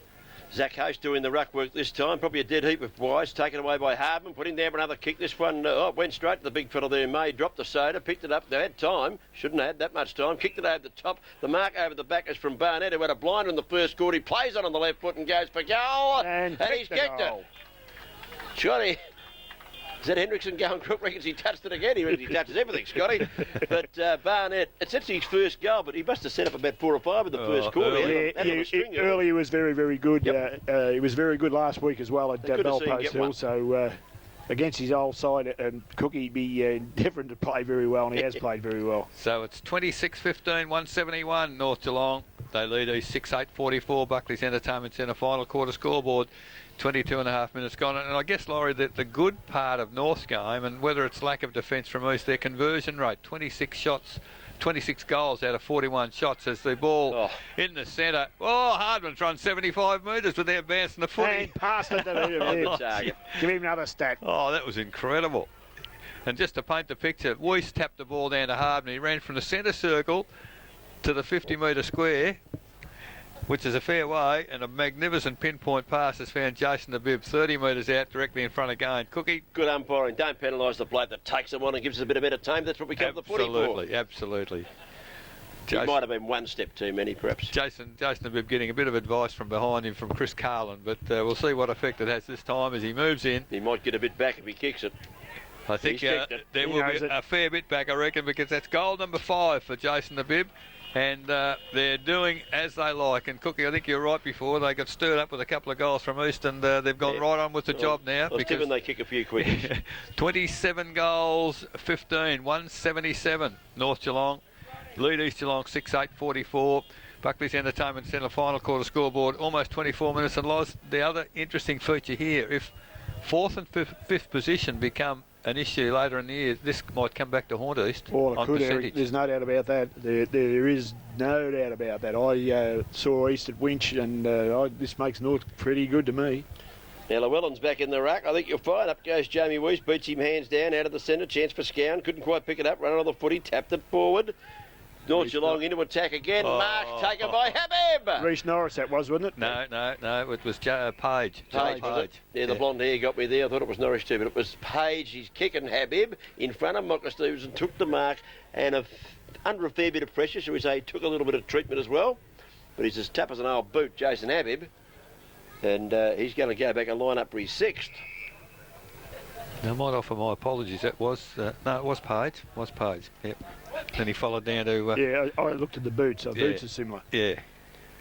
Zach Host doing the ruck work this time. Probably a dead heap of wise. Taken away by Hardman. Put in there for another kick. This one went straight to the big fella there. May dropped the soda. Picked it up. They had time. Shouldn't have had that much time. Kicked it over the top. The mark over the back is from Barnett, who had a blinder in the first quarter. He plays it on the left foot and goes for goal. And he's kicked it. Scotty. Is that Hendrickson going crook? Reckons he touched it again. He touches everything, Scotty. But Barnett, it's actually his first goal, but he must have set up about 4 or 5 in the first quarter. Early he was very, very good. Yep. He was very good last week as well at Belpost Hill. So against his old side, and Cookie be different to play very well, and he has played very well. So it's 26-15, 171 North Geelong. They lead East 6-8-44. Buckley's Entertainment Centre. Final quarter scoreboard. 22.5 minutes gone, and I guess, Laurie, that the good part of North's game, and whether it's lack of defence from East, their conversion rate, 26 goals out of 41 shots as the ball in the centre. Hardman's run 75 metres without bouncing the footy. And passed it to him. Give him another stat. That was incredible. And just to paint the picture, Weiss tapped the ball down to Hardman. He ran from the centre circle to the 50-metre square, which is a fair way, and a magnificent pinpoint pass has found Jason the Bib 30 metres out directly in front again. Cookie. Good umpiring. Don't penalise the bloke that takes them on and gives us a bit of better time. That's what we come to the footy for. Absolutely. He might have been one step too many, perhaps. Jason the Bib getting a bit of advice from behind him from Chris Carlin, but we'll see what effect it has this time as he moves in. He might get a bit back if he kicks it. I think there will be a fair bit back, I reckon, because that's goal number 5 for Jason the Bib. And they're doing as they like. And Cookie, I think you're right before. They got stirred up with a couple of goals from East, and they've gone right on with the job now. I was tipping they kick a few quickies. 27 goals, 15, 177. North Geelong. Lead East Geelong 6-8-44. Buckley's Entertainment Centre final quarter scoreboard, almost 24 minutes. And Loz, the other interesting feature here, if 4th and 5th position become an issue later in the year, this might come back to haunt East on percentage. Eric, there's no doubt about that. There is no doubt about that. I saw East at Winch, and this makes North pretty good to me. Now Llewellyn's back in the ruck. I think you'll find. Up goes Jamie Weiss, beats him hands down out of the centre. Chance for Scown. Couldn't quite pick it up. Run on the footy. Tapped it forward. North Geelong into attack again. Mark taken by Habib. Reece Norris, that was, wasn't it? No. It was Page. Page. Yeah, the blonde hair got me there. I thought it was Norris too, but it was Page. He's kicking Habib in front of Mocker Stevenson. Took the mark and under a fair bit of pressure, so we say he took a little bit of treatment as well. But he's as tough as an old boot, Jason Habib. And he's going to go back and line up for his 6th. I might offer my apologies. That was it was Page. Yep. Then he followed down to. Yeah, I looked at the boots. So boots are similar. Yeah.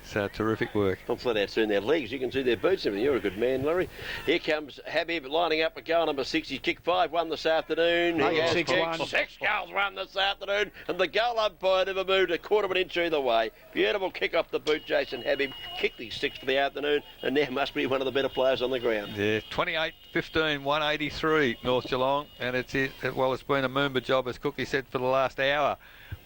So terrific work. I'm flat out seeing their legs. You can see their boots and everything. You're a good man, Larry. Here comes Habib lining up for goal number 6. He kicked 5, won this afternoon. He has kicked 6 goals, won this afternoon. And the goal umpire never moved a quarter of an inch either way. Beautiful kick off the boot, Jason Habib. Kicked his 6th for the afternoon, and now must be one of the better players on the ground. Yeah, 28-15, 183 North Geelong. And it's been a Moomba job, as Cookie said, for the last hour.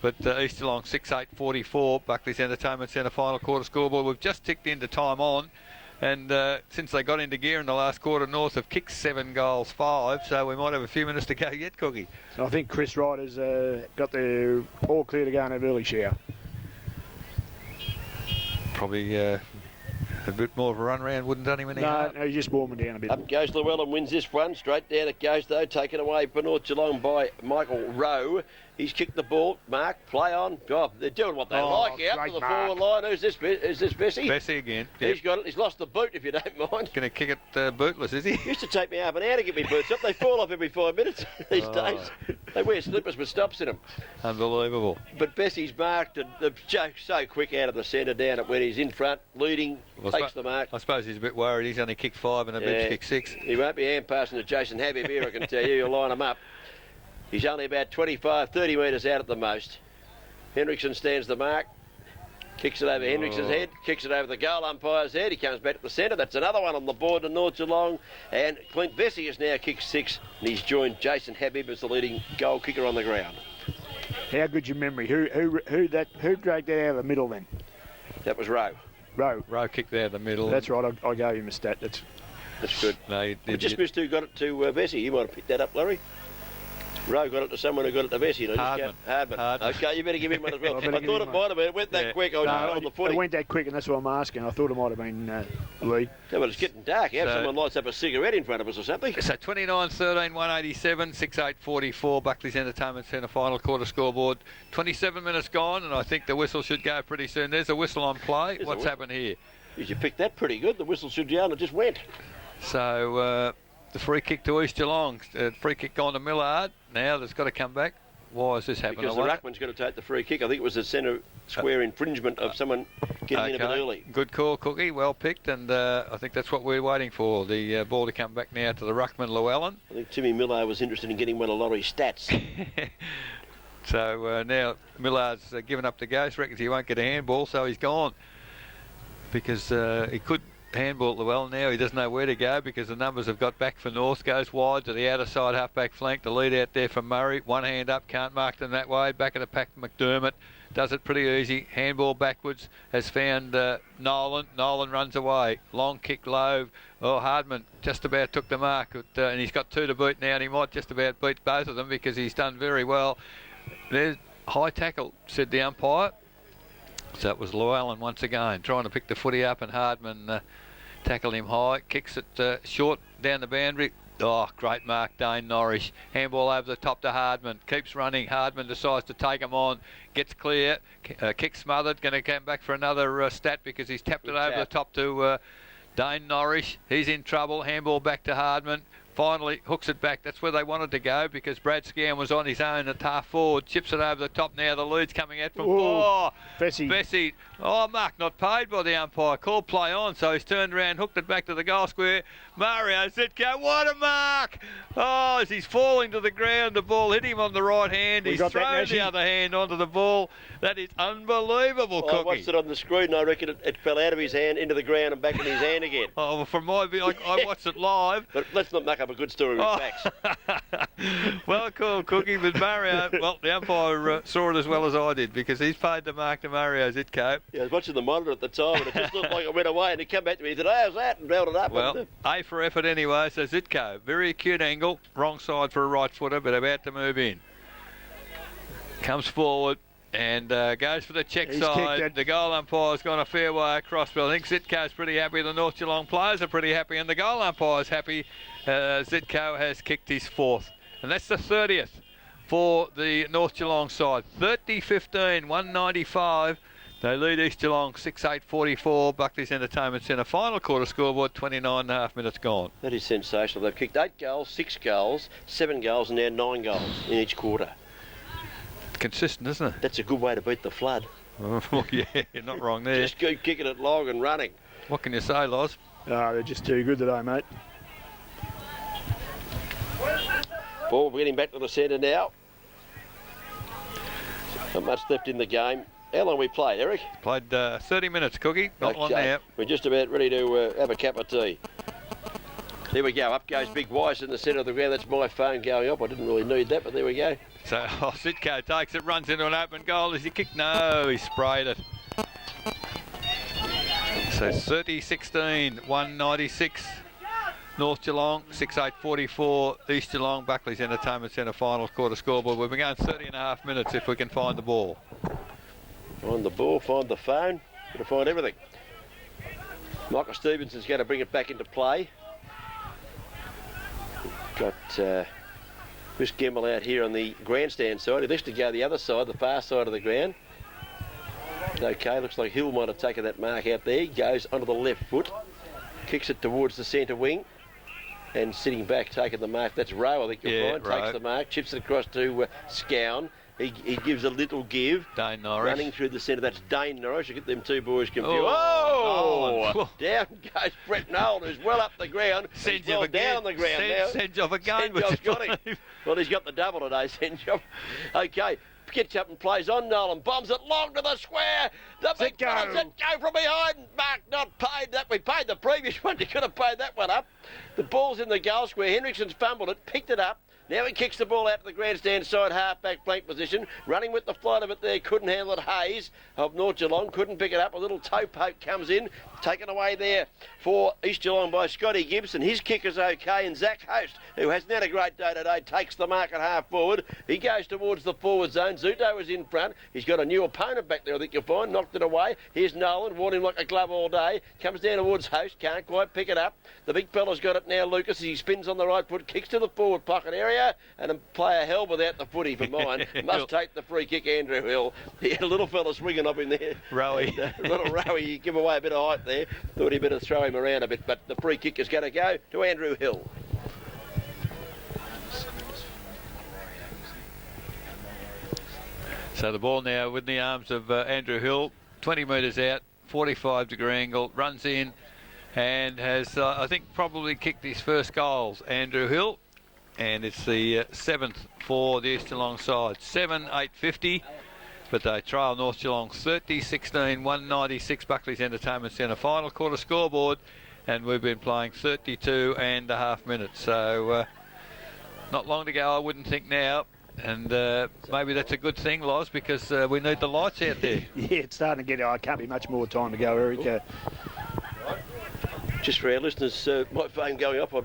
But East Geelong 6-8-44, Buckley's Entertainment Centre final quarter scoreboard. We've just ticked into time on, and since they got into gear in the last quarter, North have kicked 7 goals, 5, so we might have a few minutes to go yet, Cookie. I think Chris Ryder's got the all clear to go in an early shower. Probably a bit more of a run round wouldn't done him any harm. No, he's just warming down a bit. Up goes Llewellyn, wins this one. Straight down it goes, though. Taken away for North Geelong by Michael Rowe. He's kicked the ball. Mark, play on. Oh, they're doing what they like out to the forward line. Who's this? Is this Bessie? Bessie again. Yep. He's got it. He's lost the boot, if you don't mind. Going to kick it bootless, is he? Used to take me half an hour to get me boots up. They fall off every 5 minutes these days. They wear slippers with stops in them. Unbelievable. But Bessie's marked and the joke's so quick out of the centre down it when he's in front, leading, takes the mark. I suppose he's a bit worried. He's only kicked 5 and the bench kicked 6. He won't be hand passing to Jason Habib here, I can tell you. You'll line him up. He's only about 25, 30 metres out at the most. Hendrickson stands the mark. Kicks it over Hendrickson's head. Kicks it over the goal umpire's head. He comes back to the centre. That's another one on the board to North Geelong. And Clint Bessie has now kicked 6. And he's joined Jason Habib as the leading goal kicker on the ground. How good's your memory? Who dragged that out of the middle then? That was Rowe. Rowe kicked there in the middle. That's right. I gave him a stat. That's good. No, we just missed who got it to Bessie. You might have picked that up, Larry. Rowe got it to someone who got it to Bessie. Hardman. Okay, you better give him one as well. I thought it might have been. It went that quick. I was on the footy. It went that quick, and that's what I'm asking. I thought it might have been Lee. Yeah, but it's getting dark. Have someone lights up a cigarette in front of us or something. So 29-13, 187, 6-8-44. Buckley's Entertainment Centre final quarter scoreboard. 27 minutes gone, and I think the whistle should go pretty soon. There's a whistle on play. What's happened here? You picked that pretty good. The whistle should go and it just went. So the free kick to East Geelong. Free kick gone to Millard. Now there's got to come back. Why has this happened? Because the ruckman's going to take the free kick. I think it was a centre square infringement of someone getting in a bit early. Good call, Cookie. Well picked, and I think that's what we're waiting for. The ball to come back now to the ruckman, Llewellyn. I think Timmy Miller was interested in getting one of Laurie's stats. So now Millard's given up the ghost. Reckons he won't get a handball, so he's gone. Because he could handball Llewellyn now. He doesn't know where to go because the numbers have got back for North. Goes wide to the outer side half-back flank. The lead out there from Murray. One hand up, can't mark them that way. Back of the pack, McDermott. Does it pretty easy. Handball backwards. Has found Nolan. Nolan runs away. Long kick low. Oh, Hardman just about took the mark. And he's got 2 to beat now, and he might just about beat both of them because he's done very well. There's high tackle, said the umpire. So it was Llewellyn once again trying to pick the footy up, and Hardman tackled him high, kicks it short down the boundary. Oh, great mark, Dane Norris. Handball over the top to Hardman. Keeps running. Hardman decides to take him on. Gets clear. Kick smothered. Going to come back for another stat because he's tapped it over the top to Dane Norris. He's in trouble. Handball back to Hardman. Finally hooks it back. That's where they wanted to go because Brad Scan was on his own at half forward. Chips it over the top now. The lead's coming out from Bessie. Oh, mark not paid by the umpire. Called play on. So he's turned around, hooked it back to the goal square. Mario Zitko, what a mark! Oh, as he's falling to the ground, the ball hit him on the right hand. He's thrown the other hand onto the ball. That is unbelievable, Cookie. I watched it on the screen. I reckon it fell out of his hand into the ground and back in his hand again. Oh, well, from my view, I watched it live. But let's not make up a good story with facts. Well called, Cookie, but Mario, well, the umpire saw it as well as I did because he's paid the mark to Mario Zitko. Yeah, I was watching the monitor at the time and it just looked like it went away, and he came back to me and said, how's that? And held it up. Well, A for effort anyway. So Zitko, very acute angle, wrong side for a right footer, but about to move in. Comes forward and goes for the check side. The goal umpire's gone a fair way across, but I think Zitko's pretty happy. The North Geelong players are pretty happy, and the goal umpire's happy. Zitko has kicked his 4th, and that's the 30th for the North Geelong side. 30-15, 195. They lead East Geelong 6-8-44. Buckley's Entertainment Centre final quarter scoreboard, 29.5 minutes gone. That is sensational. They've kicked 8 goals, 6 goals, 7 goals, and now 9 goals in each quarter. Consistent, isn't it? That's a good way to beat the flood. Oh, yeah, you're not wrong there. Just keep kicking it long and running. What can you say, Loz? They're just too good today, mate. Ball getting back to the centre now. Not much left in the game. How long we played, Eric? Played 30 minutes, Cookie. Not long now. We're just about ready to have a cup of tea. There we go. Up goes Big Weiss in the centre of the ground. That's my phone going up. I didn't really need that, but there we go. So Zitko takes it, runs into an open goal. Is he kicked? No, he sprayed it. So 30-16, 196. North Geelong, 6-8-44. East Geelong, Buckley's Entertainment Centre final quarter scoreboard. We've been going 30.5 minutes if we can find the ball. Find the ball, find the phone, gotta find everything. Michael Stevenson's going to bring it back into play. Got Chris Gemmell out here on the grandstand side. He looks to go the other side, the far side of the ground. Okay, looks like Hill might have taken that mark out there. He goes onto the left foot, kicks it towards the centre wing, and sitting back taking the mark. That's Rowe, I think you'll find. Rowe. Takes the mark, chips it across to Scown. He gives a little give. Dane Norris. Running through the centre, that's Dane Norris. You get them two boys confused. Oh, Oh! Down goes Brett Nolan, who's well up the ground. Senjoff He's well again. down the ground now. Senjoff again. Senjoff's got him. Well, he's got the double today, Senjoff. Okay. Gets up and plays on Nolan, bombs it long to the square. The big fellas that go from behind. Mark not paid that. We paid the previous one. You could have paid that one up. The ball's in the goal square. Hendrickson's fumbled it, picked it up. Now he kicks the ball out to the grandstand side, half-back flank position. Running with the flight of it there, couldn't handle it. Hayes of North Geelong couldn't pick it up. A little toe poke comes in, taken away there for East Geelong by Scotty Gibson. His kick is okay, and Zach Host, who hasn't had a great day today, takes the mark at half forward. He goes towards the forward zone. Zuto is in front. He's got a new opponent back there, I think you'll find. Knocked it away. Here's Nolan, worn him like a glove all day. Comes down towards Host, can't quite pick it up. The big fella's got it now, Lucas, as he spins on the right foot, kicks to the forward pocket area, and a player held without the footy for mine. Must take the free kick, Andrew Hill. He had a little fella swinging up in there. Rowie. Little Rowie, you give away a bit of height there. Thought he better throw him around a bit, but the free kick is going to go to Andrew Hill. So the ball now with the arms of Andrew Hill, 20 metres out, 45-degree angle, runs in and has, I think, probably kicked his first goals, Andrew Hill. And it's the 7th for the East Geelong side. 7-8-50, but they trail North Geelong 30-16, 196 Buckley's Entertainment Centre. Final quarter scoreboard, and we've been playing 32 and a half minutes. So not long to go, I wouldn't think now. And maybe that's a good thing, Loz, because we need the lights out there. Yeah, it's starting to get. I can't be much more time to go, Eric. Just for our listeners, my phone going up, I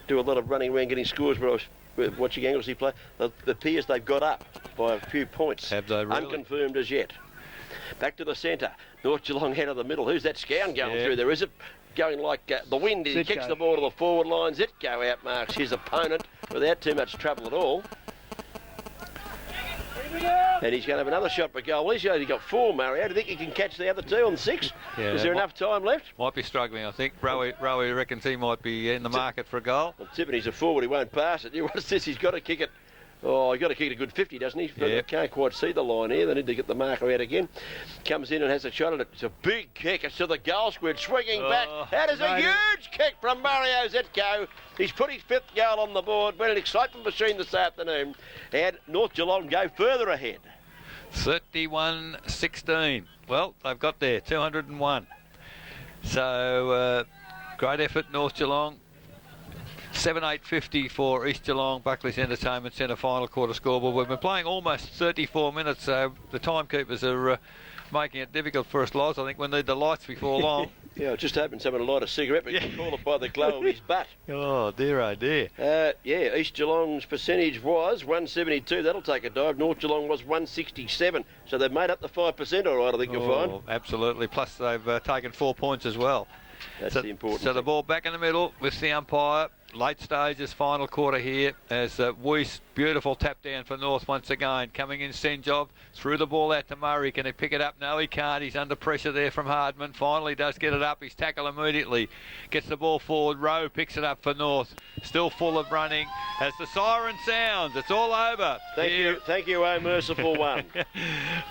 do a lot of running around getting scores where I was watching Anglesey play. The appears they've got up by a few points. Have they really? Unconfirmed as yet. Back to the centre. North Geelong out of the middle. Who's that Scown going through there? Is it going like the wind? He kicks the ball to the forward line. Zitko outmarks his opponent without too much trouble at all. And he's going to have another shot for goal. He's only got 4, Mario. Do you think he can catch the other 2 on 6? Yeah, is there enough time left? Might be struggling, I think. Rowie reckons he might be in the market for a goal. Well, tipping he's a forward, he won't pass it. You watch this, he's got to kick it. Oh, he's got to kick it a good 50, doesn't he? But I can't quite see the line here. They need to get the marker out again. Comes in and has a shot at it. It's a big kick. It's to the goal square, swinging back. That is a huge kick from Mario Zetko. He's put his 5th goal on the board. Been an excitement machine this afternoon. And North Geelong go further ahead. 31-16. Well, they've got there, 201. So, great effort, North Geelong. 7-8-50 for East Geelong, Buckley's Entertainment Centre final quarter scoreboard. We've been playing almost 34 minutes, so the timekeepers are making it difficult for us, Loz. I think we need the lights before long. Yeah, I just hoping someone would light a cigarette, but you can call it by the glow of his butt. Oh, dear, oh, dear. Yeah, East Geelong's percentage was 172. That'll take a dive. North Geelong was 167. So they've made up the 5% all right, I think you'll find. Absolutely. Plus, they've taken 4 points as well. That's the important So thing. the ball back in the middle with the umpire. Late stages, final quarter here as Weiss, beautiful tap down for North once again. Coming in Senjoff, threw the ball out to Murray. Can he pick it up? No, he can't. He's under pressure there from Hardman. Finally does get it up. He's tackled immediately. Gets the ball forward. Rowe picks it up for North. Still full of running. As the siren sounds, it's all over. Thank you, oh merciful one.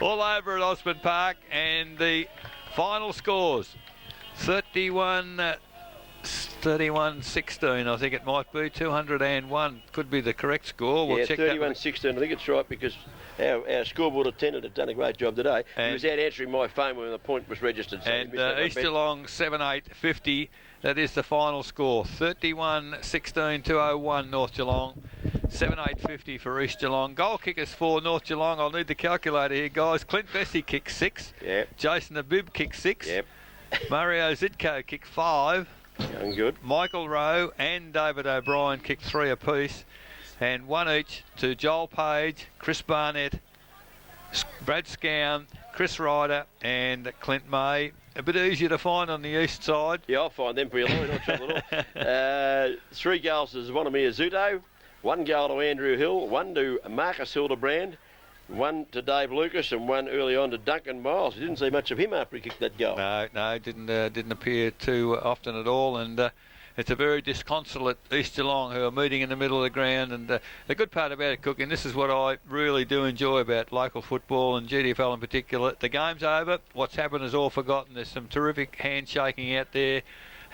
All over at Osborne Park, and the final scores 31-16, I think it might be. 201 could be the correct score. We'll check 31-16. I think it's right because our scoreboard attendant had done a great job today. He was out answering my phone when the point was registered. So and East Geelong 7-8-50. That is the final score. 31-16, 201 North Geelong. 7-8-50 for East Geelong. Goal kickers for North Geelong. I'll need the calculator here, guys. Clint Vesey kicked 6. Yep. Jason Abib kicked 6. Yep. Mario Zitko kicked 5. Going good. Michael Rowe and David O'Brien kicked 3 apiece, and 1 each to Joel Page, Chris Barnett, Brad Scown, Chris Ryder and Clint May. a bit easier to find on the east side. Yeah, I'll find them for you, Lloyd. Not trouble at all. 3 goals to Zvonimir Zuto, 1 goal to Andrew Hill, 1 to Marcus Hildebrand, 1 to Dave Lucas, and 1 early on to Duncan Miles. We didn't see much of him after he kicked that goal. No, didn't appear too often at all, and it's a very disconsolate East Geelong who are meeting in the middle of the ground. And the good part about it, Cook, and this is what I really do enjoy about local football and GDFL in particular, the game's over, what's happened is all forgotten. There's some terrific handshaking out there,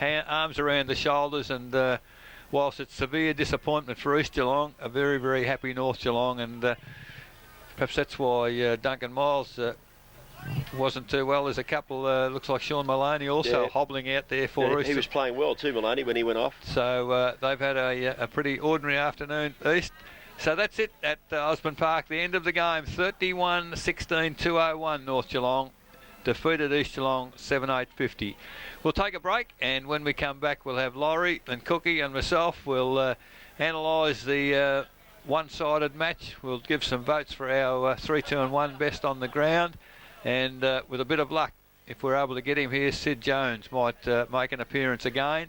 arms around the shoulders, and whilst it's severe disappointment for East Geelong, a very, very happy North Geelong, and perhaps that's why Duncan Miles wasn't too well. There's a couple, looks like Sean Maloney also hobbling out there for East. He was playing well too, Maloney, when he went off. So they've had a pretty ordinary afternoon, East. So that's it at Osborne Park. The end of the game, 31-16, 201 North Geelong. Defeated East Geelong 7-8-50. We'll take a break, and when we come back we'll have Laurie and Cookie and myself. We'll analyse the one-sided match. We'll give some votes for our 3, 2 and 1 best on the ground. And with a bit of luck, if we're able to get him here, Sid Jones might make an appearance again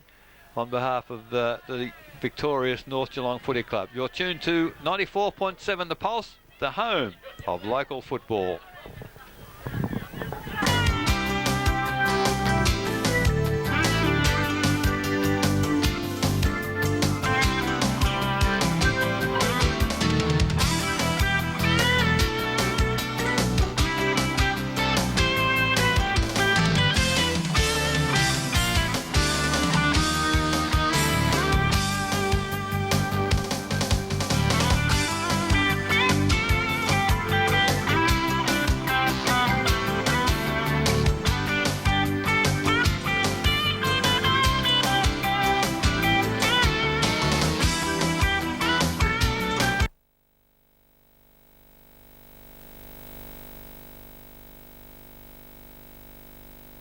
on behalf of the victorious North Geelong Footy Club. You're tuned to 94.7 The Pulse, the home of local football.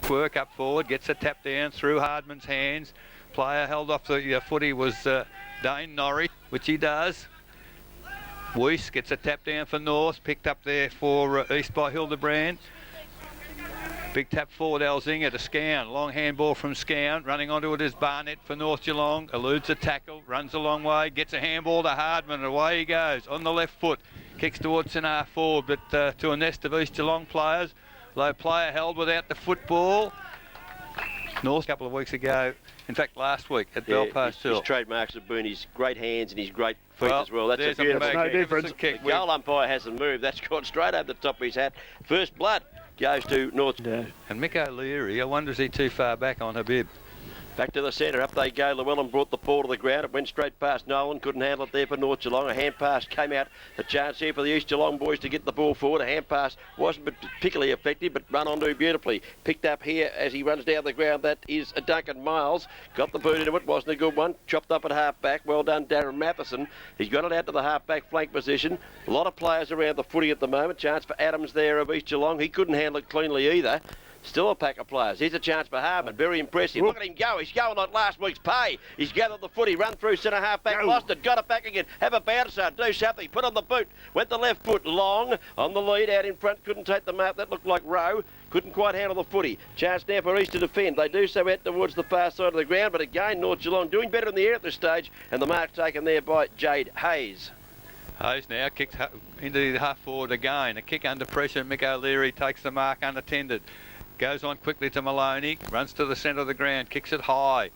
Work up forward, gets a tap down through Hardman's hands. Player held off the footy was Dane Norrie, which he does. Weiss gets a tap down for North, picked up there for East by Hildebrand. Big tap forward, Elzinga to Scown. Long handball from Scown. Running onto it is Barnett for North Geelong. Eludes a tackle, runs a long way, gets a handball to Hardman, and away he goes on the left foot. Kicks towards centre half forward, but to a nest of East Geelong players. Low player held without the football. North a couple of weeks ago, in fact last week at Belfast Hill. His trademarks have been his great hands and his great feet as well. That's a beautiful no difference. Kick. The goal umpire hasn't moved. That's gone straight over the top of his hat. First blood goes to North. Yeah. And Mick O'Leary, I wonder is he too far back on Habib? Back to the centre, up they go. Llewellyn brought the ball to the ground. It went straight past Nolan. Couldn't handle it there for North Geelong. A hand pass came out. A chance here for the East Geelong boys to get the ball forward. A hand pass wasn't particularly effective, but run onto beautifully. Picked up here as he runs down the ground. That is Duncan Miles. Got the boot into it. Wasn't a good one. Chopped up at half-back. Well done, Darren Matheson. He's got it out to the half-back flank position. A lot of players around the footy at the moment. Chance for Adams there of East Geelong. He couldn't handle it cleanly either. Still a pack of players. Here's a chance for Hardman. Very impressive. Look at him go. He's going like last week's pay. He's gathered the footy. Run through centre half back. Lost it. Got it back again. Have a bouncer. Do something. Put on the boot. Went the left foot long. On the lead. Out in front. Couldn't take the mark. That looked like Rowe. Couldn't quite handle the footy. Chance now for East to defend. They do so out towards the far side of the ground. But again, North Geelong doing better in the air at this stage. And the mark taken there by Jade Hayes. Hayes now kicks into the half forward again. A kick under pressure. Mick O'Leary takes the mark unattended. Goes on quickly to Maloney, runs to the centre of the ground, kicks it high.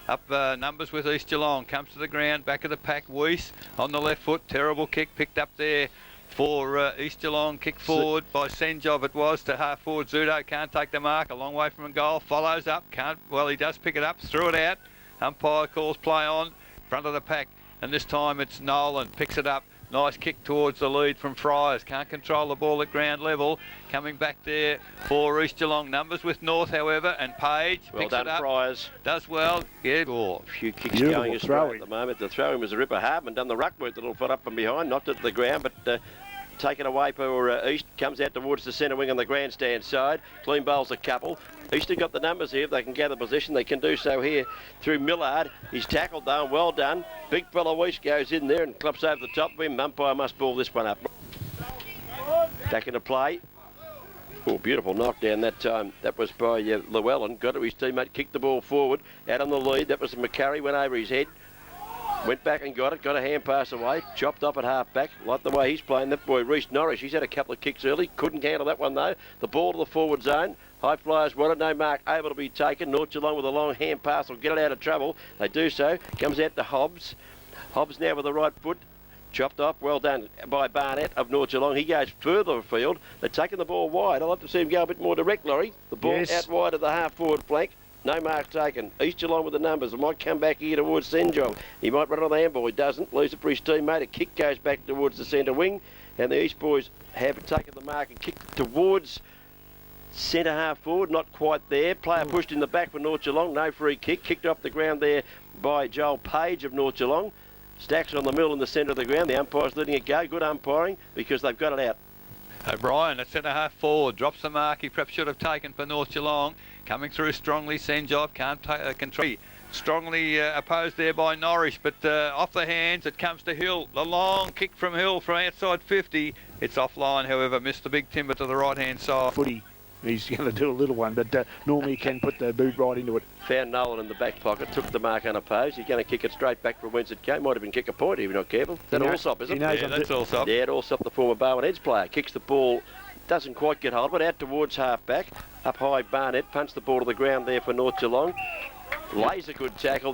Up numbers with East Geelong, comes to the ground, back of the pack, Weiss on the left foot, terrible kick, picked up there for East Geelong, kick forward by Senjov it was to half forward Zudo, can't take the mark, a long way from a goal, follows up, he does pick it up, threw it out, umpire calls play on, front of the pack, and this time it's Nolan, picks it up. Nice kick towards the lead from Friars. Can't control the ball at ground level. Coming back there for East Geelong. Numbers with North, however, and Page well picks done, it up. Friars. Does well. Yeah. A few kicks going astray at the moment. The throw in was a ripper. Hardman done the ruck work, the little foot up from behind, knocked it to the ground, but taken away for East. Comes out towards the centre wing on the grandstand side. Clean bowls a couple. East have got the numbers here. If they can gather possession, they can do so here through Millard. He's tackled though, well done. Big fella Weiss goes in there and clubs over the top of him. Umpire must ball this one up. Back into play. Oh, beautiful knockdown that time. That was by Llewellyn. Got to his teammate, kicked the ball forward. Out on the lead. That was McCurry. Went over his head. Went back and got it. Got a hand pass away. Chopped up at half back. Like the way he's playing. That boy, Reece Norris. He's had a couple of kicks early. Couldn't handle that one, though. The ball to the forward zone. High flyers wanted, no mark able to be taken. North Geelong with a long hand pass will get it out of trouble. They do so. Comes out to Hobbs. Hobbs now with the right foot. Chopped off. Well done by Barnett of North Geelong. He goes further afield. They're taking the ball wide. I'd like to see him go a bit more direct, Laurie. The ball out wide of the half-forward flank. No mark taken. East Geelong with the numbers. It might come back here towards Senjong. He might run on the handball. He doesn't. Lose it for his teammate. A kick goes back towards the centre wing. And the East boys have taken the mark and kicked towards centre half forward, not quite there. Player pushed in the back for North Geelong. No free kick. Kicked off the ground there by Joel Page of North Geelong. Stacks on the middle in the centre of the ground. The umpire's letting it go. Good umpiring because they've got it out. O'Brien at centre half forward drops the mark he perhaps should have taken for North Geelong. Coming through strongly, Senjov can't control. Strongly opposed there by Norris, but off the hands it comes to Hill. The long kick from Hill from outside 50. It's offline, however, missed the big timber to the right hand side. Footy. He's going to do a little one, but normally he can put the boot right into it. Found Nolan in the back pocket, took the mark unopposed. He's going to kick it straight back from whence it came. Might have been kick a point if you're not careful. Is that Allsop, is it? Yeah, that's Allsop. Yeah, Allsop, the former Barwon Heads player. Kicks the ball, doesn't quite get hold of it, out towards half-back. Up high, Barnett punched the ball to the ground there for North Geelong. Lays a good tackle.